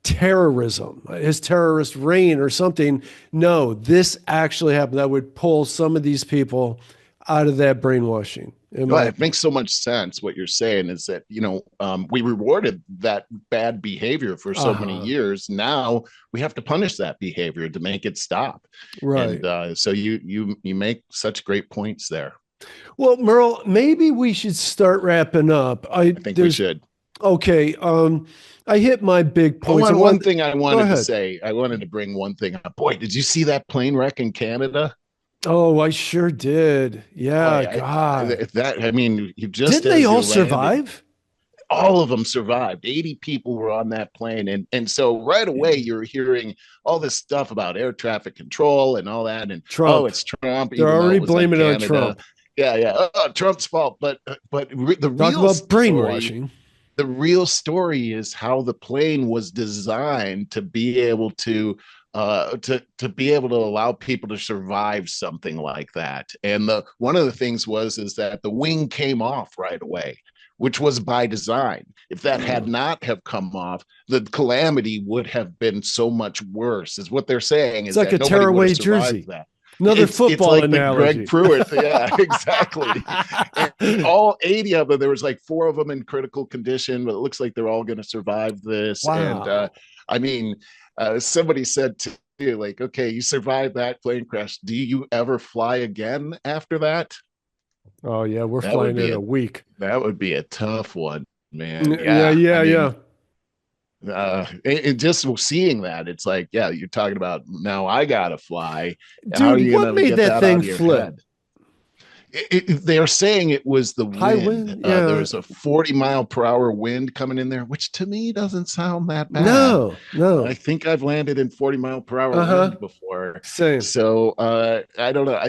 [SPEAKER 1] terrorism, his terrorist reign or something. No, this actually happened. That would pull some of these people out of that brainwashing.
[SPEAKER 2] Well, it makes so much sense. What you're saying is that, we rewarded that bad behavior for so many years. Now we have to punish that behavior to make it stop.
[SPEAKER 1] Right.
[SPEAKER 2] And so you make such great points there.
[SPEAKER 1] Well, Merle, maybe we should start wrapping up. I think
[SPEAKER 2] we should.
[SPEAKER 1] Okay. I hit my big points.
[SPEAKER 2] One thing I wanted to say, I wanted to bring one thing up. Boy, did you see that plane wreck in Canada?
[SPEAKER 1] Oh, I sure did. Yeah, God.
[SPEAKER 2] You just
[SPEAKER 1] didn't they all survive?
[SPEAKER 2] All of them survived. 80 people were on that plane, and so right away you're hearing all this stuff about air traffic control and all that, and
[SPEAKER 1] Trump.
[SPEAKER 2] Oh, it's Trump.
[SPEAKER 1] They're already blaming it on Trump.
[SPEAKER 2] Yeah. Trump's fault. But the real
[SPEAKER 1] brainwashing.
[SPEAKER 2] The real story is how the plane was designed to be able to be able to allow people to survive something like that. And one of the things is that the wing came off right away, which was by design. If that had not have come off, the calamity would have been so much worse, is what they're saying.
[SPEAKER 1] It's like a tearaway jersey.
[SPEAKER 2] That.
[SPEAKER 1] Another football
[SPEAKER 2] it's like
[SPEAKER 1] analogy.
[SPEAKER 2] Greg Pruitt. Yeah, exactly. And all 80 of them, there was like 4 of them in critical condition, but it looks like they're all going to survive this.
[SPEAKER 1] Wow.
[SPEAKER 2] And somebody said to you, like, okay, you survived that plane crash. Do you ever fly again after that?
[SPEAKER 1] Oh, yeah, we're flying in a week.
[SPEAKER 2] That would be a tough one, man.
[SPEAKER 1] Yeah.
[SPEAKER 2] Just seeing that, it's like, yeah, you're talking about now I got to fly.
[SPEAKER 1] Dude, what made that thing flip?
[SPEAKER 2] They're saying it was the wind.
[SPEAKER 1] High wind? Yeah.
[SPEAKER 2] There was a 40-mile-per-hour wind coming in there, which to me doesn't sound that bad.
[SPEAKER 1] No.
[SPEAKER 2] I think I've landed in 40-mile-per-hour wind before.
[SPEAKER 1] Same.
[SPEAKER 2] So I don't know.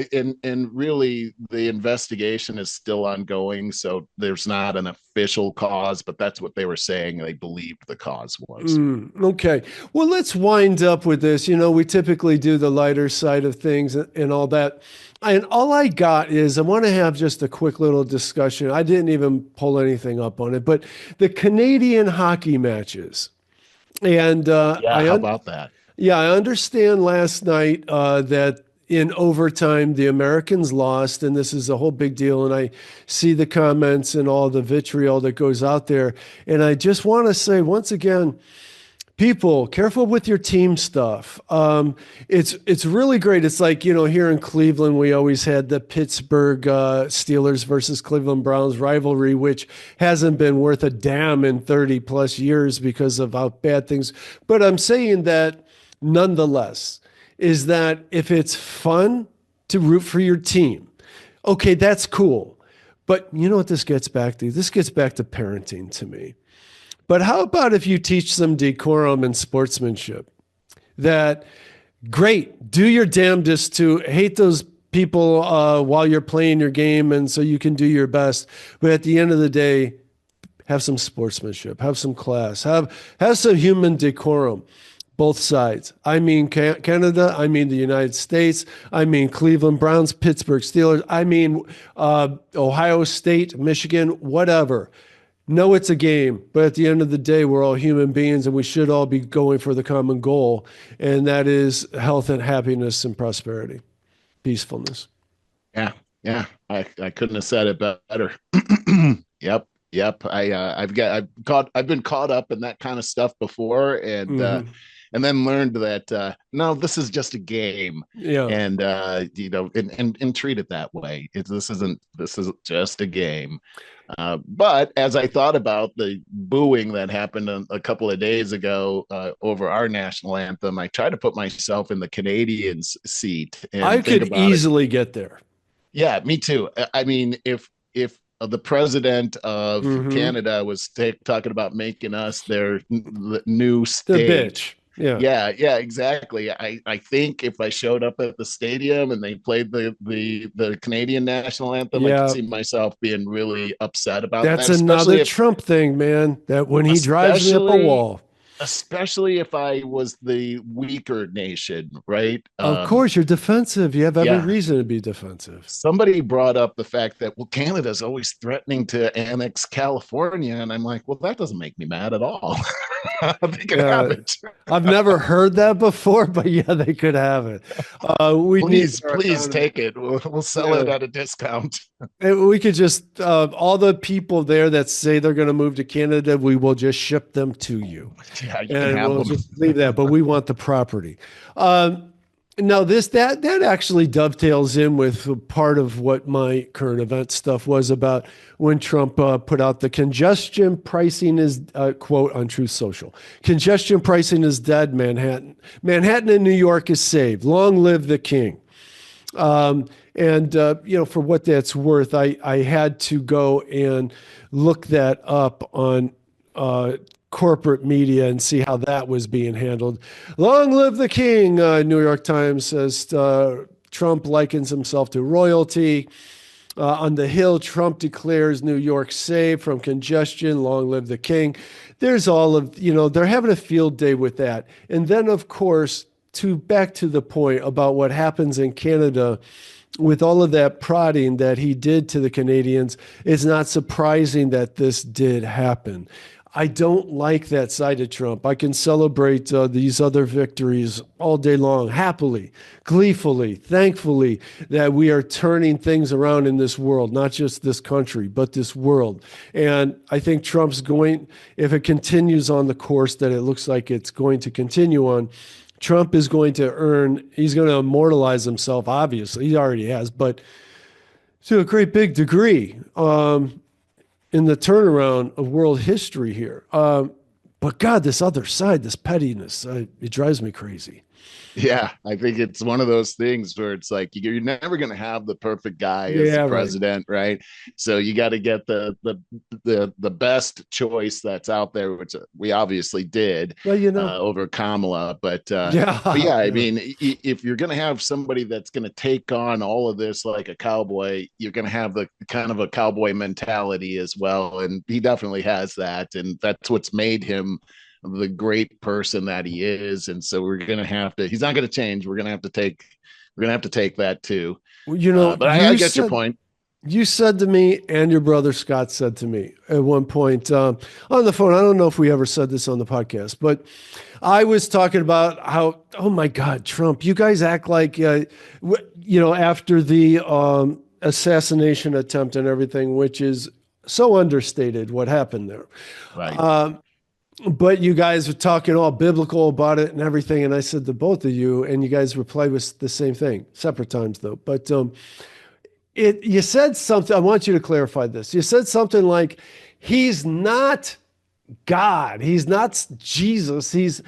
[SPEAKER 2] And really, the investigation is still ongoing. So there's not an official cause, but that's what they were saying. They believed the cause was.
[SPEAKER 1] Okay. Well, let's wind up with this. We typically do the lighter side of things and all that. And all I got is I want to have just a quick little discussion. I didn't even pull anything up on it, but the Canadian hockey matches. And
[SPEAKER 2] how about that?
[SPEAKER 1] Yeah, I understand last night that in overtime, the Americans lost, and this is a whole big deal. And I see the comments and all the vitriol that goes out there. And I just want to say once again, people, careful with your team stuff. It's really great. It's like, here in Cleveland, we always had the Pittsburgh Steelers versus Cleveland Browns rivalry, which hasn't been worth a damn in 30 plus years because of how bad things. But I'm saying that nonetheless, is that if it's fun to root for your team, okay, that's cool. But you know what this gets back to? This gets back to parenting to me. But how about if you teach some decorum and sportsmanship? That, great, do your damnedest to hate those people while you're playing your game and so you can do your best. But at the end of the day, have some sportsmanship, have some class, have some human decorum. both sides. I mean Canada, I mean the United States, I mean Cleveland Browns, Pittsburgh Steelers, I mean Ohio State, Michigan, whatever. No, it's a game, but at the end of the day, we're all human beings and we should all be going for the common goal, and that is health and happiness and prosperity, peacefulness.
[SPEAKER 2] Yeah, I couldn't have said it better. Yep. I've been caught up in that kind of stuff before, and then learned that no, this is just a game.
[SPEAKER 1] Yeah,
[SPEAKER 2] and and treat it that way. This is just a game. But as I thought about the booing that happened a couple of days ago over our national anthem, I try to put myself in the Canadians' seat. And
[SPEAKER 1] I could easily get there.
[SPEAKER 2] Yeah, me too. I mean, if the president of Canada was talking about making us their new state,
[SPEAKER 1] the bitch.
[SPEAKER 2] Yeah, exactly. I think if I showed up at the stadium and they played the Canadian national anthem, I could see myself being really upset about that.
[SPEAKER 1] That's another Trump thing, man. That when he drives me up a wall.
[SPEAKER 2] Especially if I was the weaker nation, right?
[SPEAKER 1] Of course, you're defensive. You have every reason to be defensive.
[SPEAKER 2] Somebody brought up the fact that, well, Canada's always threatening to annex California. And I'm like, well, that doesn't make me mad at all. They could have it.
[SPEAKER 1] I've never heard that before, but yeah, they could have it.
[SPEAKER 2] Please take it. We'll sell it at a discount.
[SPEAKER 1] We could just, all the people there that say they're going to move to Canada, we will just ship them to you.
[SPEAKER 2] Yeah, you
[SPEAKER 1] and we'll just leave that, but we want the property. No, that actually dovetails in with part of what my current event stuff was about when Trump put out the congestion pricing is, quote, on Truth Social. Congestion pricing is dead, Manhattan. Manhattan and New York is saved. Long live the king. For what that's worth, I had to go and look that up on corporate media and see how that was being handled. Long live the king, New York Times says. Trump likens himself to royalty. On the Hill, Trump declares New York safe from congestion. Long live the king. There's all of, they're having a field day with that. And then, of course, back to the point about what happens in Canada with all of that prodding that he did to the Canadians, it's not surprising that this did happen. I don't like that side of Trump. I can celebrate these other victories all day long, happily, gleefully, thankfully, that we are turning things around in this world, not just this country, but this world. And I think Trump's going, if it continues on the course that it looks like it's going to continue on, Trump is going to he's going to immortalize himself, obviously. He already has, but to a great big degree. In the turnaround of world history here. But God, this other side, this pettiness, it drives me crazy.
[SPEAKER 2] Yeah, I think it's one of those things where it's like you're never going to have the perfect guy as the president, right? So you got to get the best choice that's out there, which we obviously did over Kamala. But I mean, if you're going to have somebody that's going to take on all of this like a cowboy, you're going to have the kind of a cowboy mentality as well, and he definitely has that, and that's what's made him the great person that he is. And so we're gonna have to, he's not gonna change. We're gonna have to take that too.
[SPEAKER 1] Well,
[SPEAKER 2] but I get your point.
[SPEAKER 1] You said to me, and your brother Scott said to me at one point on the phone, I don't know if we ever said this on the podcast, but I was talking about how, oh my God, Trump, you guys act like after the assassination attempt and everything, which is so understated what happened there.
[SPEAKER 2] Right.
[SPEAKER 1] But you guys were talking all biblical about it and everything. And I said to both of you, and you guys replied with the same thing, separate times though. But you said something, I want you to clarify this. You said something like, he's not God. He's not Jesus. He's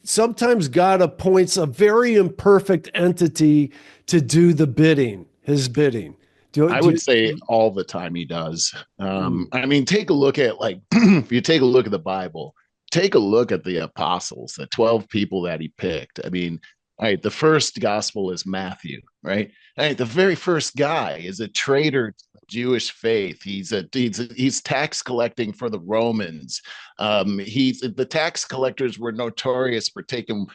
[SPEAKER 1] sometimes God appoints a very imperfect entity to do his bidding.
[SPEAKER 2] I would say all the time he does. I mean, take a look at if you take a look at the Bible, take a look at the apostles, the 12 people that he picked. I mean, all right, the first gospel is Matthew, right? All right, the very first guy is a traitor Jewish faith. He's tax collecting for the Romans. The tax collectors were notorious for taking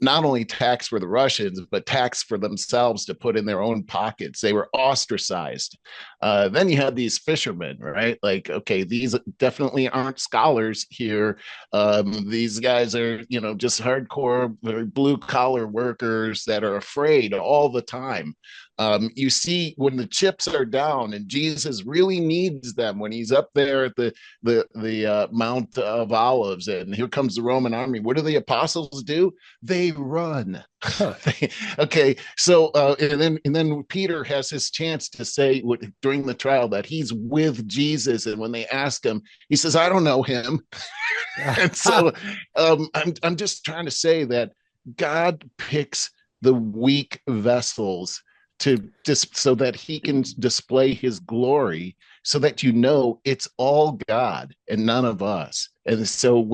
[SPEAKER 2] not only tax for the Russians, but tax for themselves to put in their own pockets. They were ostracized. Then you had these fishermen, right? Like, okay, these definitely aren't scholars here. These guys are, just hardcore blue collar workers that are afraid all the time. You see when the chips are down and Jesus really needs them, when he's up there at the Mount of Olives and here comes the Roman army, what do the apostles do? They run. Okay, so and then Peter has his chance to say during the trial that he's with Jesus, and when they ask him, he says, "I don't know him." And so I'm just trying to say that God picks the weak vessels so that he can display his glory, so that it's all God and none of us. And so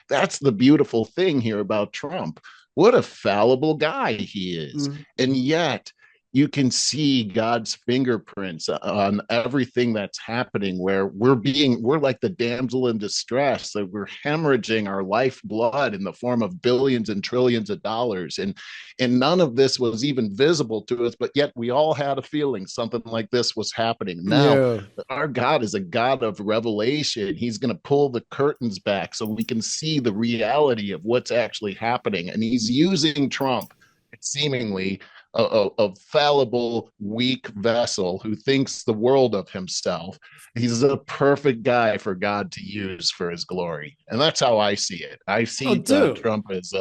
[SPEAKER 2] that's the beautiful thing here about Trump. What a fallible guy he is. And yet you can see God's fingerprints on everything that's happening, where we're like the damsel in distress, that we're hemorrhaging our lifeblood in the form of billions and trillions of dollars. And none of this was even visible to us, but yet we all had a feeling something like this was happening. Now, our God is a God of revelation. He's going to pull the curtains back so we can see the reality of what's actually happening. And he's using Trump, seemingly a fallible, weak vessel who thinks the world of himself. He's a perfect guy for God to use for his glory. And that's how I see it. I see Trump as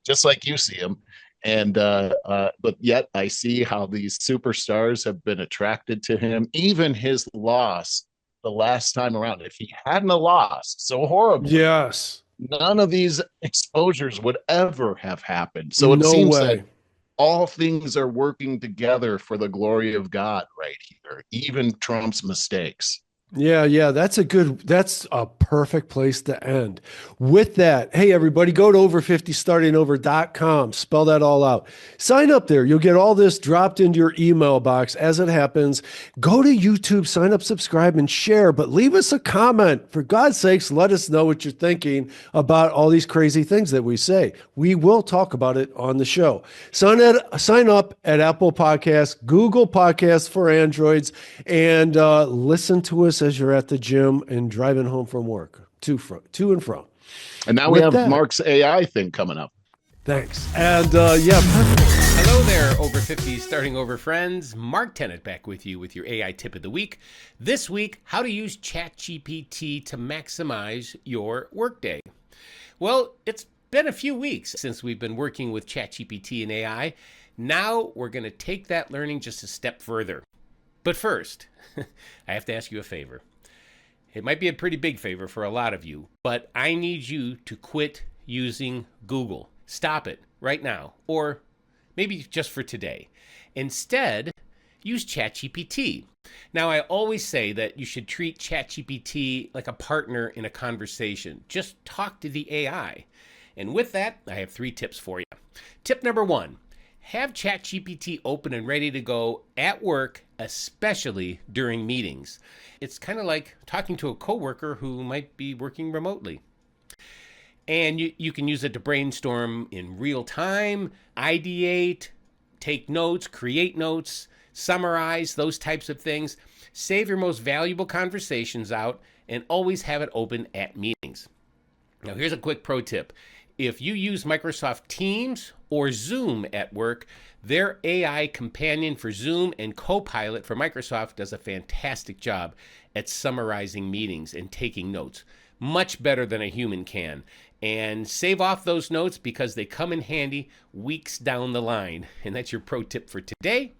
[SPEAKER 2] just like you see him. And but yet I see how these superstars have been attracted to him. Even his loss the last time around, if he hadn't lost so horribly, none of these exposures would ever have happened. So it seems that all things are working together for the glory of God right here, even Trump's mistakes.
[SPEAKER 1] Yeah, that's a perfect place to end. With that, hey, everybody, go to over50startingover.com, spell that all out. Sign up there. You'll get all this dropped into your email box as it happens. Go to YouTube, sign up, subscribe, and share, but leave us a comment. For God's sakes, let us know what you're thinking about all these crazy things that we say. We will talk about it on the show. Sign up at Apple Podcasts, Google Podcasts for Androids, and listen to us as you're at the gym and driving home from work, to and from.
[SPEAKER 2] And now we have Mark's AI thing coming up.
[SPEAKER 1] Thanks. And perfect.
[SPEAKER 8] Hello there, over 50 starting over friends. Mark Tennant back with you with your AI tip of the week. This week, how to use ChatGPT to maximize your workday. Well, it's been a few weeks since we've been working with ChatGPT and AI. Now we're going to take that learning just a step further. But first, I have to ask you a favor. It might be a pretty big favor for a lot of you, but I need you to quit using Google. Stop it right now, or maybe just for today. Instead, use ChatGPT. Now, I always say that you should treat ChatGPT like a partner in a conversation. Just talk to the AI. And with that, I have 3 tips for you. Tip number 1. Have ChatGPT open and ready to go at work, especially during meetings. It's kind of like talking to a coworker who might be working remotely. And you can use it to brainstorm in real time, ideate, take notes, create notes, summarize, those types of things. Save your most valuable conversations out and always have it open at meetings. Now, here's a quick pro tip. If you use Microsoft Teams or Zoom at work, their AI companion for Zoom and Copilot for Microsoft does a fantastic job at summarizing meetings and taking notes. Much better than a human can. And save off those notes because they come in handy weeks down the line. And that's your pro tip for today.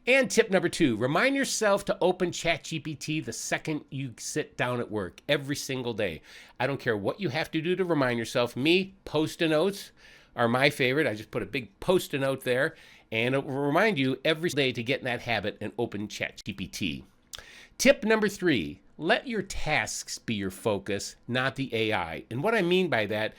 [SPEAKER 8] And tip number 2, remind yourself to open ChatGPT the second you sit down at work every single day. I don't care what you have to do to remind yourself. Me, Post-it notes are my favorite. I just put a big Post-it note there, and it will remind you every day to get in that habit and open ChatGPT. Tip number 3, let your tasks be your focus, not the AI. And what I mean by that,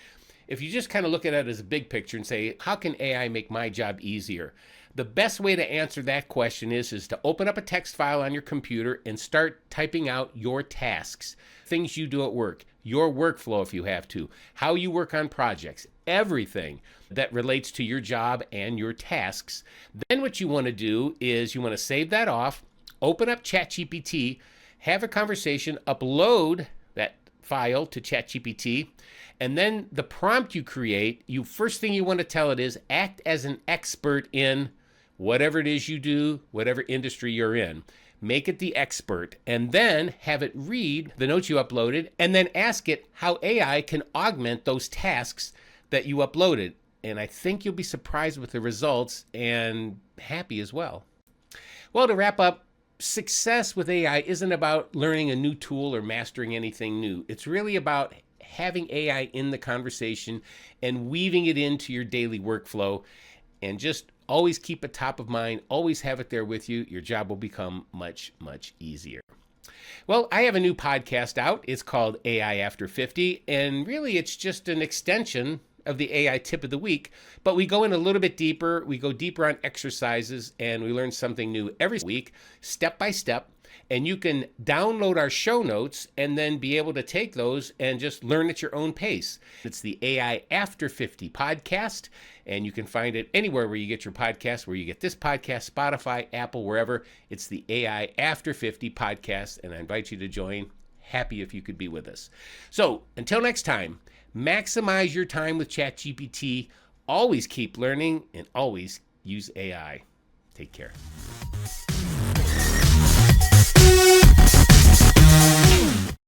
[SPEAKER 8] if you just kind of look at it as a big picture and say, how can AI make my job easier? The best way to answer that question is to open up a text file on your computer and start typing out your tasks, things you do at work, your workflow if you have to, how you work on projects, everything that relates to your job and your tasks. Then what you want to do is you want to save that off, open up ChatGPT, have a conversation, upload that file to ChatGPT, and then the prompt you create, first thing you want to tell it is act as an expert in whatever it is you do, whatever industry you're in. Make it the expert, and then have it read the notes you uploaded, and then ask it how AI can augment those tasks that you uploaded. And I think you'll be surprised with the results and happy as well. Well, to wrap up, success with AI isn't about learning a new tool or mastering anything new. It's really about having AI in the conversation and weaving it into your daily workflow, and just always keep it top of mind, always have it there with you. Your job will become much, much easier. Well, I have a new podcast out. It's called AI After 50, and really it's just an extension of the AI tip of the week, but we go in a little bit deeper. We go deeper on exercises, and we learn something new every week, step by step. And you can download our show notes and then be able to take those and just learn at your own pace. It's the AI After 50 podcast, and you can find it anywhere where you get your podcast, where you get this podcast, Spotify, Apple, wherever. It's the AI After 50 podcast, and I invite you to join. Happy if you could be with us. So until next time, maximize your time with ChatGPT. Always keep learning and always use AI. Take care.